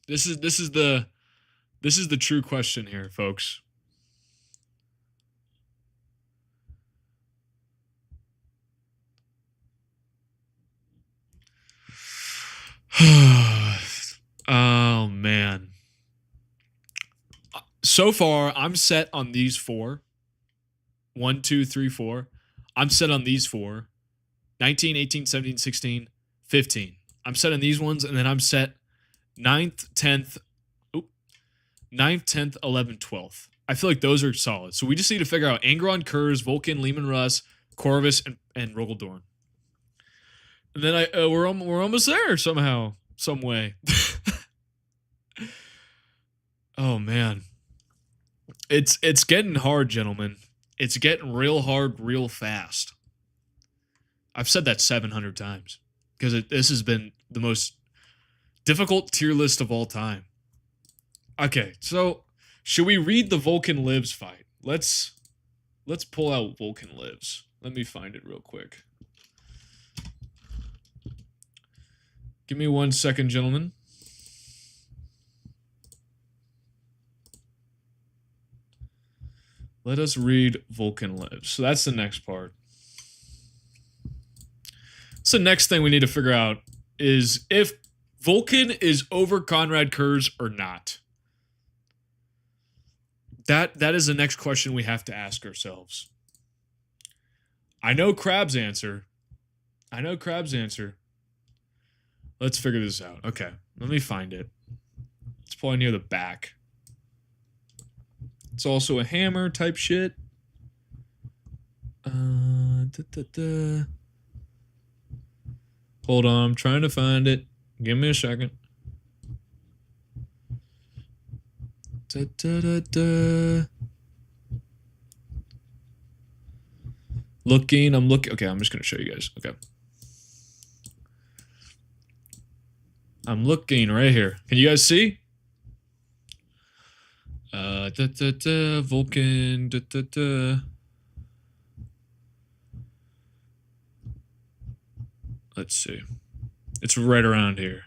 This is the true question here, folks. Oh man. So far, I'm set on these 4. 1, 2, 3, 4. I'm set on these 4. 19, 18, 17, 16, 15. I'm set on these ones, and then I'm set 9th, 10th, 9th, 10th, 11th, 12th. I feel like those are solid. So we just need to figure out Angron, Kurz, Vulcan, Leman Russ, Corvus, and Rogaldorn. And then we're almost there somehow, some way. Oh man, it's getting hard, gentlemen. It's getting real hard, real fast. I've said that 700 times because this has been the most difficult tier list of all time. Okay, so should we read the Vulcan Lives fight? Let's pull out Vulcan Lives. Let me find it real quick. Give me 1 second, gentlemen. Let us read Vulcan Lives. So that's the next part. So the next thing we need to figure out is if Vulcan is over Conrad Kurz or not. That is the next question we have to ask ourselves. I know Crab's answer. Let's figure this out. Okay, let me find it. It's probably near the back. It's also a hammer type shit. Hold on, I'm trying to find it. Give me a second. I'm looking. Okay, I'm just gonna show you guys. Okay. I'm looking right here. Can you guys see? Vulcan. Let's see. It's right around here.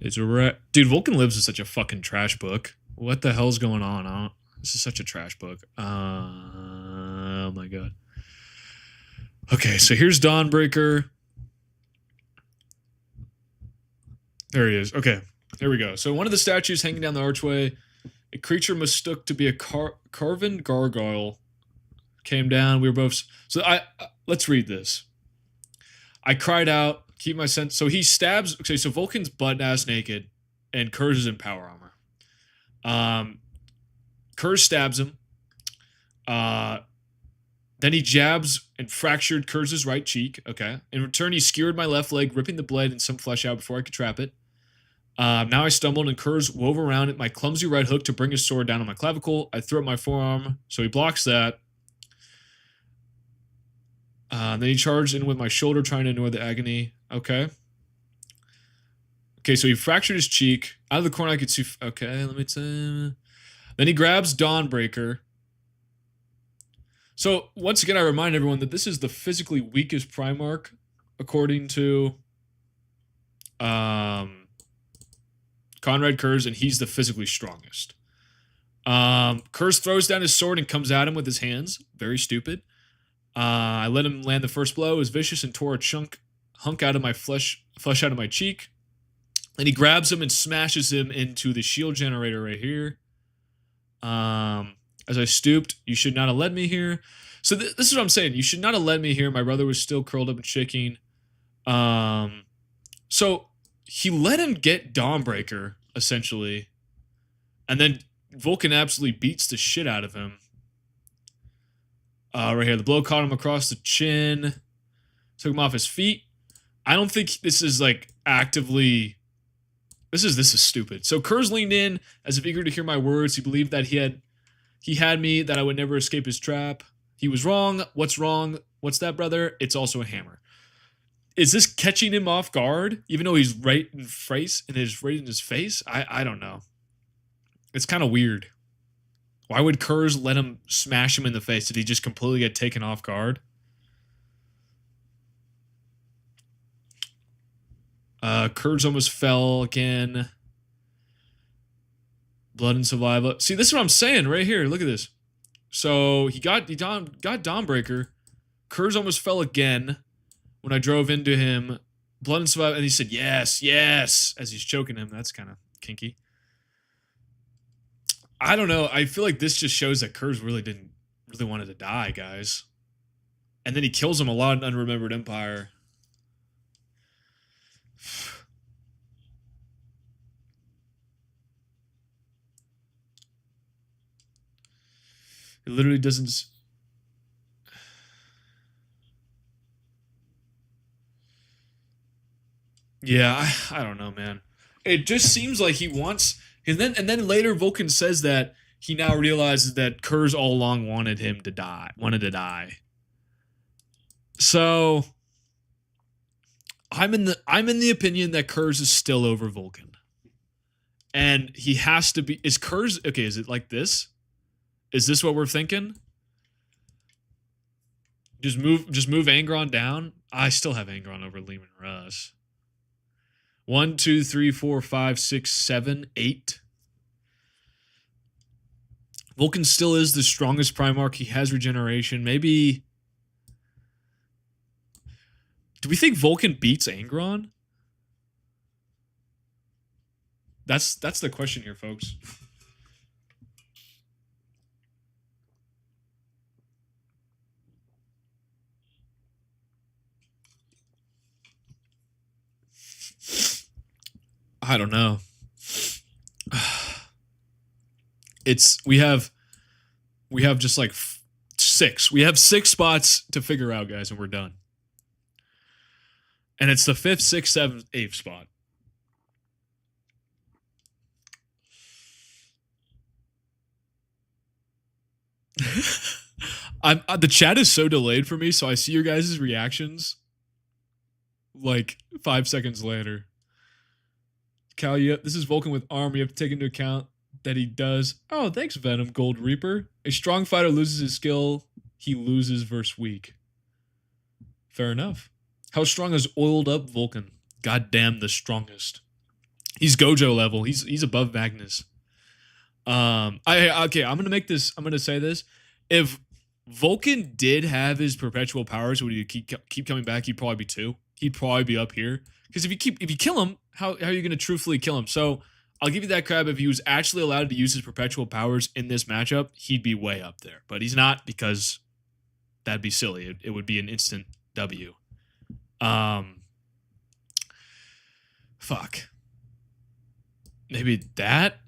Dude, Vulcan Lives is such a fucking trash book. What the hell's going on? This is such a trash book. Oh my god. Okay, so here's Dawnbreaker. There he is. Okay, here we go. So one of the statues hanging down the archway, a creature mistook to be a carven gargoyle, came down. We were both. So let's read this. I cried out, keep my sense. So he stabs. Okay, so Vulcan's butt ass naked, and Kurz is in power armor. Kurz stabs him. Then he jabs and fractured Kurz's right cheek. Okay. In return, he skewered my left leg, ripping the blade and some flesh out before I could trap it. Now I stumbled, and Kurz wove around it my clumsy right hook to bring his sword down on my clavicle. I threw up my forearm, so he blocks that. Then he charged in with my shoulder, trying to ignore the agony. Okay. Okay, so he fractured his cheek. Out of the corner, I could see... Okay, let me tell. Then he grabs Dawnbreaker. So, once again, I remind everyone that this is the physically weakest Primarch, according to Conrad Kurz, and he's the physically strongest. Kurz throws down his sword and comes at him with his hands. Very stupid. I let him land the first blow. It was vicious and tore a hunk out of my flesh out of my cheek. Then he grabs him and smashes him into the shield generator right here. As I stooped, you should not have led me here. So this is what I'm saying. You should not have led me here. My brother was still curled up and shaking. So he let him get Dawnbreaker, essentially. And then Vulcan absolutely beats the shit out of him. Right here. The blow caught him across the chin. Took him off his feet. I don't think this is like actively... This is stupid. So Kurz leaned in as if eager to hear my words. He believed that he had me, that I would never escape his trap. He was wrong. What's wrong? What's that, brother? It's also a hammer. Is this catching him off guard, even though he's right in his face? I don't know. It's kind of weird. Why would Kurz let him smash him in the face? Did he just completely get taken off guard? Kurz almost fell again. Blood and Saliva. See, this is what I'm saying right here. Look at this. So he got Dawnbreaker. Kurz almost fell again when I drove into him. Blood and Saliva, and he said yes, yes, as he's choking him. That's kind of kinky. I don't know. I feel like this just shows that Kurz really wanted to die, guys. And then he kills him a lot in Unremembered Empire. It literally doesn't... Yeah, I don't know, man. It just seems like he wants... And then later Vulcan says that he now realizes that Kurz all along wanted to die. So I'm in the opinion that Kurz is still over Vulcan. And he has to be... Is Kurz... Okay, is it like this? Is this what we're thinking? Just move Angron down? I still have Angron over Leman Russ. 1, 2, 3, 4, 5, 6, 7, 8. Vulcan still is the strongest Primarch. He has regeneration. Maybe... Do we think Vulcan beats Angron? That's the question here, folks. I don't know. We have just like 6. We have 6 spots to figure out, guys, and we're done. And it's the 5th, 6th, 7th, 8th spot. The chat is so delayed for me, so I see your guys' reactions like 5 seconds later. Cal, this is Vulcan with armor. You have to take into account that he does. Oh, thanks, Venom Gold Reaper. A strong fighter loses his skill. He loses versus weak. Fair enough. How strong is oiled up Vulcan? Goddamn, the strongest. He's Gojo level. He's above Magnus. Okay, I'm gonna say this. If Vulcan did have his perpetual powers, would he keep coming back? He'd probably be 2. He'd probably be up here. Because if you kill him, how are you going to truthfully kill him? So I'll give you that crap. If he was actually allowed to use his perpetual powers in this matchup, he'd be way up there. But he's not, because that'd be silly. It would be an instant W. Fuck. Maybe that?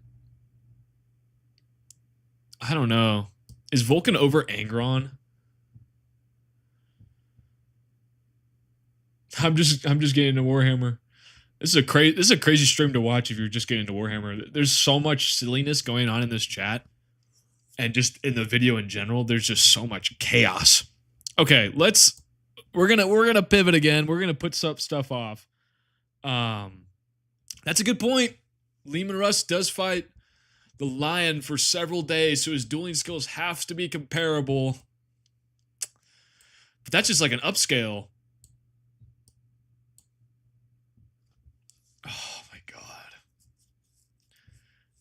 I don't know. Is Vulcan over Angron? I'm just getting into Warhammer. This is a crazy stream to watch if you're just getting into Warhammer. There's so much silliness going on in this chat, and just in the video in general. There's just so much chaos. Okay, we're gonna pivot again. We're gonna put some stuff off. That's a good point. Leman Russ does fight the Lion for several days, so his dueling skills have to be comparable. But that's just like an upscale. Oh my god.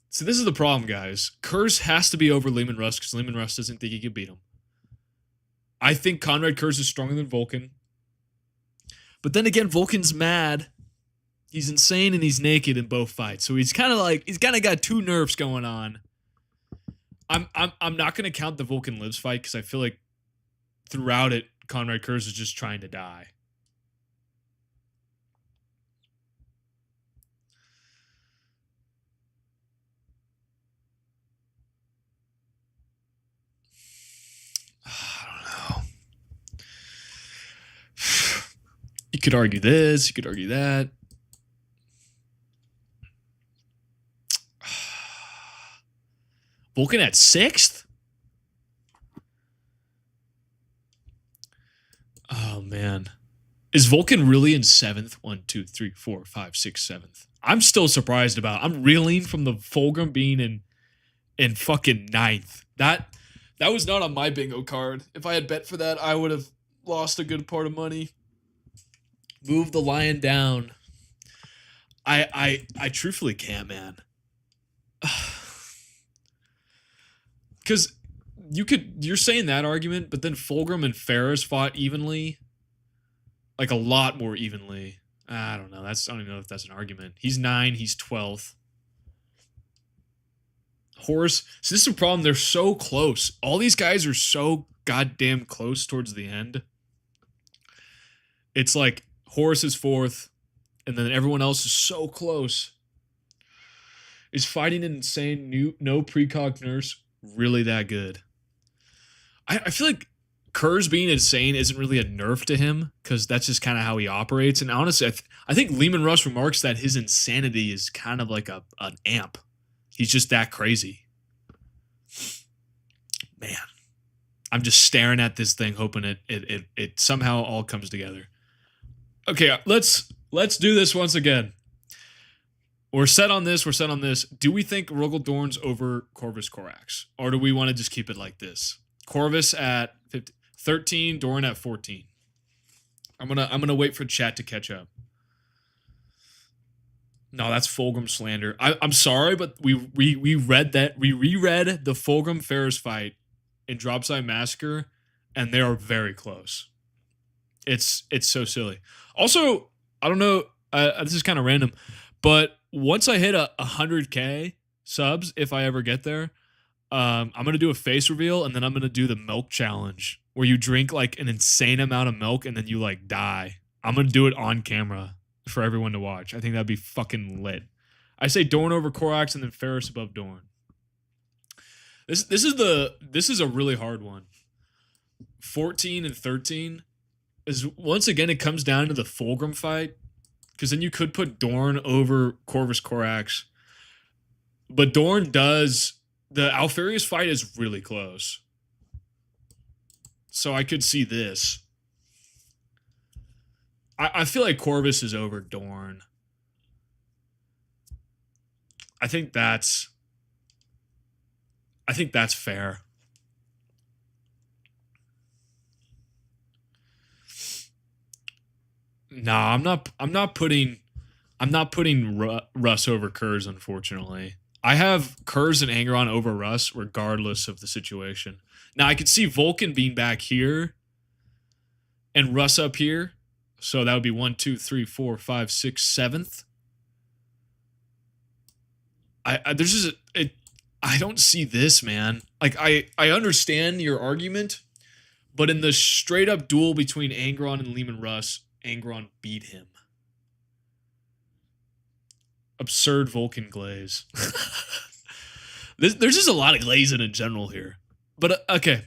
So this is the problem, guys. Kurz has to be over Leman Russ because Leman Russ doesn't think he can beat him. I think Conrad Kurz is stronger than Vulcan. But then again, Vulcan's mad. He's insane and he's naked in both fights. So he's kind of got 2 nerfs going on. I'm not going to count the Vulcan Lives fight because I feel like throughout it, Conrad Kurz is just trying to die. I don't know. You could argue this, you could argue that. Vulcan at 6th? Oh, man. Is Vulcan really in 7th? 1, 2, 3, 4, 5, 6, 7th. I'm still surprised about it. I'm reeling from the Fulgrim being in fucking 9th. That was not on my bingo card. If I had bet for that, I would have lost a good part of money. Move the Lion down. I truthfully can't, man. Because you're saying that argument, but then Fulgrim and Ferris fought evenly. Like a lot more evenly. I don't know. I don't even know if that's an argument. He's 9, he's 12th. Horus. So this is a problem. They're so close. All these guys are so goddamn close towards the end. It's like Horus is 4th, and then everyone else is so close. Is fighting an insane no precog nurse really that good? I feel like Kurz being insane isn't really a nerf to him because that's just kind of how he operates. And honestly, I think Leman Russ remarks that his insanity is kind of like an amp. He's just that crazy. Man, I'm just staring at this thing, hoping it somehow all comes together. Okay, let's do this once again. We're set on this. Do we think Rogel Dorn's over Corvus Corax? Or do we want to just keep it like this? Corvus at 13, Dorn at 14. I'm gonna wait for chat to catch up. No, that's Fulgrim slander. I'm sorry, but we reread the Fulgrim Ferris fight in Dropside Massacre, and they are very close. It's so silly. Also, I don't know. This is kind of random, but once I hit 100K subs, if I ever get there, I'm gonna do a face reveal, and then I'm gonna do the milk challenge where you drink like an insane amount of milk and then you like die. I'm gonna do it on camera for everyone to watch. I think that'd be fucking lit. I say Dorn over Corax and then Ferris above Dorn. This is a really hard one. 14 and 13 is once again it comes down to the Fulgrim fight, because then you could put Dorn over Corvus Corax, but Dorn does the Alfarius fight is really close, so I could see this. I feel like Corvus is over Dorn. I think that's fair. Nah, I'm not putting Russ over Kurz, unfortunately. I have Kurz and Angron over Russ regardless of the situation. Now I could see Vulcan being back here and Russ up here. So that would be 1, 2, 3, 4, 5, 6, 7th. I don't see this, man. Like I understand your argument, but in the straight up duel between Angron and Leman Russ, Angron beat him. Absurd Vulcan glaze. There's just a lot of glazing in general here. But okay.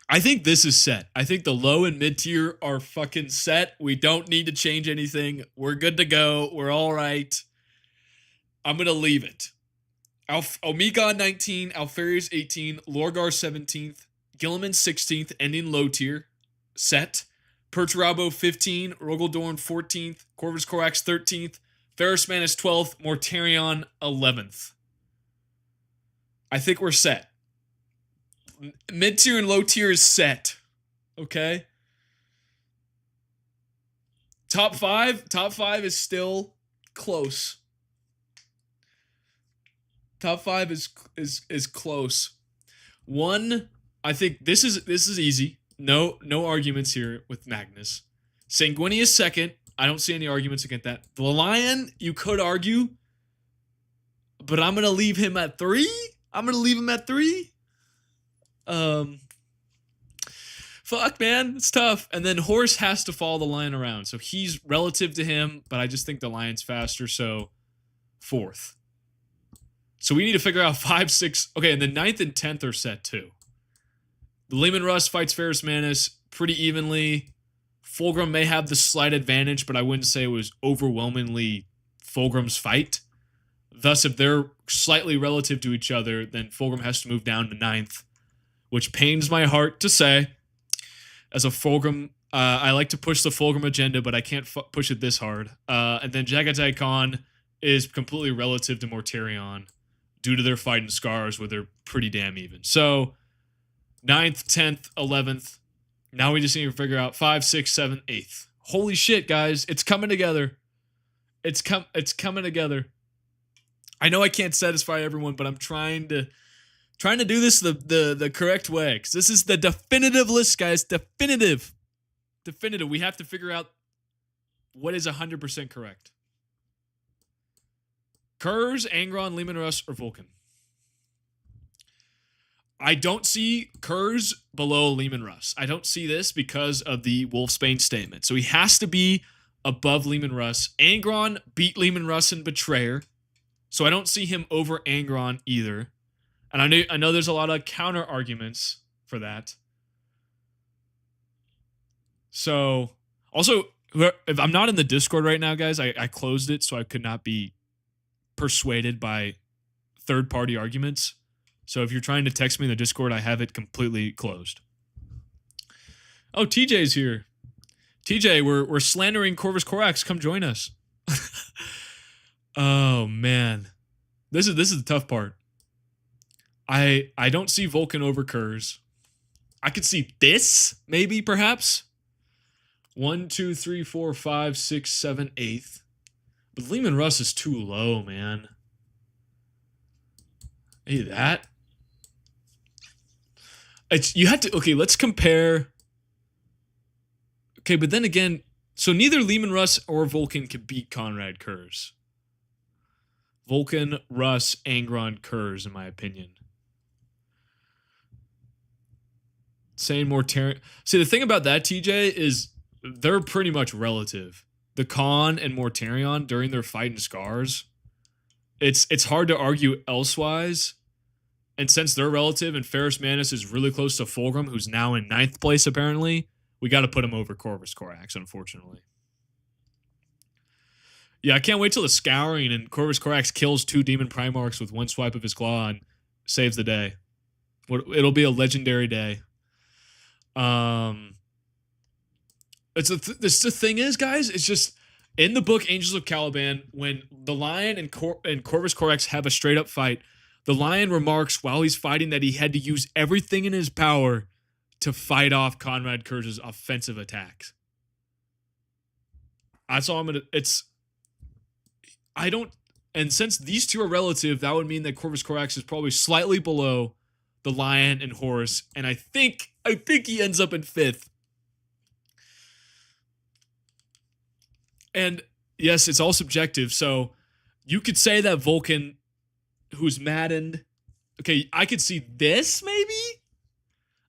I think this is set. I think the low and mid tier are fucking set. We don't need to change anything. We're good to go. We're all right. I'm going to leave it. Omegon 19, Alfarius 18, Lorgar 17th, Gilliman 16th, ending low tier. Set. Perturabo 15, Rogeldorn 14th, Corvus Corax 13th, Ferris Manus 12th, Mortarion 11th. I think we're set. Mid tier and low tier is set. Okay. Top five is still close. Top 5 is close. 1, I think this is easy. No arguments here with Magnus. Sanguinius 2nd. I don't see any arguments against that. The Lion, you could argue, but I'm gonna leave him at 3. Fuck, man, it's tough. And then Horus has to follow the Lion around, so he's relative to him, but I just think the Lion's faster, so 4th. So we need to figure out 5, 6. Okay, and the 9th and 10th are set too. The Leman Russ fights Ferris Manus pretty evenly. Fulgrim may have the slight advantage, but I wouldn't say it was overwhelmingly Fulgrim's fight. Thus, if they're slightly relative to each other, then Fulgrim has to move down to 9th, which pains my heart to say. As a Fulgrim, I like to push the Fulgrim agenda, but I can't push it this hard. And then Jagatai Khan is completely relative to Mortarion due to their fight in Scars, where they're pretty damn even. So 9th, 10th, 11th. Now we just need to figure out 5, 6, 7, 8th. Holy shit, guys. It's coming together. It's coming together. I know I can't satisfy everyone, but I'm trying to Trying to do this the correct way, because this is the definitive list, guys. Definitive. We have to figure out what is 100% correct. Kurz, Angron, Leman Russ, or Vulcan? I don't see Kurz below Leman Russ. I don't see this because of the Wolfsbane statement. So he has to be above Leman Russ. Angron beat Leman Russ in Betrayer. So I don't see him over Angron either. And I know there's a lot of counter arguments for that. So, also, if I'm not in the Discord right now, guys, I closed it so I could not be persuaded by third-party arguments. So if you're trying to text me in the Discord, I have it completely closed. Oh, TJ's here. TJ, we're slandering Corvus Corax. Come join us. Oh man, this is the tough part. I don't see Vulcan over Kurz. I could see this maybe perhaps 1, 2, 3, 4, 5, 6, 7, 8th. But Leman Russ is too low, man. Hey, that. You had to, okay, let's compare. Okay, but then again, so neither Leman Russ or Vulcan could beat Conrad Kurz. Vulcan, Russ, Angron, Kurz, in my opinion. Saying Mortarion. See, the thing about that, TJ, is they're pretty much relative. The Khan and Mortarion during their fight in Scars, it's hard to argue elsewise. And since they're relative and Ferrus Manus is really close to Fulgrim, who's now in 9th place apparently, we got to put him over Corvus Corax, unfortunately. Yeah, I can't wait till the Scouring and Corvus Corax kills 2 Demon Primarchs with one swipe of his claw and saves the day. It'll be a legendary day. The thing is, guys, it's just in the book Angels of Caliban, when the Lion and Corvus Corax have a straight up fight, the Lion remarks while he's fighting that he had to use everything in his power to fight off Conrad Kurz's offensive attacks. That's all I'm gonna. And since these two are relative, that would mean that Corvus Corax is probably slightly below the Lion and Horus, and I think he ends up in 5th. And yes, it's all subjective. So you could say that Vulcan, who's maddened. Okay, I could see this maybe.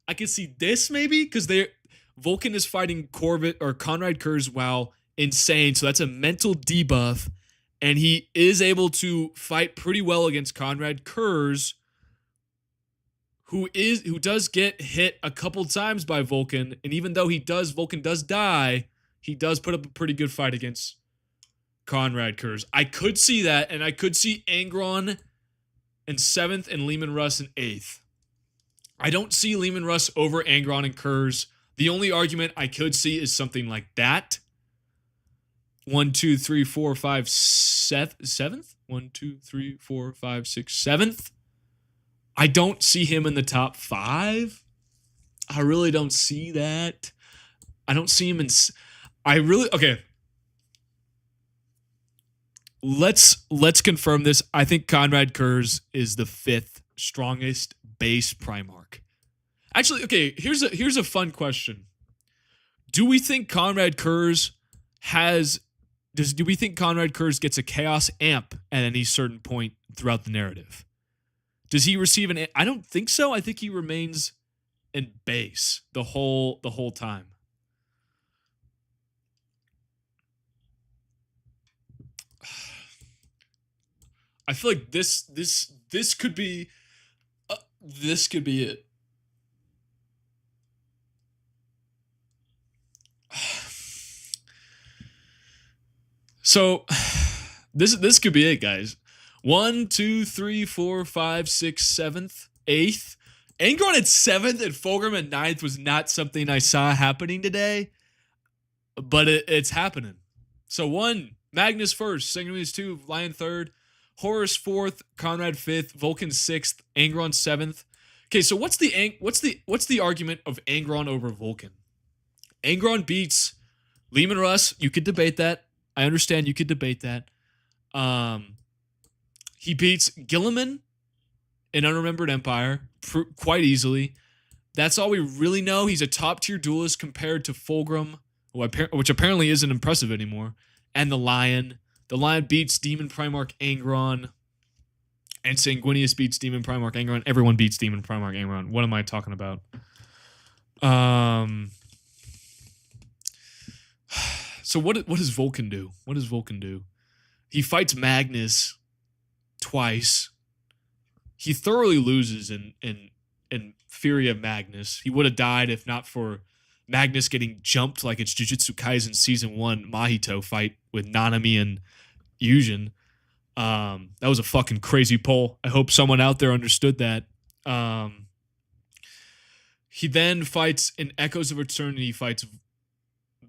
Because Vulcan is fighting Conrad Kurz while insane, so that's a mental debuff, and he is able to fight pretty well against Conrad Kurz, who does get hit a couple times by Vulcan, and even though Vulcan does die, he does put up a pretty good fight against Conrad Kurz. I could see that, and I could see Angron in 7th and Leman Russ in 8th. I don't see Leman Russ over Angron and Kurz. The only argument I could see is something like that. 1, 2, 3, 4, 5, 7th? 1, 2, 3, 4, 5, 6, 7th. I don't see him in the top 5. I really don't see that. I don't see him in... Okay. Let's confirm this. I think Conrad Kurz is the 5th strongest base Primarch. Actually, okay, here's a fun question. Do we think Conrad Kurz gets a Chaos Amp at any certain point throughout the narrative? Does he receive an... I don't think so. I think he remains in base the whole time. I feel like this could be it. So this could be it, guys. 1, 2, 3, 4, 5, 6, 7th, 8th. Angron at 7th and Fulgrim at 9th was not something I saw happening today, but it's happening. So 1, Magnus 1st, Sanguinius 2, Lion 3rd, Horus 4th, Conrad 5th, Vulcan 6th, Angron 7th. Okay, so what's the argument of Angron over Vulcan? Angron beats Leman Russ. You could debate that. I understand you could debate that. He beats Gilliman in Unremembered Empire quite easily. That's all we really know. He's a top tier duelist compared to Fulgrim, which apparently isn't impressive anymore, and the Lion. The Lion beats Demon Primarch Angron, and Sanguinius beats Demon Primarch Angron. Everyone beats Demon Primarch Angron. What am I talking about? So what does Vulcan do? What does Vulcan do? He fights Magnus twice. He thoroughly loses in Fury of Magnus. He would have died if not for Magnus getting jumped like it's Jujutsu Kaisen Season 1 Mahito fight with Nanami and Yujin. That was a fucking crazy pull. I hope someone out there understood that. He then fights in Echoes of Eternity. He fights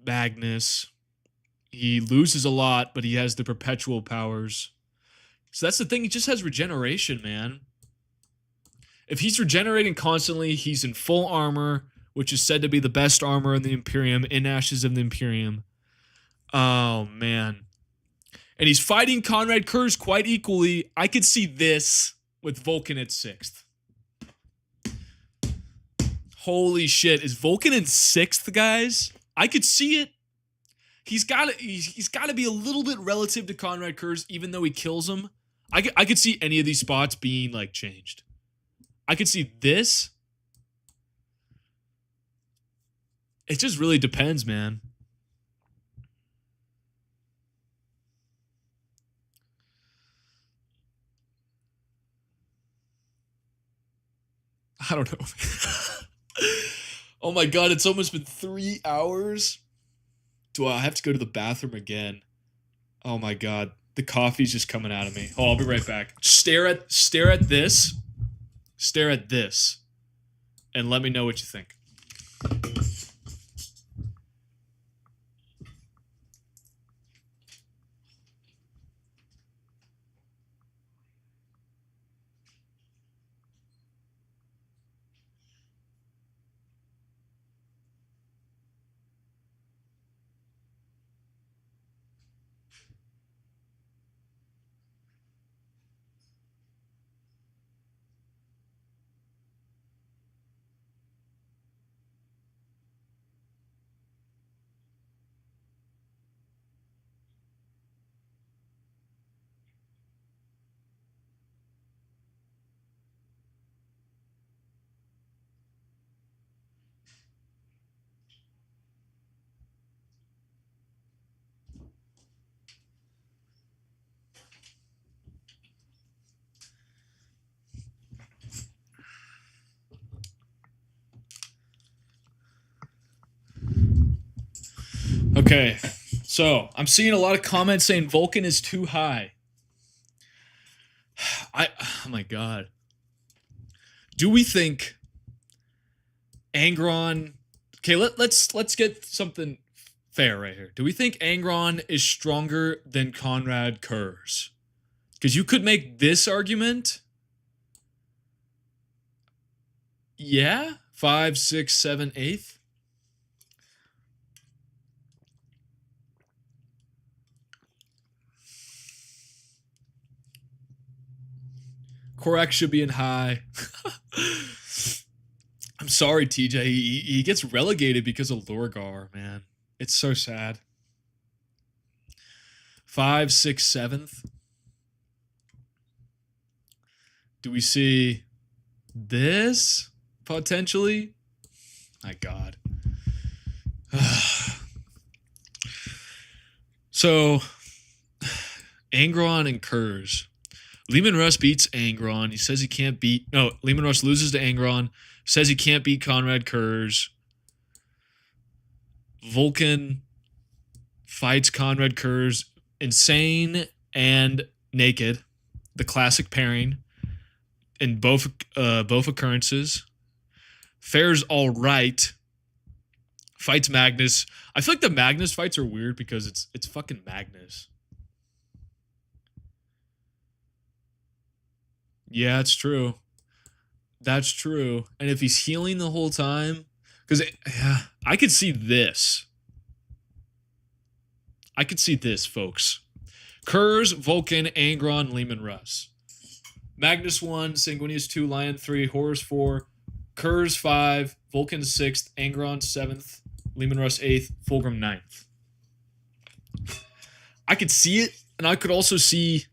Magnus. He loses a lot, but he has the perpetual powers. So that's the thing. He just has regeneration, man. If he's regenerating constantly, he's in full armor, which is said to be the best armor in the Imperium, in Ashes of the Imperium. Oh, man. And he's fighting Conrad Kurz quite equally. I could see this with Vulcan at 6th. Holy shit. Is Vulcan in 6th, guys? I could see it. He's got to be a little bit relative to Conrad Kurz, even though he kills him. I could see any of these spots being, like, changed. I could see this. It just really depends, man. I don't know. Oh my god, it's almost been 3 hours. Do I have to go to the bathroom again? Oh my god, the coffee's just coming out of me. Oh, I'll be right back. Stare at this. Stare at this. And let me know what you think. Okay, so I'm seeing a lot of comments saying Vulcan is too high. Oh my god. Do we think Angron? Okay, let's get something fair right here. Do we think Angron is stronger than Conrad Kurz? Because you could make this argument. Yeah, 5, 6, 7, 8. Korak should be in high. I'm sorry, TJ. He gets relegated because of Lorgar, man. It's so sad. 5, 6, 7th. Do we see this potentially? My god. So, Angron and Kurz. Leman Russ beats Angron. He says he can't beat... No, Leman Russ loses to Angron. Says he can't beat Conrad Kurz. Vulcan fights Conrad Kurz. Insane and Naked. The classic pairing. In both occurrences. Fares all right. Fights Magnus. I feel like the Magnus fights are weird because it's fucking Magnus. Yeah, it's true. That's true. And if he's healing the whole time, because I could see this. I could see this, folks. Kurz, Vulcan, Angron, Leman Russ. Magnus 1, Sanguinius 2, Lion 3, Horus 4, Kurz 5, Vulcan 6th, Angron 7th, Leman Russ 8th, Fulgrim 9th. I could see it, and I could also see...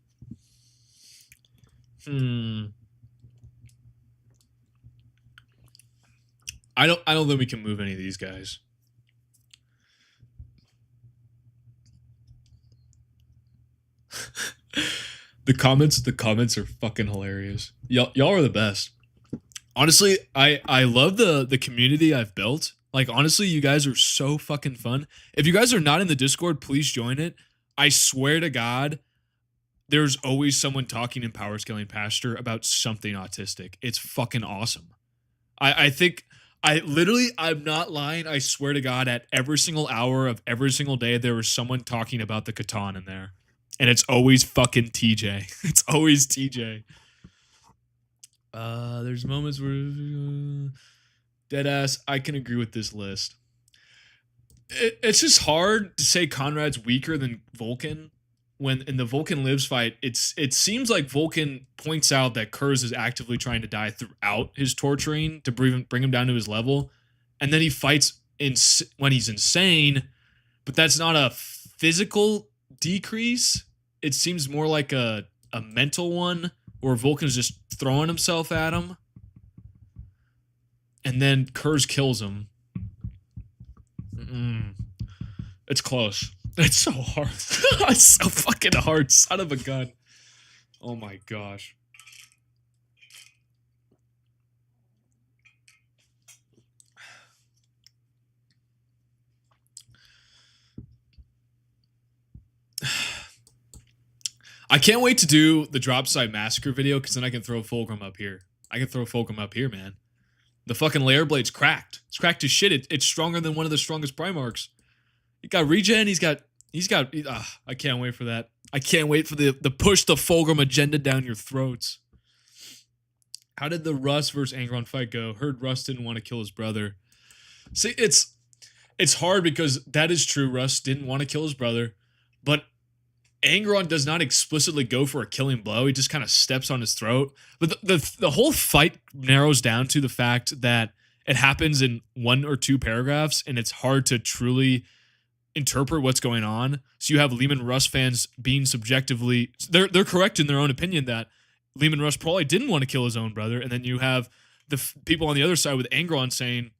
I don't think we can move any of these guys. The comments are fucking hilarious. Y'all are the best. Honestly, I love the community I've built. Like, honestly, you guys are so fucking fun. If you guys are not in the Discord, please join it. I swear to God, there's always someone talking in Power Scaling Pasture about something autistic. It's fucking awesome. I think... I'm not lying. I swear to God, at every single hour of every single day, there was someone talking about the Catan in there. And it's always fucking TJ. It's always TJ. There's moments where... Deadass, I can agree with this list. It's just hard to say Conrad's weaker than Vulcan. When in the Vulcan Lives fight, it seems like Vulcan points out that Kurz is actively trying to die throughout his torturing to bring him down to his level. And then he fights when he's insane, but that's not a physical decrease. It seems more like a mental one where Vulcan's just throwing himself at him. And then Kurz kills him. It's close. It's so hard. It's so fucking hard. Son of a gun. Oh my gosh. I can't wait to do the Drop Site Massacre video because then I can throw Fulgrim up here. I can throw Fulgrim up here, man. The fucking Lair Blade's cracked. It's cracked as shit. It's stronger than one of the strongest Primarchs. He got regen. He's got. I can't wait for that. I can't wait for the push the Fulgrim agenda down your throats. How did the Russ versus Angron fight go? Heard Russ didn't want to kill his brother. See, it's hard because that is true. Russ didn't want to kill his brother, but Angron does not explicitly go for a killing blow. He just kind of steps on his throat. But the whole fight narrows down to the fact that it happens in 1 or 2 paragraphs, and it's hard to truly interpret what's going on. So you have Leman Russ fans being subjectively... They're correct in their own opinion that Leman Russ probably didn't want to kill his own brother, and then you have the people on the other side with Angron saying,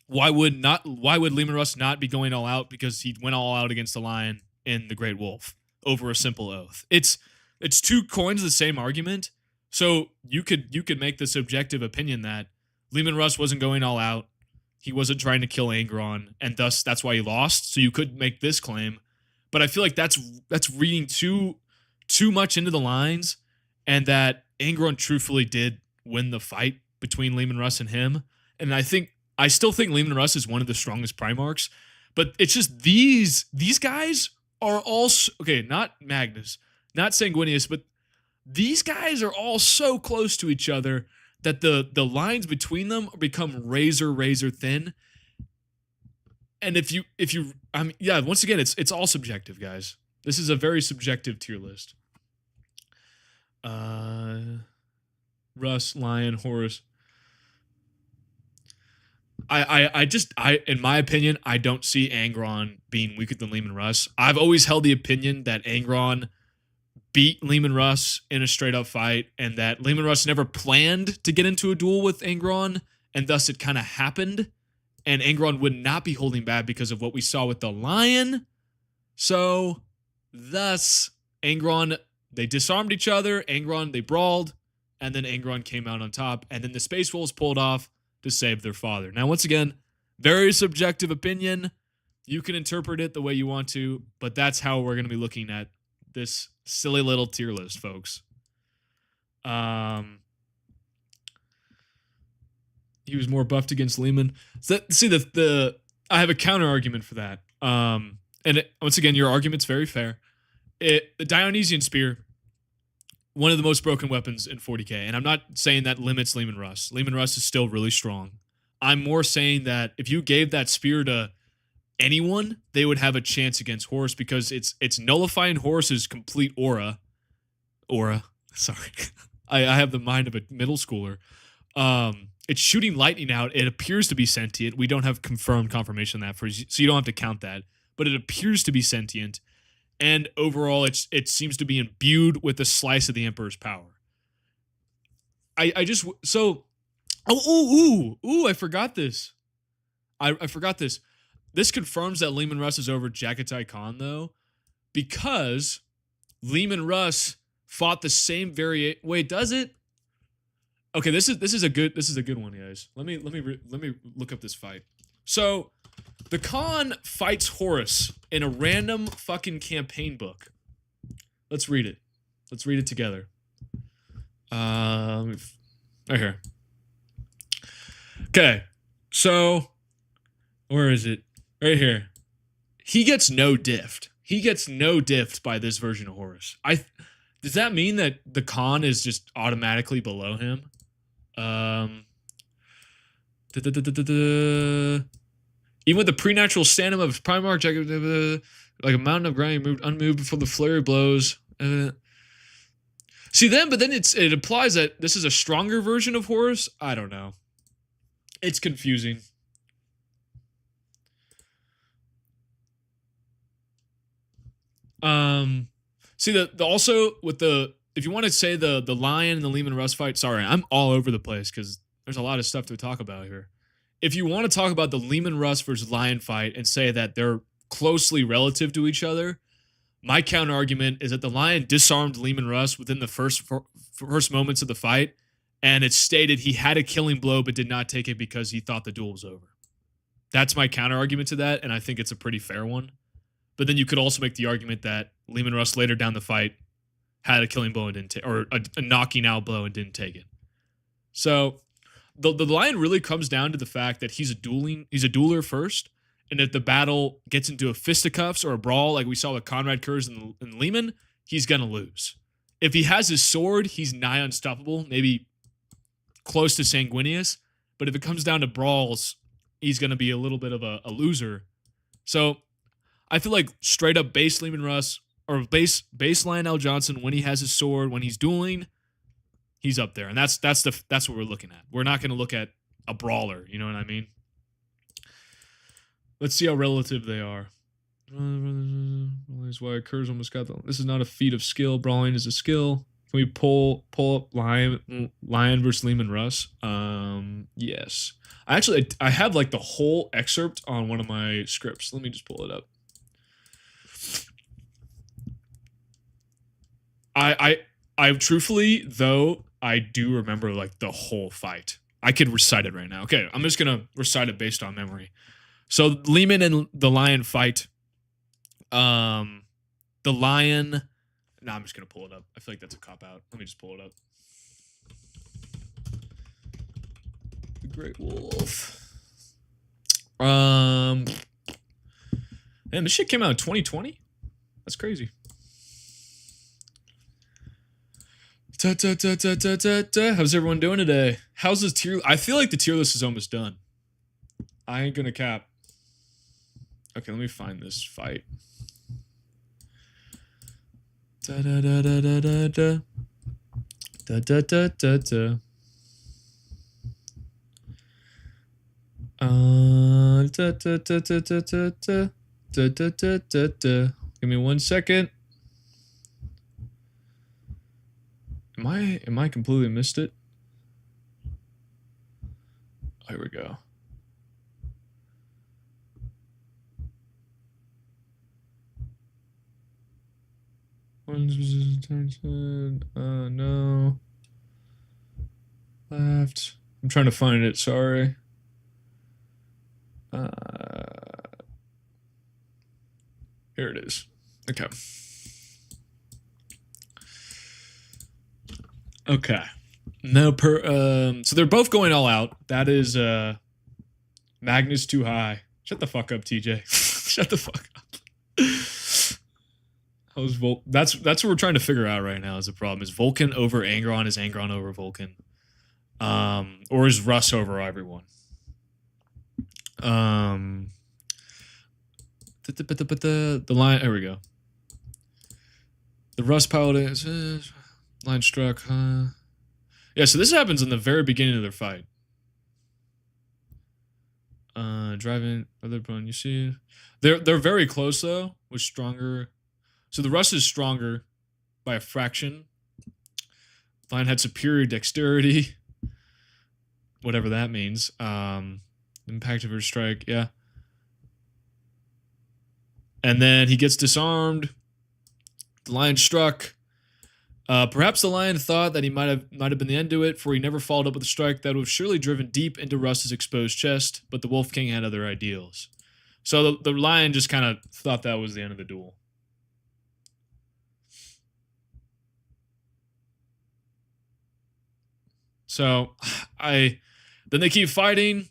why would Leman Russ not be going all out because he went all out against the Lion in the Great Wolf over a simple oath? It's 2 coins of the same argument. So you could make the subjective opinion that Leman Russ wasn't going all out. He wasn't trying to kill Angron, and thus that's why he lost. So you could make this claim, but I feel like that's reading too much into the lines, and that Angron truthfully did win the fight between Leman Russ and him. And I still think Leman Russ is one of the strongest Primarchs, but it's just these guys are all okay. Not Magnus, not Sanguinius, but these guys are all so close to each other that the lines between them become razor thin. And if you once again, it's all subjective, guys. This is a very subjective tier list. Russ, Lion, Horus. I in my opinion, I don't see Angron being weaker than Leman Russ. I've always held the opinion that Angron beat Leman Russ in a straight up fight, and that Leman Russ never planned to get into a duel with Angron, and thus it kind of happened, and Angron would not be holding back because of what we saw with the Lion. So, thus, Angron, they disarmed each other, Angron, they brawled, and then Angron came out on top, and then the Space Wolves pulled off to save their father. Now, once again, very subjective opinion. You can interpret it the way you want to, but that's how we're going to be looking at this silly little tier list, folks. He was more buffed against Leman. So, I have a counter argument for that. Once again, your argument's very fair. The Dionysian Spear, one of the most broken weapons in 40k, and I'm not saying that limits Leman Russ. Leman Russ is still really strong. I'm more saying that if you gave that spear to anyone, they would have a chance against Horus because it's nullifying Horus's complete aura. Sorry. I have the mind of a middle schooler. It's shooting lightning out. It appears to be sentient. We don't have confirmation of that, so you don't have to count that. But it appears to be sentient, and overall, it seems to be imbued with a slice of the Emperor's power. I just so I forgot this. I forgot this. This confirms that Leman Russ is over Jagatai Khan though, because Leman Russ fought the same variation. Wait, does it? Okay, this is a good one, guys. Let me look up this fight. So, the Khan fights Horus in a random fucking campaign book. Let's read it. Let's read it together. Right here. Okay, so where is it? Right here. He gets no diffed. He gets no diffed by this version of Horus. Does that mean that the Khan is just automatically below him? Even with the preternatural stand-up of his Primarch, like a mountain of ground, he moved unmoved before the flurry blows. See then, but then it implies that this is a stronger version of Horus. I don't know. It's confusing. See the also with the, if you want to say the Lion and the Leman Russ fight, sorry, I'm all over the place because there's a lot of stuff to talk about here. If you want to talk about the Leman Russ versus Lion fight and say that they're closely relative to each other, my counter argument is that the Lion disarmed Leman Russ within the first moments of the fight, and it's stated he had a killing blow but did not take it because he thought the duel was over. That's my counter argument to that, and I think it's a pretty fair one. But then you could also make the argument that Leman Russ later down the fight had a killing blow and didn't take, or a knocking out blow and didn't take it. So the Lion really comes down to the fact that he's a dueler first, and if the battle gets into a fisticuffs or a brawl like we saw with Conrad Kurz and Leman, he's gonna lose. If he has his sword, he's nigh unstoppable, maybe close to sanguineous. But if it comes down to brawls, he's gonna be a little bit of a loser. So I feel like straight up base Leman Russ or base Lionel Johnson, when he has his sword, when he's dueling, he's up there, and that's what we're looking at. We're not going to look at a brawler, you know what I mean? Let's see how relative they are. Why Kurz almost got this is not a feat of skill. Brawling is a skill. Can we pull up Lion versus Leman Russ? Yes. I have like the whole excerpt on one of my scripts. Let me just pull it up. I truthfully, though, I do remember like the whole fight. I could recite it right now. Okay, I'm just gonna recite it based on memory. So Leman and the Lion fight. The Lion. No, I'm just gonna pull it up. I feel like that's a cop out. Let me just pull it up. The Great Wolf. Man, this shit came out in 2020. That's crazy. How's everyone doing today? How's this tier? I feel like the tier list is almost done. I ain't gonna cap. Okay, let me find this fight. Give me 1 second. Am I completely missed it? Oh, here we go. No. Left. I'm trying to find it, sorry. Here it is. Okay. Okay. No so they're both going all out. That is Magnus too high. Shut the fuck up, TJ. Shut the fuck up. That's what we're trying to figure out right now is the problem. Is Vulcan over Angron? Is Angron over Vulcan? Or is Russ over everyone? The line, there we go. The Russ pilot is line struck, huh? Yeah, so this happens in the very beginning of their fight. Driving other opponent, you see, they're very close though, with stronger. So the Rust is stronger by a fraction. Lion had superior dexterity, whatever that means. Impact of her strike, yeah. And then he gets disarmed. The Lion struck. Perhaps the Lion thought that he might have been the end to it, for he never followed up with a strike that would have surely driven deep into Rust's exposed chest, but the Wolf King had other ideals. So the Lion just kind of thought that was the end of the duel. So then they keep fighting,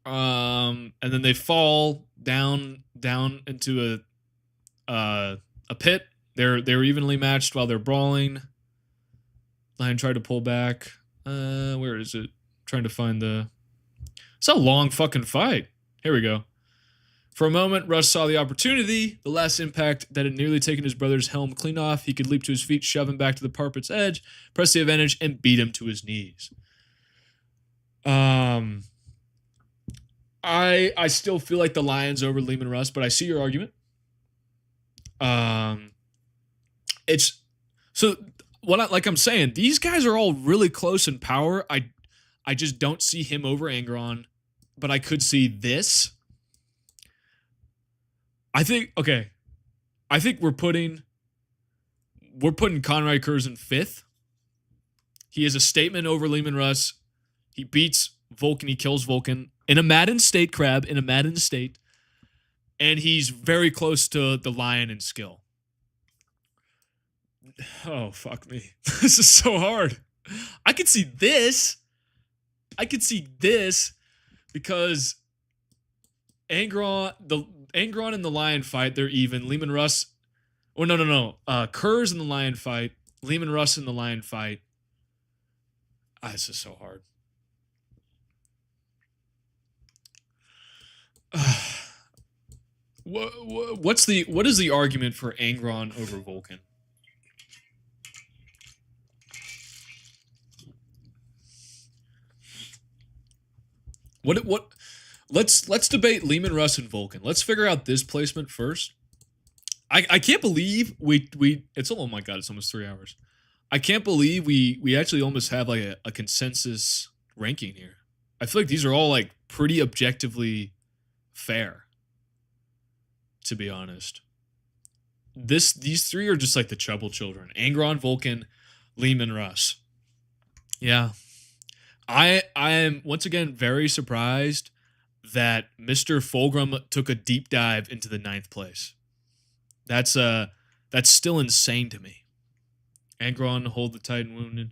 and then they fall down into a pit. They're evenly matched while they're brawling. Lion tried to pull back. Where is it? Trying to find the. It's a long fucking fight. Here we go. For a moment, Rust saw the opportunity. The last impact that had nearly taken his brother's helm clean off. He could leap to his feet, shove him back to the parapet's edge, press the advantage, and beat him to his knees. I still feel like the Lion's over Leman Russ, but I see your argument. It's so like I'm saying, these guys are all really close in power. I just don't see him over Angron, but I could see this. I think we're putting Conrad Kurz in 5th. He is a statement over Leman Russ. He beats Vulcan. He kills Vulcan in a Madden state, Crab, in a Madden state. And he's very close to the Lion in skill. Oh, fuck me. This is so hard. I could see this. Because Angron and the Lion fight, they're even. Leman Russ. Oh, no. Kurz in the Lion fight. Leman Russ in the Lion fight. This is so hard. What is the argument for Angron over Vulcan? What let's debate Leman Russ and Vulcan. Let's figure out this placement first. I can't believe we it's oh my god, it's almost 3 hours. I can't believe we actually almost have like a consensus ranking here. I feel like these are all like pretty objectively fair, to be honest. These three are just like the trouble children. Angron, Vulcan, Leman Russ. Yeah. I am once again very surprised that Mr. Fulgrim took a deep dive into the 9th place. That's still insane to me. Angron, hold the Titan wounded.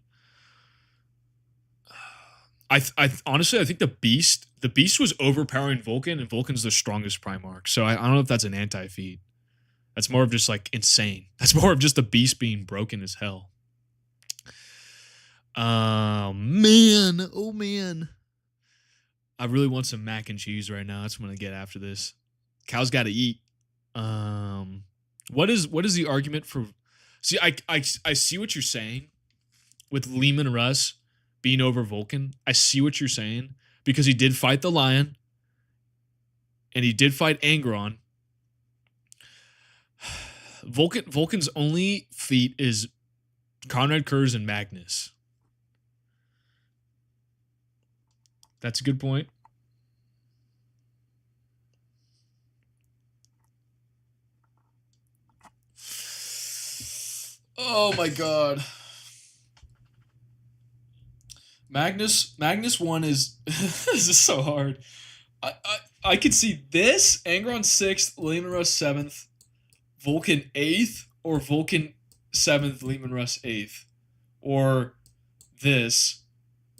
I honestly, I think the beast was overpowering Vulcan, and Vulcan's the strongest Primarch. So I don't know if that's an anti-feat. That's more of just like insane. That's more of just the beast being broken as hell. Oh man. I really want some mac and cheese right now. That's what I'm gonna get after this. Cows gotta eat. What is the argument for? See, I see what you're saying with Leman Russ being over Vulcan. I see what you're saying because he did fight the Lion and he did fight Angron. Vulcan's only feat is Conrad Kurz and Magnus. That's a good point. Oh my god. Magnus 1 is this is so hard. I could see this Angron 6th, Leman Russ 7th, Vulcan 8th, or Vulcan 7th, Leman Russ 8th, or this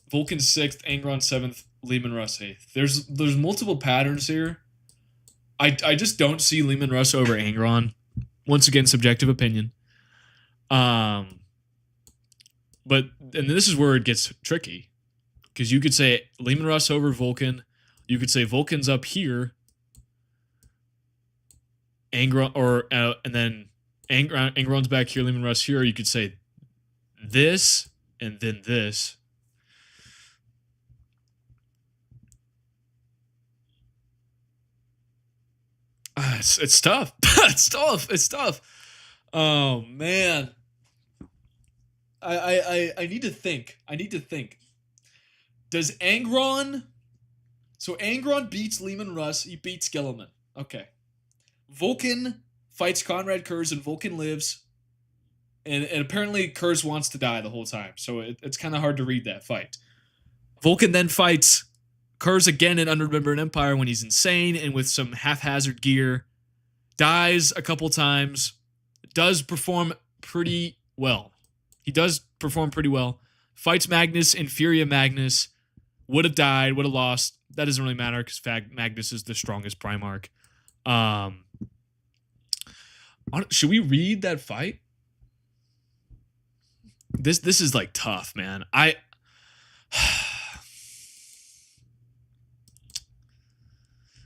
Vulcan 6th, Angron 7th, Leman Russ 8th. There's multiple patterns here. I just don't see Leman Russ over Angron. Once again, subjective opinion. But and this is where it gets tricky, because you could say Leman Russ over Vulcan. You could say Vulcan's up here. Angron, and then Angron's back here. Leman Russ here. You could say this and then this. It's tough. It's tough. Oh man. I need to think. Does Angron? So Angron beats Leman Russ. He beats Guilliman. Okay. Vulcan fights Conrad Kurz, and Vulcan lives. And apparently Kurz wants to die the whole time. So it's kind of hard to read that fight. Vulcan then fights Kurz again in Unremembered Empire when he's insane and with some haphazard gear. Dies a couple times. Does perform pretty well. He does perform pretty well. Fights Magnus, Infuriate Magnus. Would have died, would have lost. That doesn't really matter because Magnus is the strongest Primarch. Should we read that fight? This is like tough, man.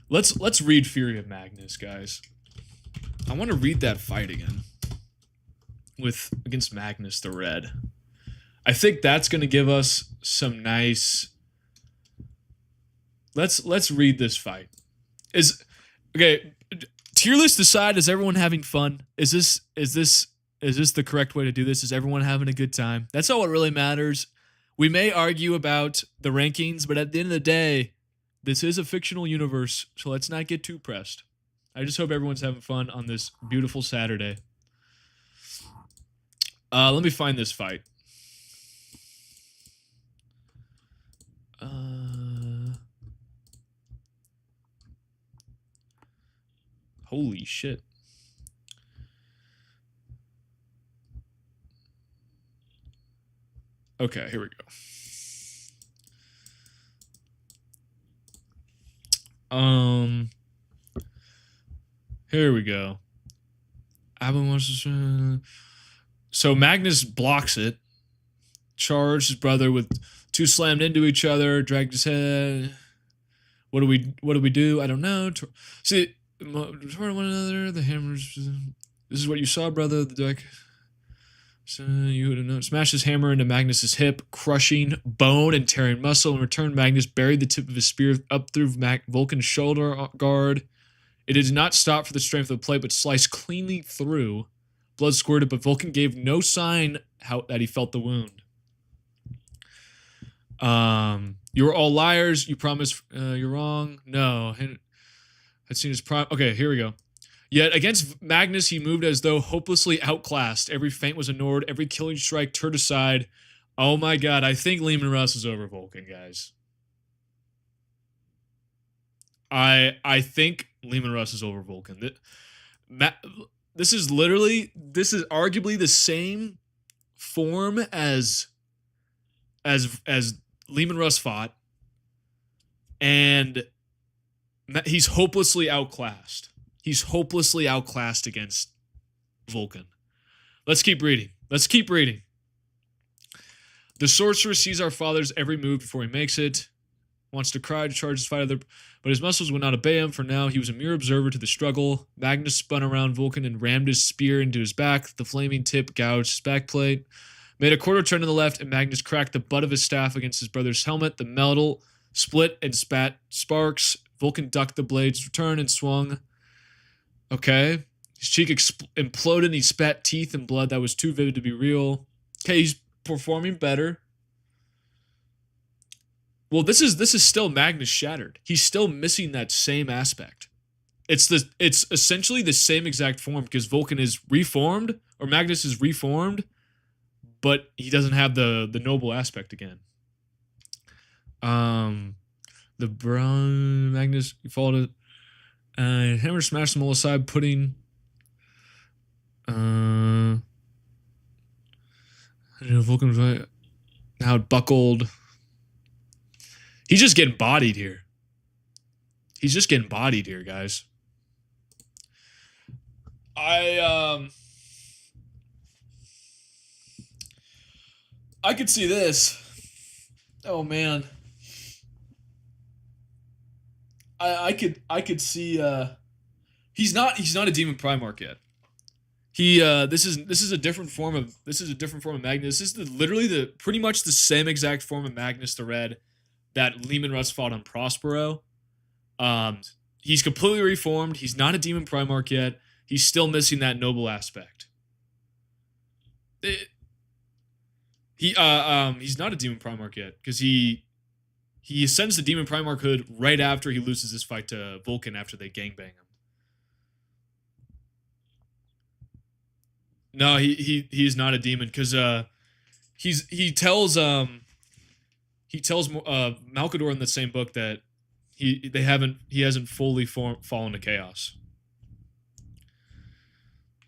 Let's read Fury of Magnus, guys. I want to read that fight again against Magnus the Red. I think that's going to give us some nice. Let's read this fight. Okay? Tier list aside, is everyone having fun? Is this the correct way to do this? Is everyone having a good time? That's all what really matters. We may argue about the rankings, but at the end of the day, this is a fictional universe, so let's not get too pressed. I just hope everyone's having fun on this beautiful Saturday. Let me find this fight. Holy shit. Okay, here we go. Here we go. So Magnus blocks it. Charged his brother with two slammed into each other. Dragged his head. What do we do? I don't know. See, toward one another. The hammers. This is what you saw, brother. The deck. So you would have known. Smashed his hammer into Magnus's hip, crushing bone and tearing muscle. In return, Magnus buried the tip of his spear up through Vulcan's shoulder guard. It did not stop for the strength of the plate, but sliced cleanly through. Blood squirted, but Vulcan gave no sign that he felt the wound. You were all liars. You promised you're wrong. No. I'd seen his prime. Okay, here we go. Yet against Magnus, he moved as though hopelessly outclassed. Every feint was ignored. Every killing strike turned aside. Oh my god, I think Leman Russ is over Vulcan, guys. I think Leman Russ is over Vulcan. This is arguably the same form as Leman Russ fought, and he's hopelessly outclassed. He's hopelessly outclassed against Vulcan. Let's keep reading. The sorcerer sees our father's every move before he makes it. Wants to cry to charge his fighter, but his muscles would not obey him. For now, he was a mere observer to the struggle. Magnus spun around Vulcan and rammed his spear into his back. The flaming tip gouged his backplate. Made a quarter turn to the left, and Magnus cracked the butt of his staff against his brother's helmet. The metal split and spat sparks. Vulcan ducked the blade's return and swung. Okay. His cheek imploded and he spat teeth and blood that was too vivid to be real. Okay, he's performing better. Well, this is still Magnus shattered. He's still missing that same aspect. It's essentially the same exact form because Vulcan is reformed, or Magnus is reformed, but he doesn't have the noble aspect again. The brown Magnus followed it. Hammer smashed them all aside, putting Vulcan now it buckled. He's just getting bodied here. Guys. I could see this. Oh man. I could see he's not a demon Primarch yet. He this is a different form of Magnus. This is literally the pretty much the same exact form of Magnus the Red that Leman Russ fought on Prospero. He's completely reformed. He's not a demon Primarch yet. He's still missing that noble aspect. He's not a demon Primarch yet because he ascends the demon Primarch hood right after he loses his fight to Vulcan after they gangbang him. No, he's not a demon because he tells Malkador in the same book that he hasn't fully fallen to chaos.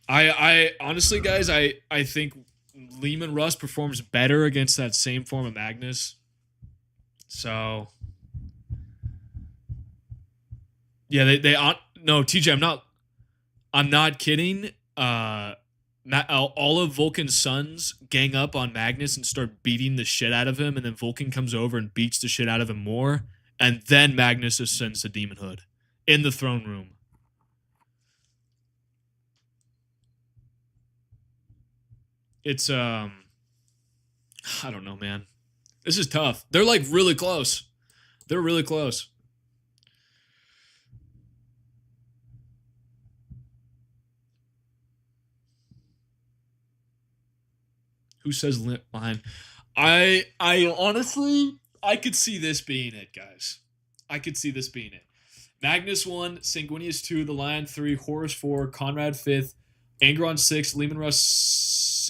I honestly, guys, I think Leman Russ performs better against that same form of Magnus. So yeah, no, TJ, I'm not kidding. All of Vulcan's sons gang up on Magnus and start beating the shit out of him, and then Vulcan comes over and beats the shit out of him more, and then Magnus ascends to Demon Hood in the throne room. It's I don't know, man. This is tough. They're like really close. They're really close. Who says line? I honestly, I could see this being it, guys. I could see this being it. Magnus 1, Sanguinius 2, the Lion 3, Horus 4, Conrad 5th, Angron 6, Leman Russ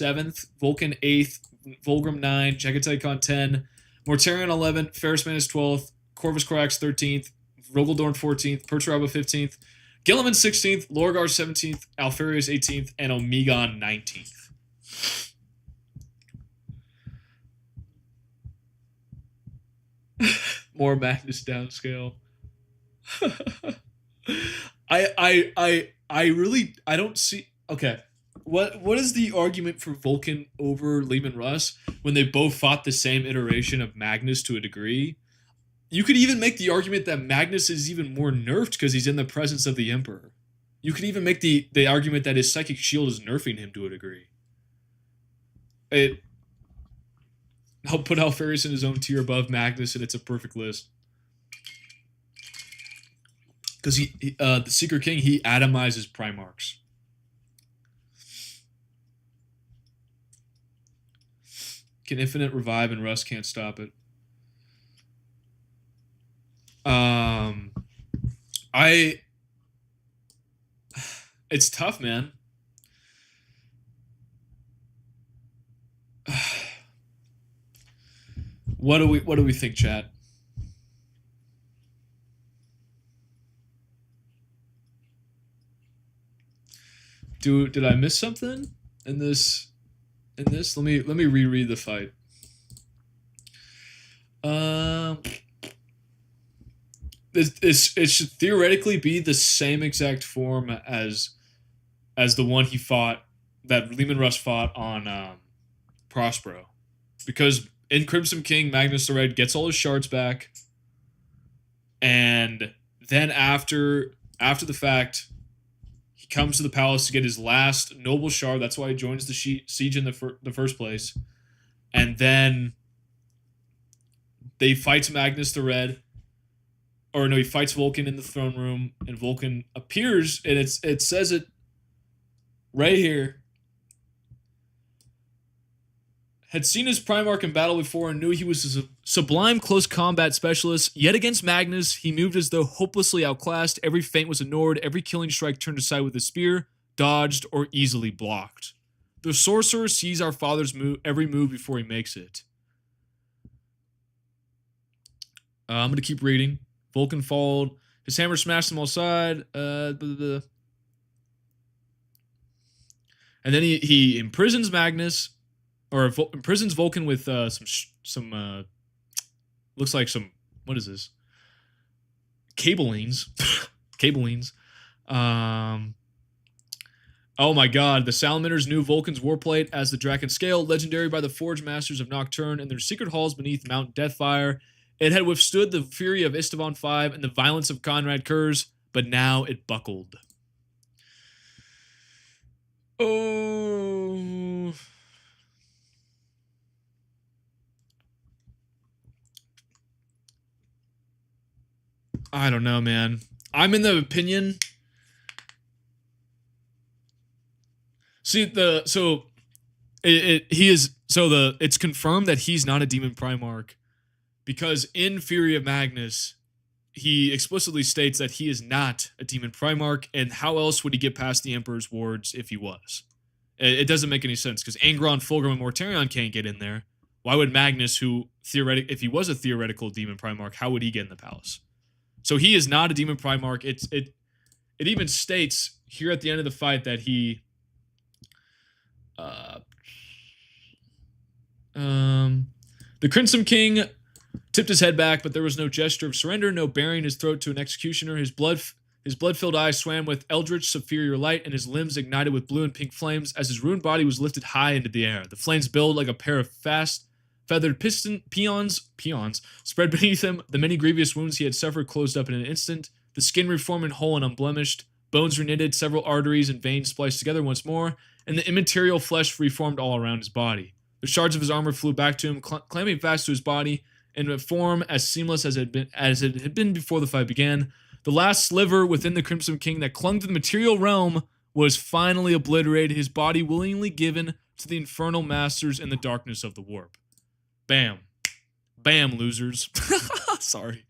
7th, Vulcan 8th, Volgrim 9, Jagatycon 10, Mortarion 11th, Ferris Manus 12th, Corvus Corax 13th, Rogaldorn 14th, Perturaba 15th, Gilliman 16th, Lorgar 17th, Alfarius 18th, and Omegon 19th. More Magnus downscale. I don't see. Okay, what is the argument for Vulcan over Leman Russ when they both fought the same iteration of Magnus to a degree? You could even make the argument that Magnus is even more nerfed because he's in the presence of the Emperor. You could even make the argument that his psychic shield is nerfing him to a degree. I'll put Alfarius in his own tier above Magnus, and it's a perfect list. Because the Secret King, he atomizes Primarchs. Can infinite revive, and Russ can't stop it. It's tough, man. What do we think, chat? Did I miss something in this? Let me reread the fight. It should theoretically be the same exact form as the one he fought, that Leman Russ fought on Prospero, because in Crimson King, Magnus the Red gets all his shards back, and then after the fact, he comes to the palace to get his last noble shard. That's why he joins the siege in the first place, and then they fight Magnus the Red, or no, he fights Vulcan in the throne room, and Vulcan appears, and it says it right here. Had seen his Primarch in battle before and knew he was a sublime close combat specialist, yet against Magnus, he moved as though hopelessly outclassed. Every feint was ignored, every killing strike turned aside with a spear, dodged, or easily blocked. The sorcerer sees our father's every move before he makes it. I'm going to keep reading. Vulcan followed. His hammer smashed them all aside. And then he imprisons Magnus, or imprisons Vulcan with some looks like some, what is this? Cableines. Cableines. Oh my god, the Salamanders knew Vulcan's warplate as the Draken Scale, legendary by the Forge Masters of Nocturne in their secret halls beneath Mount Deathfire. It had withstood the fury of Istvan V and the violence of Conrad Kurz, but now it buckled. Oh. I don't know, man. I'm in the opinion. See it's confirmed that he's not a demon Primarch because in Fury of Magnus, he explicitly states that he is not a demon Primarch, and how else would he get past the Emperor's wards if he was? It doesn't make any sense because Angron, Fulgrim, and Mortarion can't get in there. Why would Magnus, who if he was a theoretical demon Primarch, how would he get in the palace? So he is not a demon Primarch. It even states here at the end of the fight that he the Crimson King tipped his head back, but there was no gesture of surrender, no baring his throat to an executioner. His blood-filled eyes swam with eldritch superior light, and his limbs ignited with blue and pink flames as his ruined body was lifted high into the air. The flames billowed like a pair of fast feathered peons spread beneath him. The many grievous wounds he had suffered closed up in an instant. The skin reformed and whole and unblemished. Bones reknitted, several arteries and veins spliced together once more, and the immaterial flesh reformed all around his body. The shards of his armor flew back to him, clamping fast to his body in a form as seamless as it had been before the fight began. The last sliver within the Crimson King that clung to the material realm was finally obliterated, his body willingly given to the infernal masters in the darkness of the warp. Bam. Bam, losers. Sorry.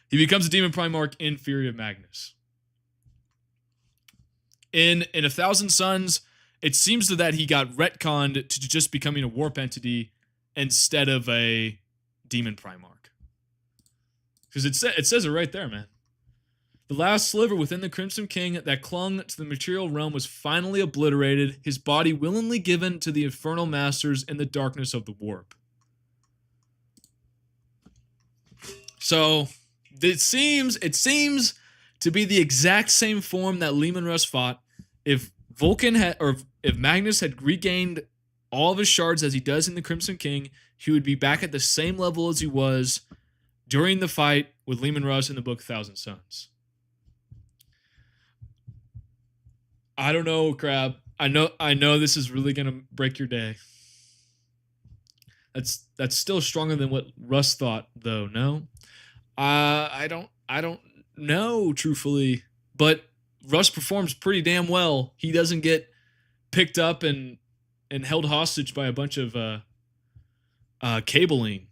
He becomes a demon Primarch in Fury of Magnus. In A Thousand Suns, it seems that he got retconned to just becoming a warp entity instead of a demon Primarch. Because it says it right there, man. The last sliver within the Crimson King that clung to the material realm was finally obliterated, his body willingly given to the infernal masters in the darkness of the warp. So, it seems to be the exact same form that Leman Russ fought. If Magnus had regained all of his shards as he does in the Crimson King, he would be back at the same level as he was during the fight with Leman Russ in the book Thousand Suns. I don't know, Crab. I know this is really gonna break your day. That's still stronger than what Russ thought, though. No, I don't know, truthfully. But Russ performs pretty damn well. He doesn't get picked up and held hostage by a bunch of cabling.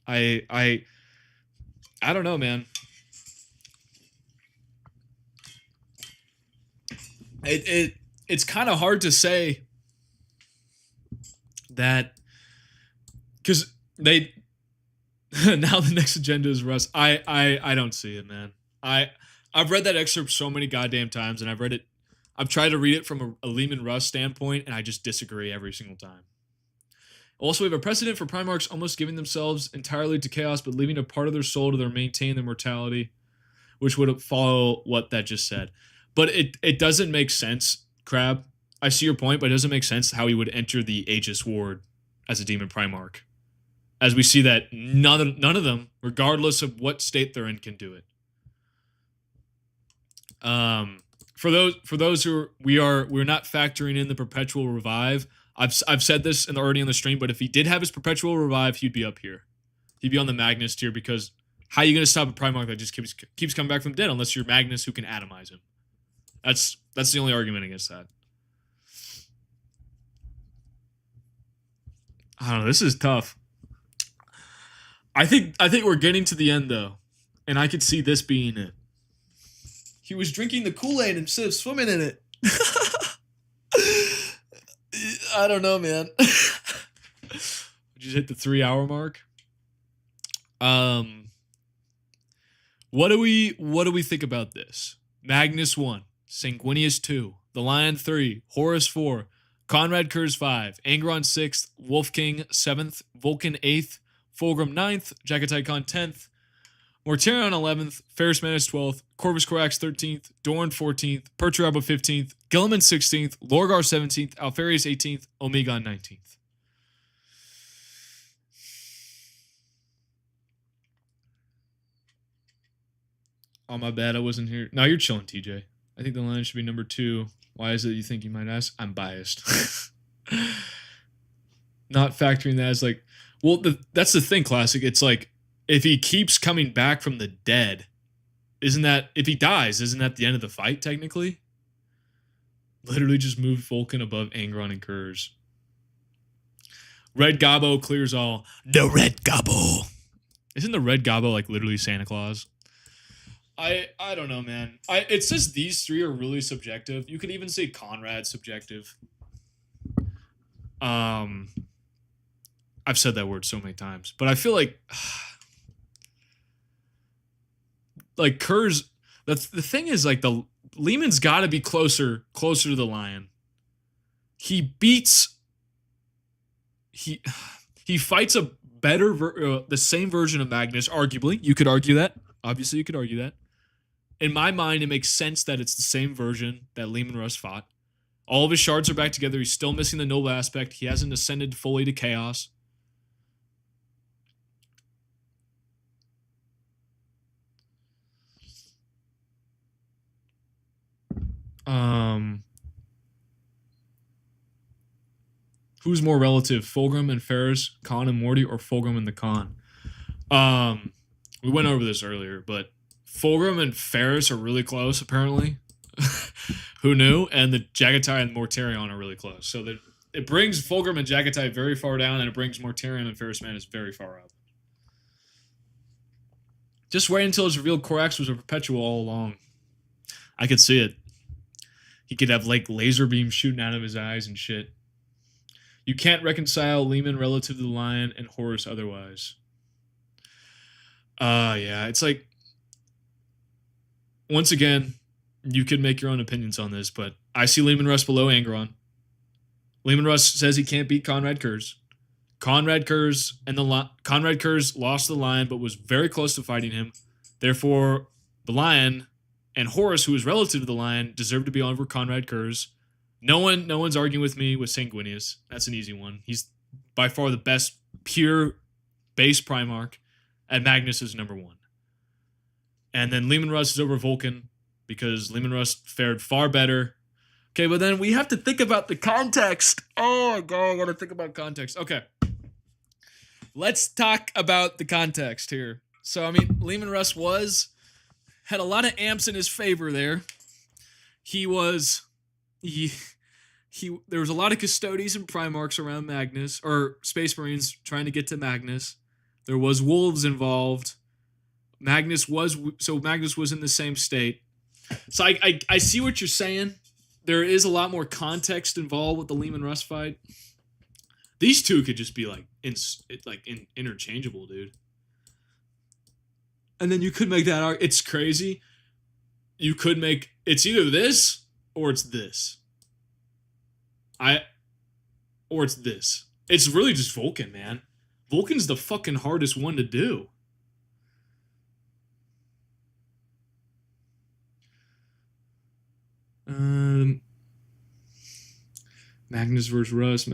I don't know, man. It's kind of hard to say that because they now the next agenda is Russ. I don't see it, man. I've read that excerpt so many goddamn times, and I've tried to read it from a Leman Russ standpoint, and I just disagree every single time. Also, we have a precedent for Primarchs almost giving themselves entirely to chaos, but leaving a part of their soul to maintain their mortality, which would follow what that just said. But it doesn't make sense, Crab. I see your point, but it doesn't make sense how he would enter the Aegis Ward as a Demon Primarch. As we see that none of them, regardless of what state they're in, can do it. For those who we're not factoring in the perpetual revive. I've said this already on the stream, but if he did have his perpetual revive, he'd be up here. He'd be on the Magnus tier because how are you going to stop a Primarch that just keeps coming back from the dead unless you're Magnus who can atomize him? That's the only argument against that. I don't know. This is tough. I think we're getting to the end though, and I could see this being it. He was drinking the Kool-Aid instead of swimming in it. I don't know, man. We just hit the 3-hour mark. What do we think about this? Magnus 1, Sanguinius 2, The Lion 3, Horus 4, Conrad Kurz 5, Angron 6th, Wolf King 7th, Vulcan 8th, Fulgrim 9th, Jagatai Khan 10th, Mortarion 11th, Ferrus Manus 12th, Corvus Corax 13th, Dorn 14th, Perturabo 15th, Gilliman 16th, Lorgar 17th, Alfarius 18th, Omegon 19th. Oh, my bad. I wasn't here. No, you're chilling, TJ. I think the Lion should be number 2. Why is it you think you might ask? I'm biased. Not factoring that as like, well, that's the thing, Classic. It's like, if he keeps coming back from the dead, isn't that, if he dies, isn't that the end of the fight, technically? Literally just move Vulcan above Angron and Kurz. Red Gobbo clears all. The Red Gobbo. Isn't the Red Gobbo like literally Santa Claus? I don't know, man. It's just these 3 are really subjective. You could even say Conrad's subjective. I've said that word so many times, but I feel like Kurz. That's the thing is like the Lehman's got to be closer to the Lion. He beats. He fights a better the same version of Magnus. Arguably, you could argue that. Obviously, you could argue that. In my mind, it makes sense that it's the same version that Leman Russ fought. All of his shards are back together. He's still missing the noble aspect. He hasn't ascended fully to chaos. Who's more relative, Fulgrim and Ferris, Khan and Morty, or Fulgrim and the Khan? We went over this earlier, but Fulgrim and Ferris are really close, apparently. Who knew? And the Jagatai and Mortarion are really close. So that it brings Fulgrim and Jagatai very far down, and it brings Mortarion and Ferris Manus very far up. Just wait until it's revealed Korax was a perpetual all along. I could see it. He could have like laser beams shooting out of his eyes and shit. You can't reconcile Lehman relative to the Lion and Horus otherwise. Yeah, it's like, once again, you could make your own opinions on this, but I see Leman Russ below Angron. Leman Russ says he can't beat Conrad Kurz. Conrad Kurz lost the Lion, but was very close to fighting him. Therefore, the Lion and Horus, who is relative to the Lion, deserve to be over Conrad Kurz. No one's arguing with me with Sanguinius. That's an easy one. He's by far the best pure base Primarch, and Magnus is number 1. And then Leman Russ is over Vulcan because Leman Russ fared far better. Okay, but then we have to think about the context. Oh, God, I gotta think about context. Okay. Let's talk about the context here. So, I mean, Leman Russ had a lot of amps in his favor there. There was a lot of Custodies and Primarchs around Magnus, or Space Marines trying to get to Magnus. There was wolves involved. Magnus was in the same state. So I see what you're saying. There is a lot more context involved with the Leman Russ fight. These two could just be interchangeable, dude. And then you could make that argument. It's crazy. You could make it's either this or it's this. Or it's this. It's really just Vulcan, man. Vulcan's the fucking hardest one to do. Magnus versus Russ.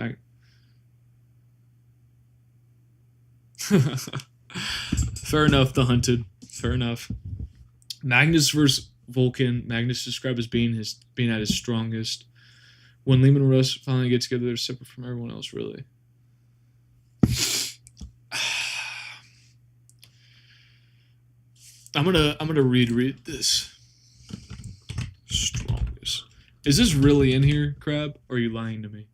Fair enough, the Hunted. Fair enough. Magnus versus Vulcan. Magnus described as being at his strongest. When Leman and Russ finally get together, they're separate from everyone else, really. I'm gonna read this. Strongest. Is this really in here, Crab? Or are you lying to me?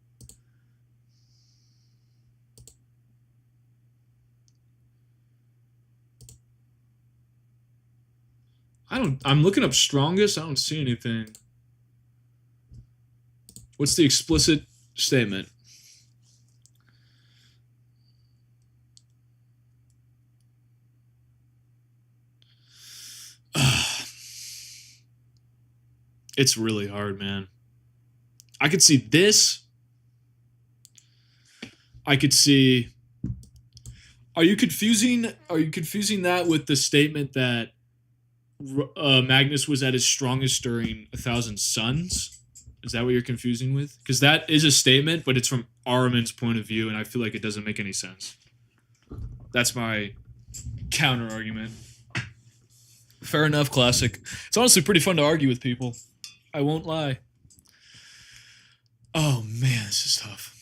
I'm looking up strongest. I don't see anything. What's the explicit statement? It's really hard, man. I could see this. I could see. Are you confusing that with the statement that Magnus was at his strongest during 1,000 Suns? Is that what you're confusing with? Because that is a statement, but it's from Ahriman's point of view, and I feel like it doesn't make any sense. That's my counter argument. Fair enough, Classic. It's honestly pretty fun to argue with people. I won't lie. Oh man, this is tough.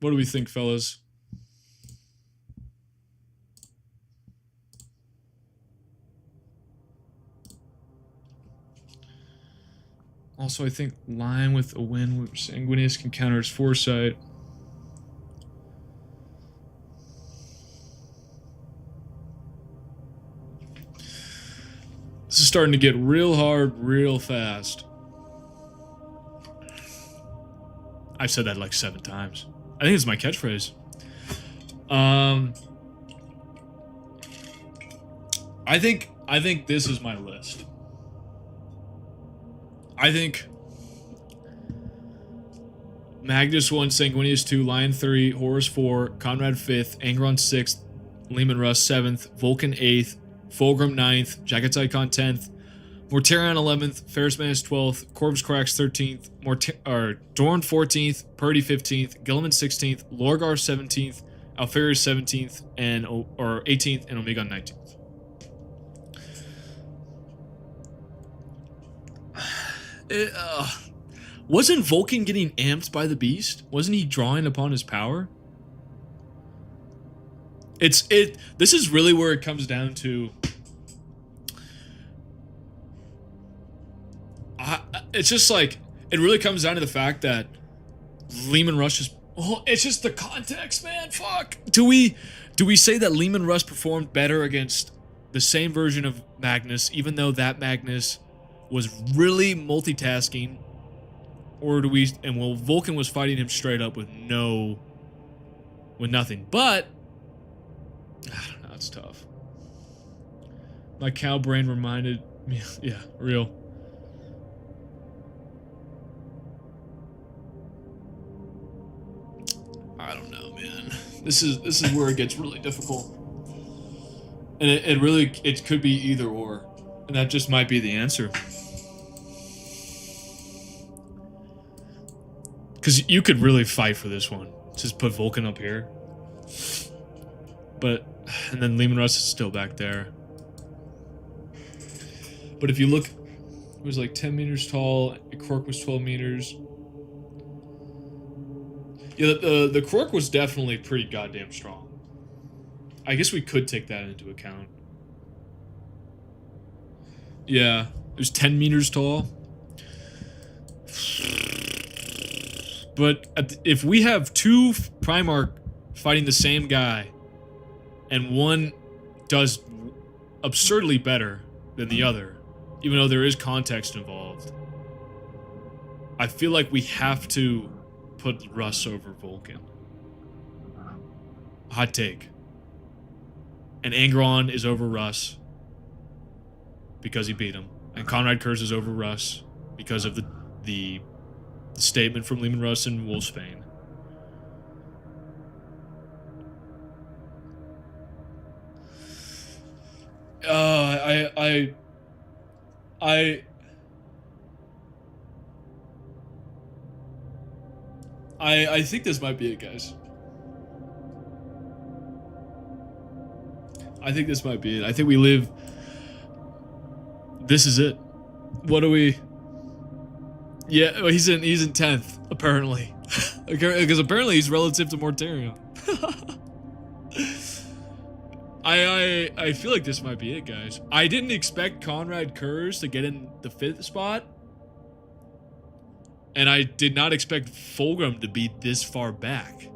What do we think, fellas? Also, I think Lion with a win with Sanguinius can counter his foresight. This is starting to get real hard, real fast. I've said that like 7 times. I think it's my catchphrase. I think this is my list. I think Magnus 1, Sanguinius 2, Lion 3, Horus 4, Conrad 5th, Angron 6th, Leman Russ 7th, Vulcan 8th, Fulgrim 9th, Jacketicon 10th, Mortarion 11th, Ferris Manus 12th, Corvus Corax 13th, Dorn 14th, Purdy 15th, Gilliman 16th, Lorgar 17th, Alfarius 17th, and 18th, and Omegon 19th. Wasn't Vulcan getting amped by the beast? Wasn't he drawing upon his power? This is really where it comes down to. It's just like, it really comes down to the fact that Leman Russ is. Oh, it's just the context, man. Fuck. Do we say that Leman Russ performed better against the same version of Magnus, even though that Magnus was really multitasking, or do we? And well, Vulcan was fighting him straight up with nothing. But I don't know. It's tough. My cow brain reminded me. Yeah, real. I don't know, man. This is where it gets really difficult, and it could be either or, and that just might be the answer. Because you could really fight for this one. Just put Vulcan up here. And then Leman Russ is still back there. But if you look, it was like 10 meters tall. Krork was 12 meters. Yeah, the Krork was definitely pretty goddamn strong. I guess we could take that into account. Yeah, it was 10 meters tall. But if we have 2 Primarch fighting the same guy, and one does absurdly better than the other, even though there is context involved, I feel like we have to put Russ over Vulcan. Hot take. And Angron is over Russ because he beat him. And Conrad Kurz is over Russ because of the statement from Leman Russ and Wolfsbane. I think this might be it, guys. I think this might be it. I think we live. This is it. What do we? Yeah, well, he's in 10th apparently, because apparently he's relative to Mortarion. I feel like this might be it, guys. I didn't expect Conrad Kurz to get in the 5th spot, and I did not expect Fulgrim to be this far back.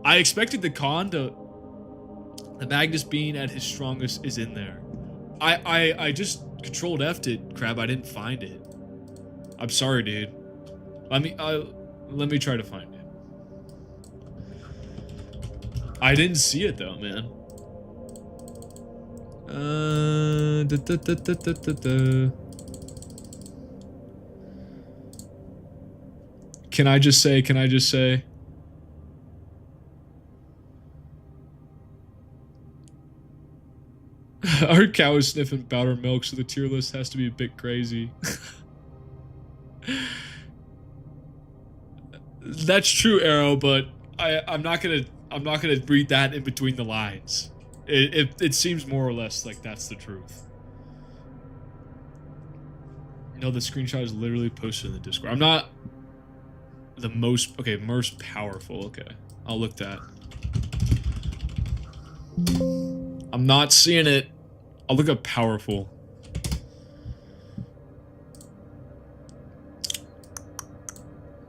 I expected the Magnus being at his strongest is in there. I just Controlled F'd it, Crab. I didn't find it. I'm sorry, dude. Let me try to find it. I didn't see it though, man. Can I just say? Our cow is sniffing powder milk, so the tier list has to be a bit crazy. That's true, Arrow, but I'm not gonna read that in between the lines. It seems more or less like that's the truth. No, the screenshot is literally posted in the Discord. I'm not the most... Okay, most powerful. Okay, I'll look that. I'm not seeing it. I'll look up powerful.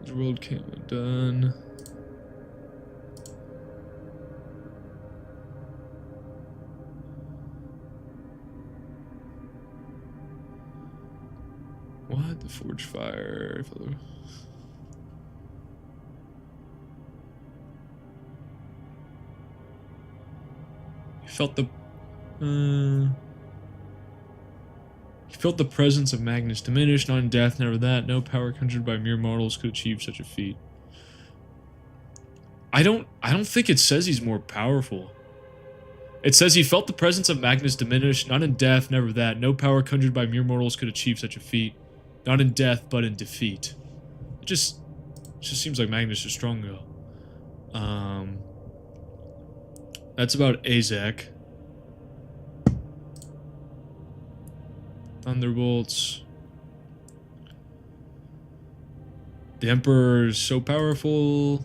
The world can't be done. What? The forge fire. You felt the... You felt the presence of Magnus diminish, not in death, never that. No power conjured by mere mortals could achieve such a feat. I don't think it says he's more powerful. It says he felt the presence of Magnus diminish, not in death, never that. No power conjured by mere mortals could achieve such a feat. Not in death, but in defeat. It just seems like Magnus is strong though. That's about Azek. Thunderbolts. The Emperor is so powerful.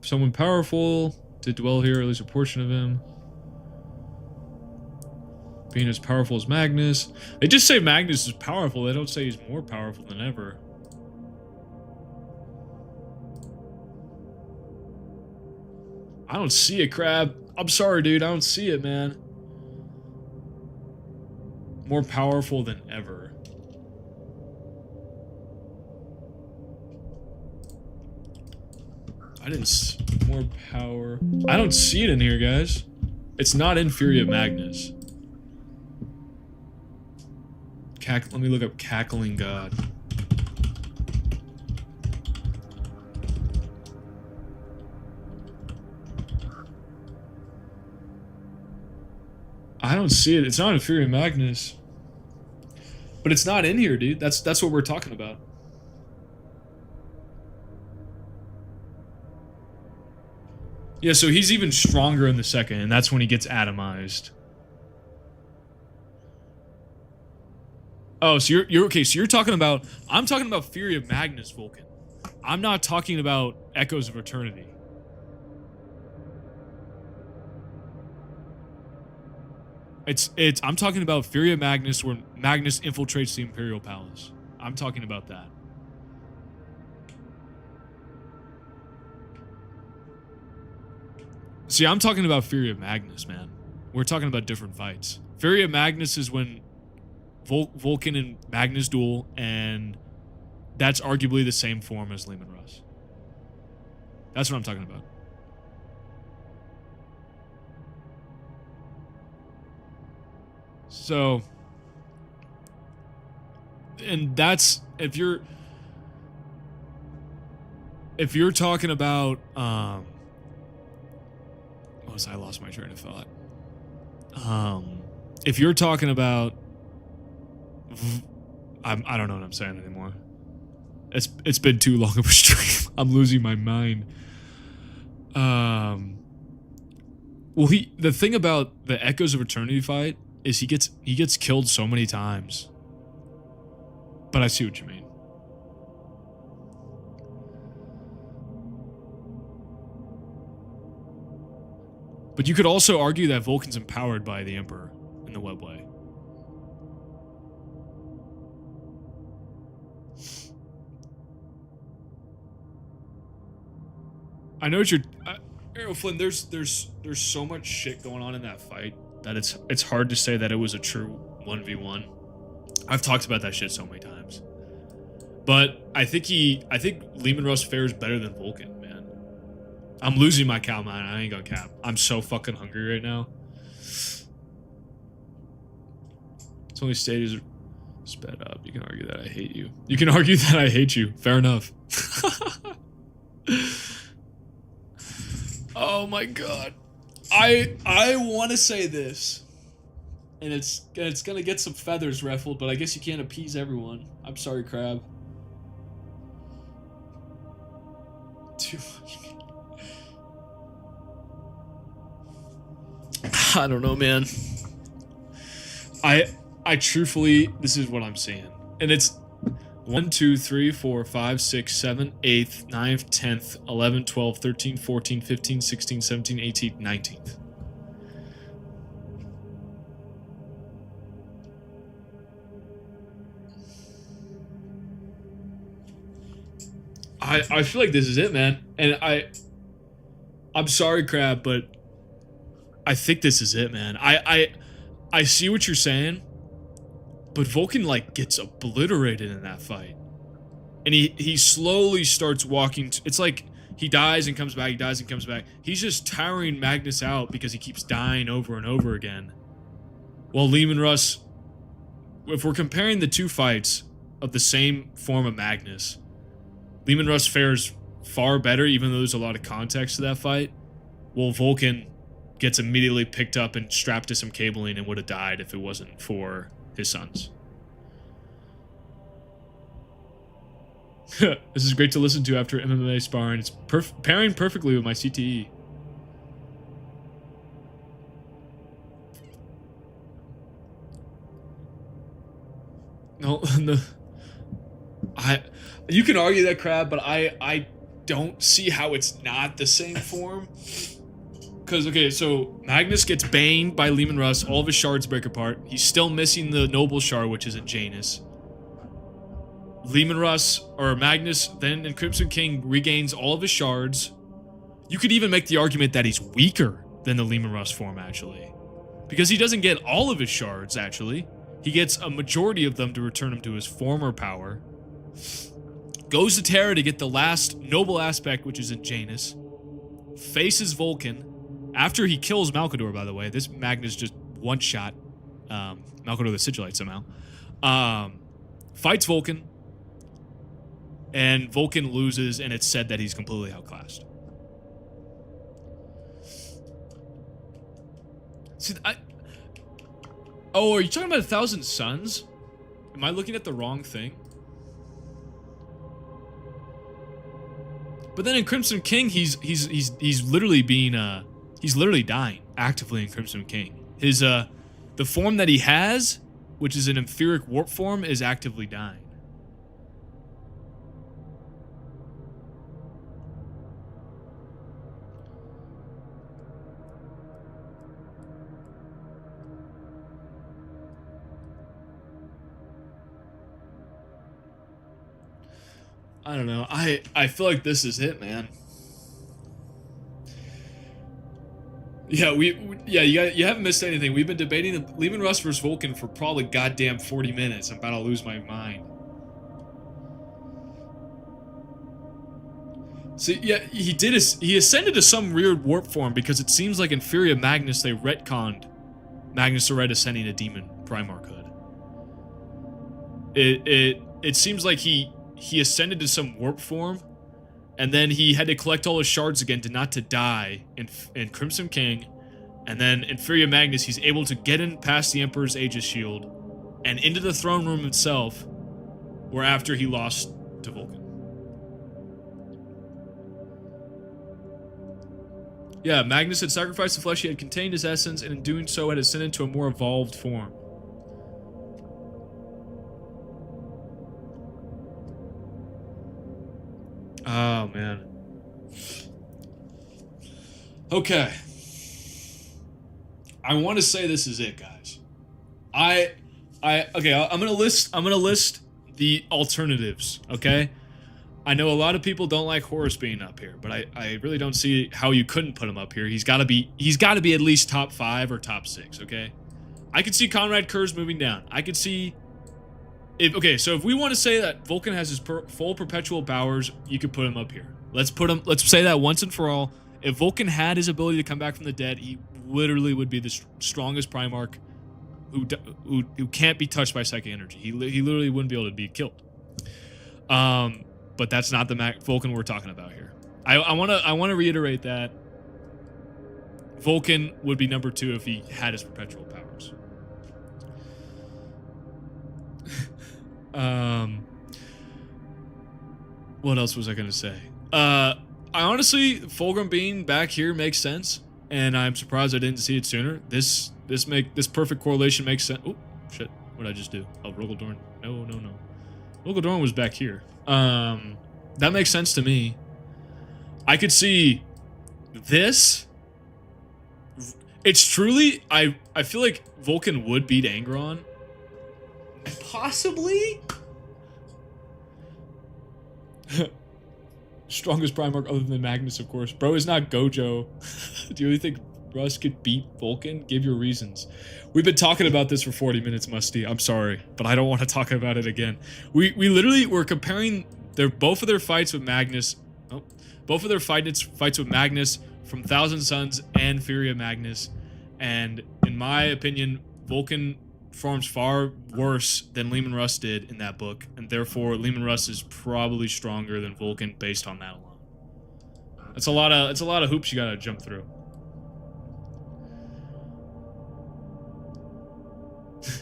Someone powerful did dwell here, at least a portion of him. Being as powerful as Magnus. They just say Magnus is powerful, they don't say he's more powerful than ever. I don't see it, Crab. I'm sorry, dude, I don't see it, man. More powerful than ever. I didn't... More power... I don't see it in here, guys. It's not in Fury of Magnus. Let me look up Cackling God. I don't see it. It's not in Fury of Magnus. But it's not in here, dude. That's what we're talking about. Yeah, so he's even stronger in the second, and that's when he gets atomized. Oh, so you're okay, so you're talking about... I'm talking about Fury of Magnus Vulcan. I'm not talking about Echoes of Eternity. I'm talking about Fury of Magnus, where Magnus infiltrates the Imperial Palace. I'm talking about that. See, I'm talking about Fury of Magnus, man. We're talking about different fights. Fury of Magnus is when Vulcan and Magnus duel, and that's arguably the same form as Leman Russ. That's what I'm talking about. So, and that's, if you're talking about, I lost my train of thought. If you're talking about, I don't know what I'm saying anymore. It's been too long of a stream. I'm losing my mind. Well, the thing about the Echoes of Eternity fight is he gets killed so many times. But I see what you mean. But you could also argue that Vulcan's empowered by the Emperor in the Webway. I know what you're... Arrow Flynn, there's so much shit going on in that fight that it's hard to say that it was a true 1v1. I've talked about that shit so many times. But I think Leman Russ fares better than Vulcan, man. I'm losing my cow, man. I ain't gonna cap. I'm so fucking hungry right now. It's only stages sped up. You can argue that I hate you. You can argue that I hate you. Fair enough. Oh my god. I want to say this, and it's gonna get some feathers ruffled, but I guess you can't appease everyone. I'm sorry, Crab. too much. I don't know, man. I truthfully, this is what I'm seeing. And it's 1, 2, 3, 4, 5, 6, 7, 8th, 9th, 10th, 11th, 12th, 13th, 14th, 15th, 16th, 17th, 18th, 19th. I feel like this is it, man. And I'm sorry, Crab, but I think this is it, man. I see what you're saying, but Vulcan like gets obliterated in that fight. And he slowly starts walking it's like he dies and comes back, he dies and comes back. He's just tiring Magnus out because he keeps dying over and over again. While Leman Russ, if we're comparing the two fights of the same form of Magnus, Leman Russ fares far better, even though there's a lot of context to that fight. While Vulcan gets immediately picked up and strapped to some cabling and would have died if it wasn't for his sons. This is great to listen to after MMA sparring. It's pairing perfectly with my CTE. No. You can argue that, Crab, but I don't see how it's not the same form. Because, okay, so Magnus gets baned by Leman Russ. All of his shards break apart. He's still missing the Noble Shard, which is in Janus. Leman Russ, or Magnus, then in Crimson King, regains all of his shards. You could even make the argument that he's weaker than the Leman Russ form, actually. Because he doesn't get all of his shards, actually. He gets a majority of them to return him to his former power. Goes to Terra to get the last noble aspect, which is in Janus. Faces Vulcan. After he kills Malkador, by the way. This Magnus just one-shot Malkador the Sigillite somehow. Fights Vulcan. And Vulcan loses, and it's said that he's completely outclassed. See, oh, are you talking about 1,000 Suns? Am I looking at the wrong thing? But then in Crimson King, he's literally being he's literally dying actively in Crimson King. His the form that he has, which is an etheric warp form, is actively dying. I don't know. I feel like this is it, man. Yeah, you haven't missed anything. We've been debating the Leman Russ versus Vulcan for probably goddamn 40 minutes. I'm about to lose my mind. See, yeah, he ascended to some weird warp form because it seems like in Fury of Magnus they retconned Magnus the Red ascending to Demon Primarchhood. It seems like he ascended to some warp form, and then he had to collect all his shards again not to die in Crimson King, and then in Fury of Magnus he's able to get in past the Emperor's Aegis Shield and into the throne room itself, where after he lost to Vulcan. Yeah, Magnus had sacrificed the flesh he had contained his essence, and in doing so had ascended to a more evolved form. Oh, man. Okay. I want to say this is it, guys. Okay, I'm gonna list the alternatives, okay? I know a lot of people don't like Horus being up here, but I really don't see how you couldn't put him up here. He's gotta be at least top 5 or top 6, okay? I could see Conrad Kurz moving down. I could see so if we want to say that Vulcan has his full perpetual powers, you could put him up here. Let's say that once and for all. If Vulcan had his ability to come back from the dead, he literally would be the strongest Primarch who can't be touched by psychic energy. He literally wouldn't be able to be killed. But that's not the Vulcan we're talking about here. I want to reiterate that Vulcan would be number 2 if he had his perpetual powers. What else was I gonna say? I honestly, Fulgrim being back here makes sense, and I'm surprised I didn't see it sooner. This perfect correlation makes sense. Oh shit! What did I just do? Oh, Rogaldorn. No. Rogaldorn was back here. That makes sense to me. I could see this. It's truly, I feel like Vulcan would beat Angron. Possibly? Strongest Primarch other than Magnus, of course. Bro is not Gojo. Do you really think Russ could beat Vulcan? Give your reasons. We've been talking about this for 40 minutes, Musty. I'm sorry, but I don't want to talk about it again. We literally were comparing both of their fights with Magnus. Oh, both of their fights with Magnus from Thousand Suns and Fury of Magnus, and in my opinion, Vulcan performs far worse than Leman Russ did in that book, and therefore Leman Russ is probably stronger than Vulcan based on that alone. It's a lot of hoops you gotta jump through.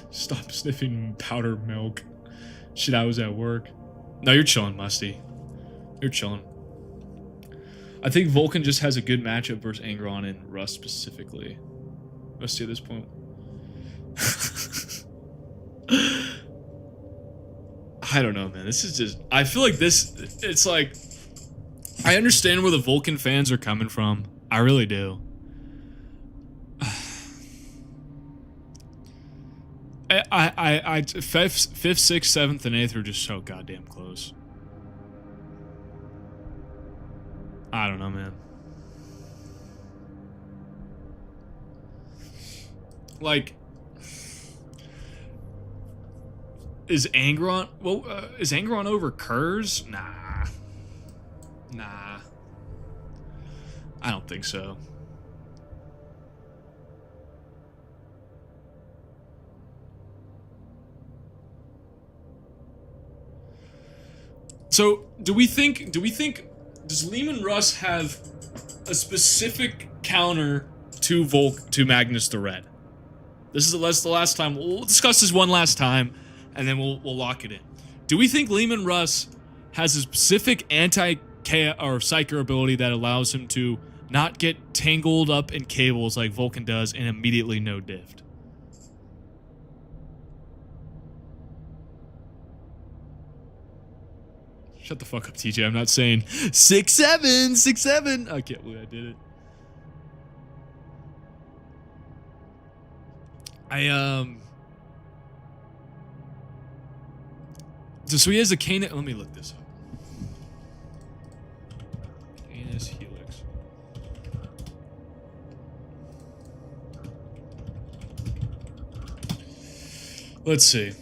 Stop sniffing powder milk. Shit, I was at work. No, you're chilling, Musty. You're chilling. I think Vulcan just has a good matchup versus Angron and Russ specifically. Musty at this point. I don't know, man. This is just... I feel like this... It's like... I understand where the Vulcan fans are coming from. I really do. Fifth, sixth, seventh, and eighth are just so goddamn close. I don't know, man. Like, is Angron... Well, is Angron over Kurz? Nah. I don't think so. So, do we think... Does Leman Russ have a specific counter to Magnus the Red? This is the last time. We'll discuss this one last time, and then we'll lock it in. Do we think Leman Russ has a specific anti-Psyker ability that allows him to not get tangled up in cables like Vulcan does and immediately no diffed? Shut the fuck up, TJ. I'm not saying 6'7", 6'7". I can't believe I did it. So he has a Canis. Let me look this up. Canis Helix. Let's see.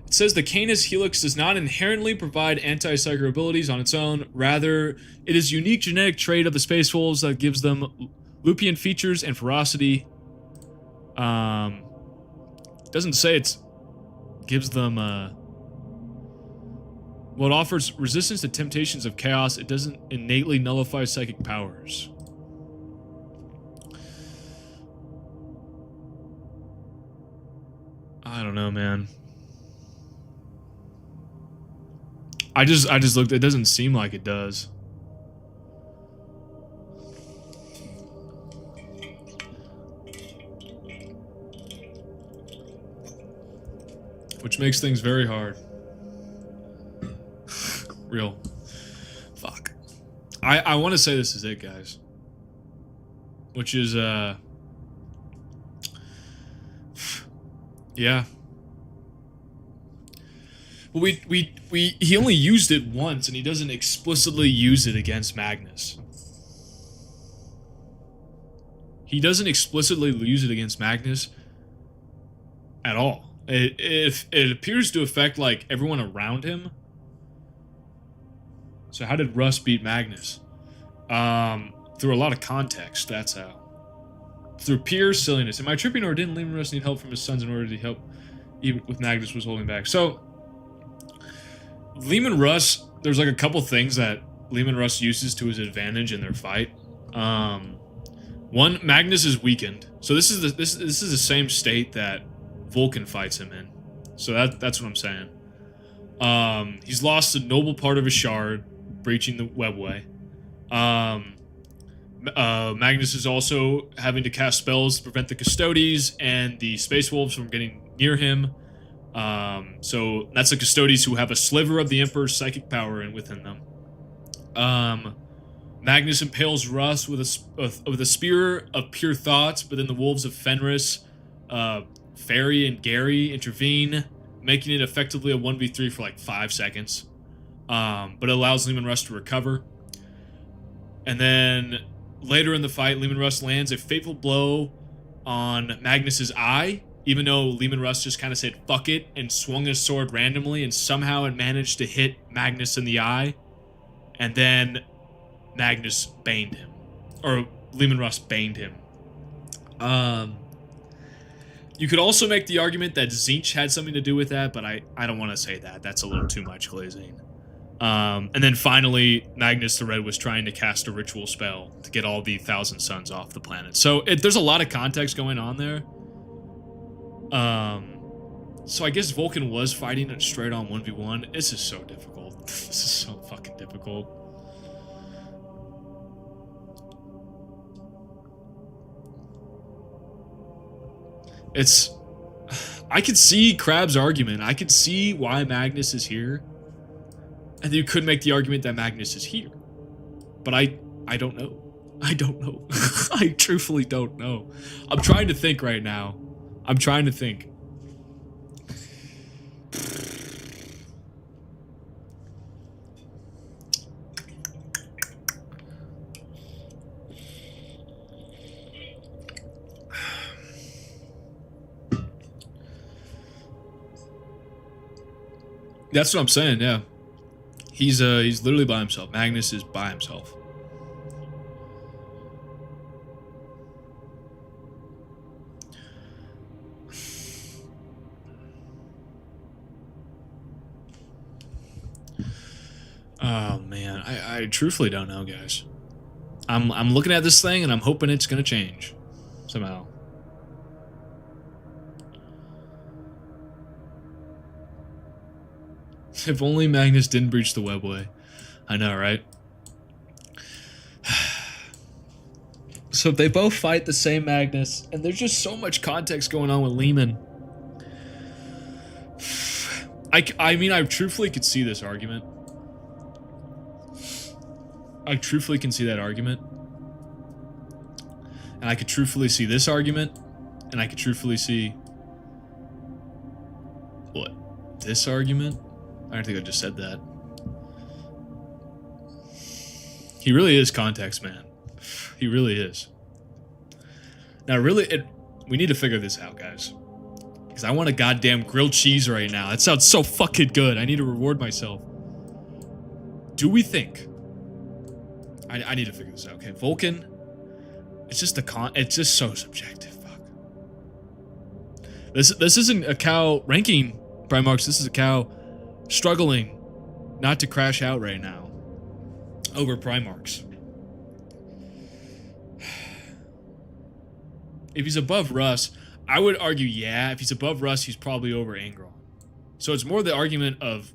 It says the Canis Helix does not inherently provide anti-Psyker abilities on its own. Rather, it is a unique genetic trait of the Space Wolves that gives them Lupian features and ferocity. Doesn't say it gives them well, it offers resistance to temptations of chaos. It doesn't innately nullify psychic powers. I don't know, man. I just looked. It doesn't seem like it does. Which makes things very hard. Real. Fuck. I want to say this is it, guys. Which is, yeah. Well, he only used it once, and he doesn't explicitly use it against Magnus. He doesn't explicitly use it against Magnus at all. It appears to affect, like, everyone around him. So how did Russ beat Magnus? Through a lot of context, that's how. Through pure silliness. Am I tripping, or didn't Leman Russ need help from his sons in order to help even with Magnus was holding back? So, Leman Russ, there's like a couple things that Leman Russ uses to his advantage in their fight. One, Magnus is weakened. So this is the same state that Vulcan fights him in. So that's what I'm saying. He's lost a noble part of his shard, breaching the webway. Magnus is also having to cast spells to prevent the Custodes and the Space Wolves from getting near him. So that's the Custodes who have a sliver of the Emperor's psychic power within them. Magnus impales Russ with a spear of pure thoughts, but then the Wolves of Fenris, Fairy, and Gary intervene, making it effectively a 1v3 for like 5 seconds. But it allows Leman Russ to recover. And then later in the fight, Leman Russ lands a fateful blow on Magnus's eye, even though Leman Russ just kind of said fuck it and swung his sword randomly, and somehow it managed to hit Magnus in the eye. And then Magnus baned him. Or Leman Russ baned him. You could also make the argument that Tzeentch had something to do with that, but I don't want to say that. That's a little too much glazing. And then finally, Magnus the Red was trying to cast a ritual spell to get all the 1,000 Suns off the planet. So there's a lot of context going on there. So I guess Vulcan was fighting it straight on 1v1. This is so difficult. This is so fucking difficult. I could see Crab's argument. I could see why Magnus is here. And you could make the argument that Magnus is here. But I don't know. I don't know. I truthfully don't know. I'm trying to think right now. I'm trying to think. That's what I'm saying, yeah. He's literally by himself. Magnus is by himself. Oh man, I truthfully don't know, guys. I'm looking at this thing and I'm hoping it's gonna change somehow. If only Magnus didn't breach the webway. I know, right? So if they both fight the same Magnus, and there's just so much context going on with Leman. I mean, I truthfully could see this argument. I truthfully can see that argument. And I could truthfully see this argument. And I could truthfully see... what? This argument? I don't think I just said that. He really is context, man. He really is. Now, really, we need to figure this out, guys. Because I want a goddamn grilled cheese right now. That sounds so fucking good. I need to reward myself. Do we think... I need to figure this out, okay? Vulcan... It's just it's just so subjective, fuck. This isn't a cow ranking Primarchs. This is a cow struggling not to crash out right now over Primarchs. If he's above Russ, I would argue, yeah. If he's above Russ, he's probably over Angron. So it's more the argument of,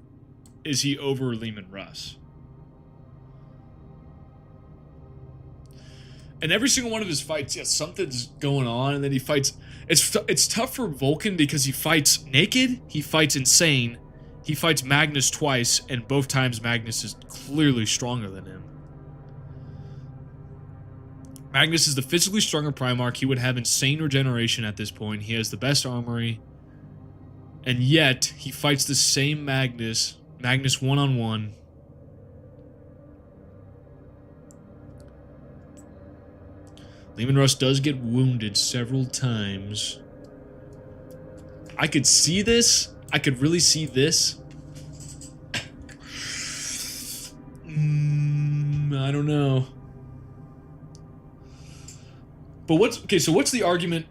is he over Leman Russ? And every single one of his fights, yeah, something's going on, and then he fights. It's tough for Vulcan because he fights naked, he fights insane, he fights Magnus twice, and both times Magnus is clearly stronger than him. Magnus is the physically stronger Primarch. He would have insane regeneration at this point. He has the best armory. And yet, he fights the same Magnus one-on-one. Leman Russ does get wounded several times. I could see this. I could really see this. I don't know. But what's the argument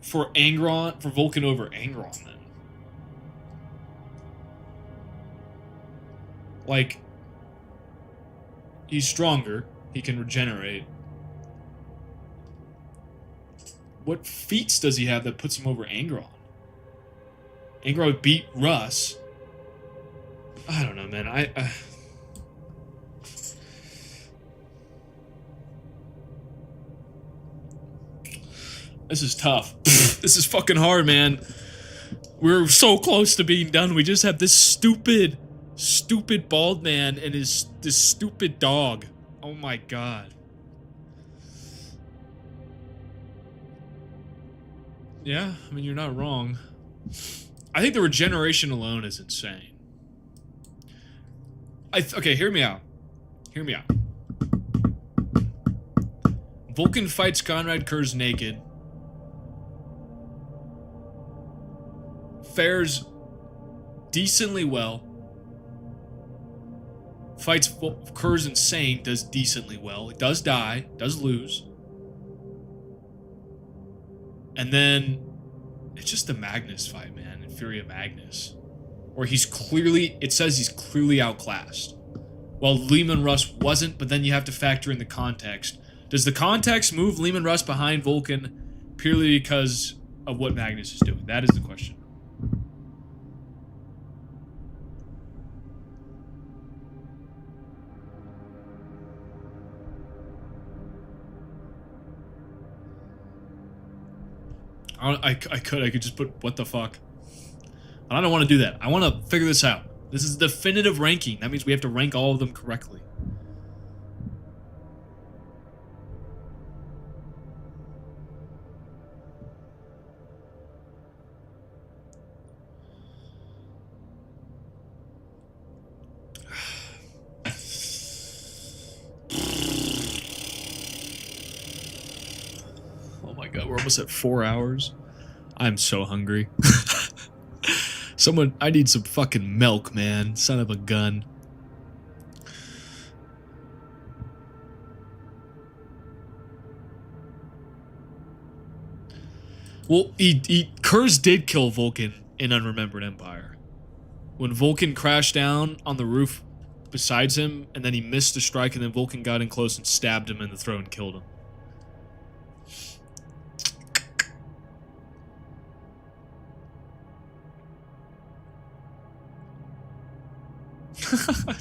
for Vulcan over Angron then? Like, he's stronger, he can regenerate. What feats does he have that puts him over Angron? Angron beat Russ. I don't know, man. This is tough. This is fucking hard, man. We're so close to being done. We just have this stupid bald man and this stupid dog. Oh my god. Yeah, I mean, you're not wrong. I think the regeneration alone is insane. Okay, hear me out. Hear me out. Vulcan fights Conrad Kurz naked. Fares decently well. Fights Kurz insane, does decently well. It does die, does lose. And then it's just the Magnus fight, man, in Fury of Magnus. Where it says he's clearly outclassed. Well, Leman Russ wasn't, but then you have to factor in the context. Does the context move Leman Russ behind Vulcan purely because of what Magnus is doing? That is the question. I could just put what the fuck. But I don't want to do that. I want to figure this out. This is definitive ranking. That means we have to rank all of them correctly. Oh my god, we're almost at 4 hours. I'm so hungry. I need some fucking milk, man. Son of a gun. Well, Kurz did kill Vulcan in Unremembered Empire. When Vulcan crashed down on the roof beside him, and then he missed a strike, and then Vulcan got in close and stabbed him in the throat and killed him.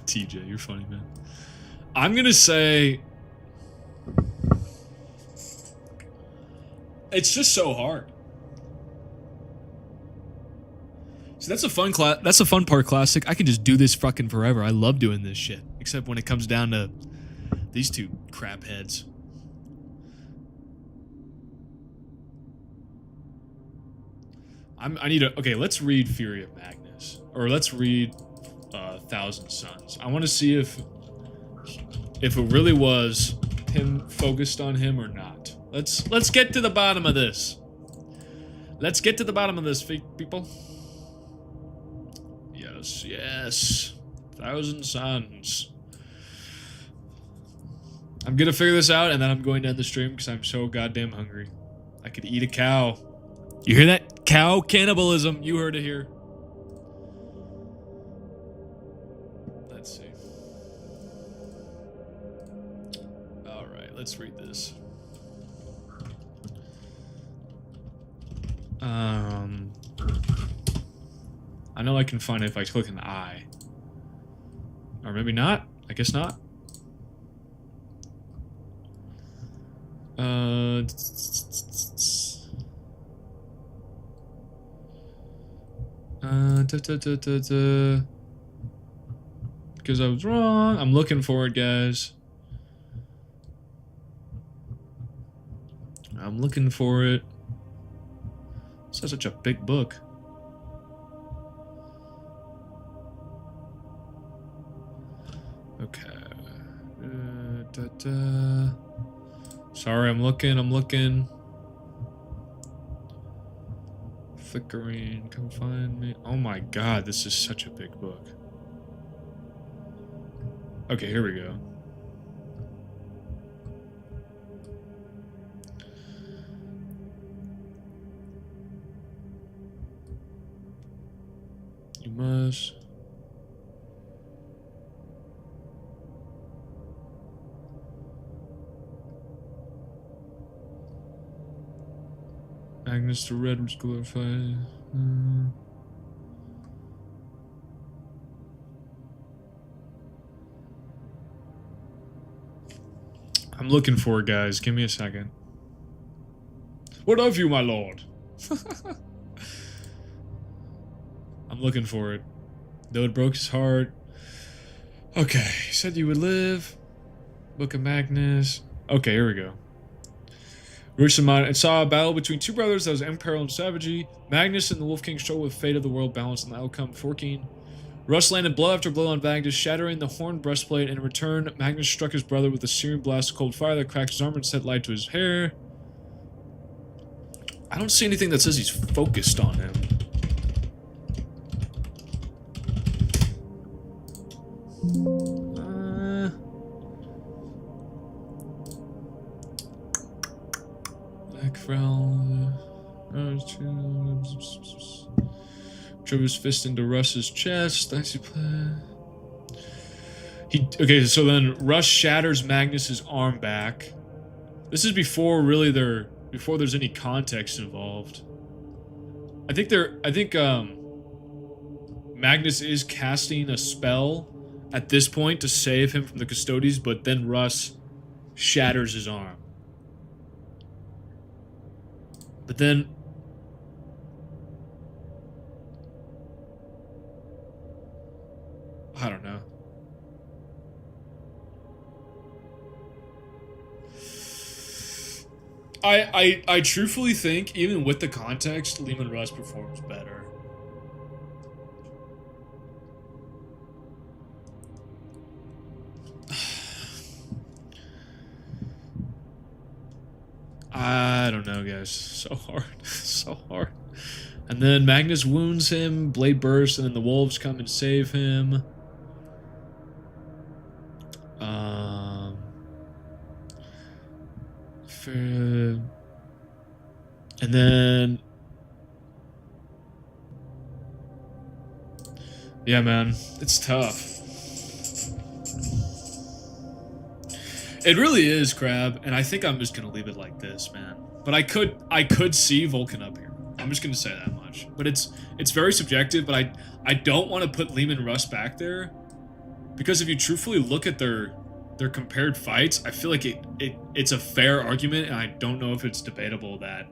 TJ, you're funny, man. I'm gonna say it's just so hard. So that's a fun part classic. I can just do this fucking forever. I love doing this shit. Except when it comes down to these two crap heads. Okay, let's read Fury of Magnus. Or let's read Thousand Suns. I want to see if it really was him focused on him or not. Let's get to the bottom of this. Let's get to the bottom of this, people. Yes. Thousand Suns. I'm gonna figure this out, and then I'm going to end the stream because I'm so goddamn hungry. I could eat a cow. You hear that? Cow cannibalism. You heard it here. Let's see. Alright, let's read this. I know I can find it if I click an I. Or maybe not. I guess not. Because I was wrong. I'm looking for it, guys. I'm looking for it. It's such a big book. Okay. Sorry, I'm looking. Flickering, come find me. Oh my god, this is such a big book. Okay, here we go. You must. Magnus the Red was glorified. I'm looking for it, guys. Give me a second. What of you, my lord? I'm looking for it. Though it broke his heart. Okay, he said you would live. Book of Magnus. Okay, here we go. It saw a battle between two brothers that was imperil and savagery. Magnus and the Wolf King struggled with fate of the world, balanced on the outcome. Forking. Russ landed blow after blow on Magnus, shattering the horn breastplate. In return, Magnus struck his brother with a searing blast of cold fire that cracked his armor and set light to his hair. I don't see anything that says he's focused on him. Drove his fist into Russ's chest. Okay, so then Russ shatters Magnus's arm back. This is before there's any context involved. I think Magnus is casting a spell at this point to save him from the Custodians, but then Russ shatters his arm. But then I don't know. I truthfully think, even with the context, Leman Russ performs better. I don't know, guys. So hard. So hard. And then Magnus wounds him, blade bursts, and then the wolves come and save him. And then... yeah, man. It's tough. It really is, Crab, and I think I'm just gonna leave it like this, man. But I could see Vulcan up here. I'm just gonna say that much. But it's very subjective, but I don't want to put Leman Russ back there. Because if you truthfully look at their compared fights, I feel like it's a fair argument, and I don't know if it's debatable that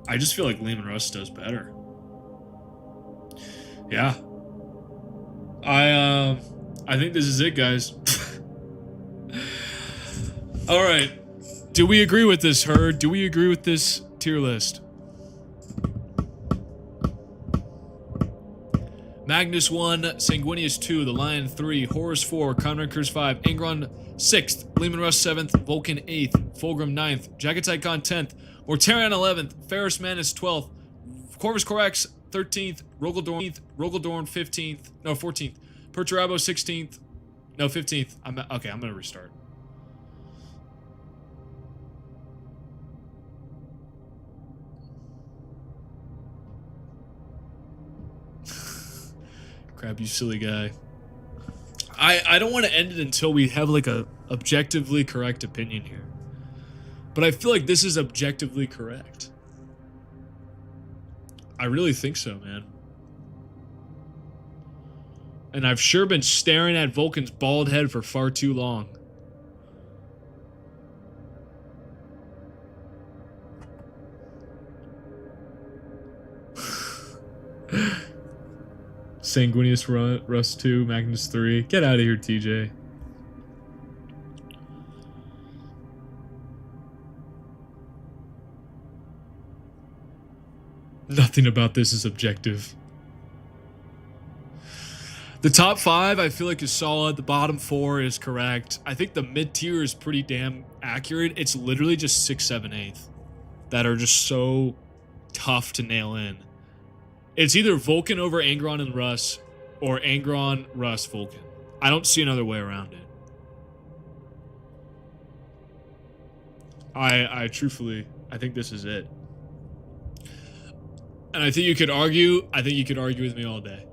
I just feel like Leman Russ does better. Yeah. I think this is it, guys. All right. Do we agree with this, Herd? Do we agree with this tier list? Magnus 1, Sanguinius 2, The Lion 3, Horus 4, Conrankers 5, Angron 6th, Leman Russ 7th, Vulcan 8th, Fulgrim 9th, Jagatycon 10th, Mortarion 11th, Ferrus Manus 12th, Corvus Corax 13th, Rogaldorn 15th, no 14th, Perturabo 16th, no 15th. Okay, I'm gonna restart. Crap, you silly guy. I don't want to end it until we have like a objectively correct opinion here. But I feel like this is objectively correct. I really think so, man. And I've sure been staring at Vulcan's bald head for far too long. Sanguinius Russ 2, Magnus 3. Get out of here, TJ. Nothing about this is objective. The top 5 I feel like is solid. The bottom 4 is correct. I think the mid-tier is pretty damn accurate. It's literally just 6, 7, 8 that are just so tough to nail in. It's either Vulcan over Angron and Russ, or Angron, Russ, Vulcan. I don't see another way around it. I truthfully, I think this is it. And I think you could argue with me all day.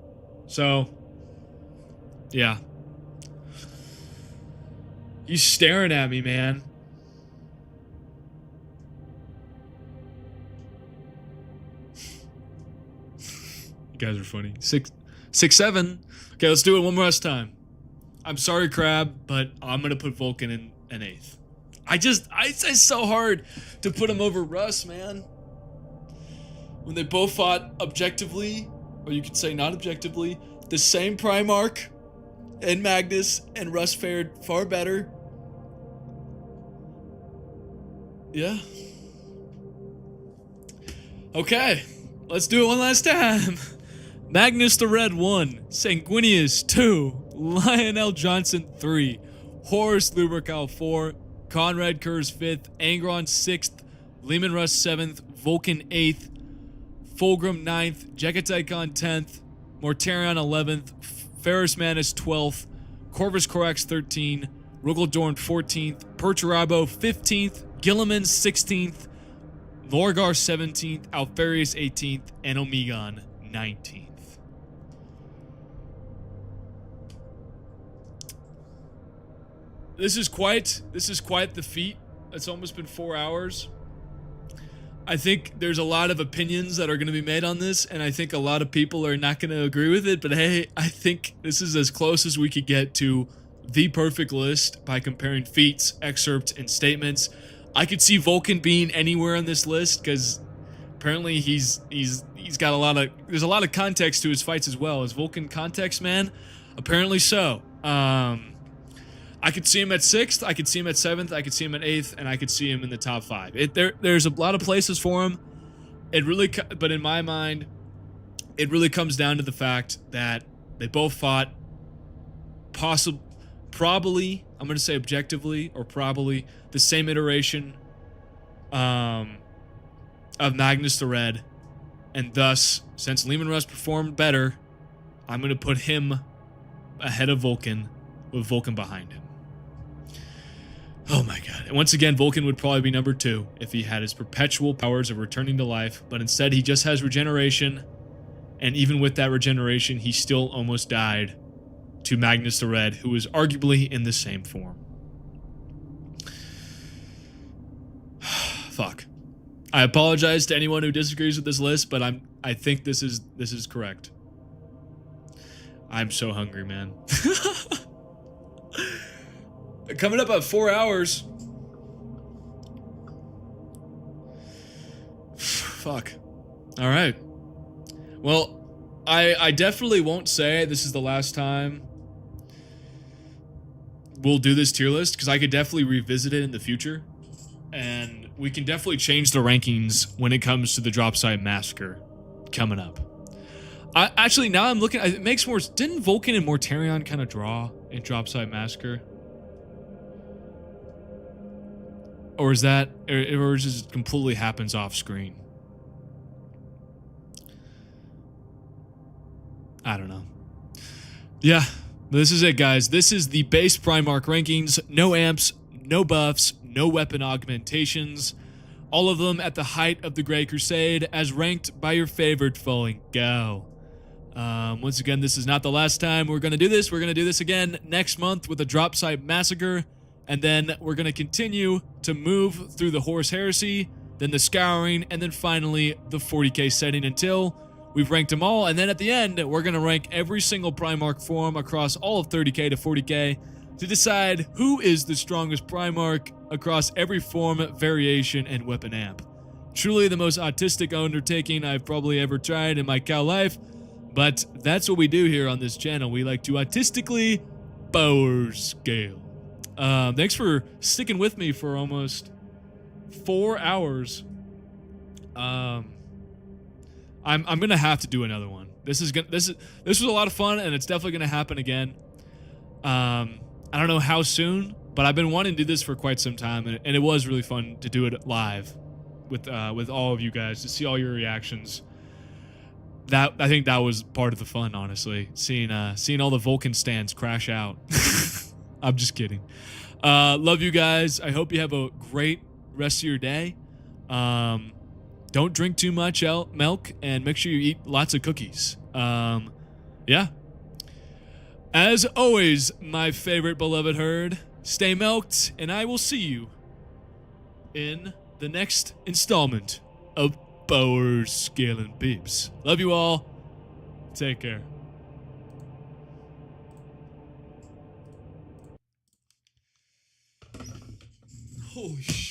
So, yeah. He's staring at me, man. You guys are funny. 6, 7. Okay, let's do it one more last time. I'm sorry, Crab, but I'm gonna put Vulcan in an 8th. It's so hard to put him over Russ, man. When they both fought objectively, or you could say not objectively, the same Primarch and Magnus, and Russ fared far better. Yeah. Okay, let's do it one last time. Magnus the Red 1, Sanguinius 2, Lionel Johnson 3, Horus Lubrical 4, Conrad Kurz 5th, Angron 6th, Lehman Russ 7th, Vulcan 8th, Fulgrim 9th, Jekatikon 10th, Mortarion 11th, Ferrus Manus 12th, Corvus Corax 13th, Rugaldorn 14th, Perturabo 15th, Gilliman 16th, Lorgar 17th, Alfarius 18th, and Omegon 19th. This is quite the feat. It's almost been 4 hours. I think there's a lot of opinions that are going to be made on this, and I think a lot of people are not going to agree with it, but hey, I think this is as close as we could get to the perfect list by comparing feats, excerpts, and statements. I could see Vulcan being anywhere on this list because apparently he's got there's a lot of context to his fights as well. Is Vulcan context, man? Apparently so. I could see him at 6th, I could see him at 7th, I could see him at 8th, and I could see him in the top 5. There's a lot of places for him. But in my mind, it really comes down to the fact that they both fought probably, I'm going to say objectively, or probably the same iteration of Magnus the Red, and thus, since Lehman Russ performed better, I'm going to put him ahead of Vulcan, with Vulcan behind him. Oh my god. And once again, Vulcan would probably be number 2 if he had his perpetual powers of returning to life, but instead he just has regeneration, and even with that regeneration, he still almost died to Magnus the Red, who was arguably in the same form. Fuck. I apologize to anyone who disagrees with this list, but I think this is correct. I'm so hungry, man. Coming up at 4 hours. Fuck. All right. Well, I definitely won't say this is the last time we'll do this tier list, because I could definitely revisit it in the future, and we can definitely change the rankings when it comes to the Drop Site Massacre coming up. Actually, now I'm looking, it makes more. Didn't Vulcan and Mortarion kind of draw in Drop Site Massacre? Or is that, or just completely happens off screen? I don't know. Yeah, this is it, guys. This is the base Primarch rankings. No amps, no buffs, no weapon augmentations. All of them at the height of the Great Crusade, as ranked by your favorite falling go. Once again, this is not the last time we're going to do this. We're going to do this again next month with a Drop Site Massacre. And then we're going to continue to move through the Horus Heresy, then the Scouring, and then finally the 40k setting until we've ranked them all. And then at the end, we're going to rank every single Primarch form across all of 30k to 40k to decide who is the strongest Primarch across every form, variation, and weapon amp. Truly the most autistic undertaking I've probably ever tried in my cow life, but that's what we do here on this channel. We like to artistically power scale. Thanks for sticking with me for almost 4 hours. I'm gonna have to do another one. This was a lot of fun, and it's definitely gonna happen again. I don't know how soon, but I've been wanting to do this for quite some time, and it was really fun to do it live with all of you guys, to see all your reactions. I think that was part of the fun, honestly. Seeing all the Vulcan stands crash out. I'm just kidding. Love you guys. I hope you have a great rest of your day. Don't drink too much milk, and make sure you eat lots of cookies. Yeah. As always, my favorite beloved herd, stay milked, and I will see you in the next installment of Power Scaling Peeps. Love you all. Take care. Holy shit.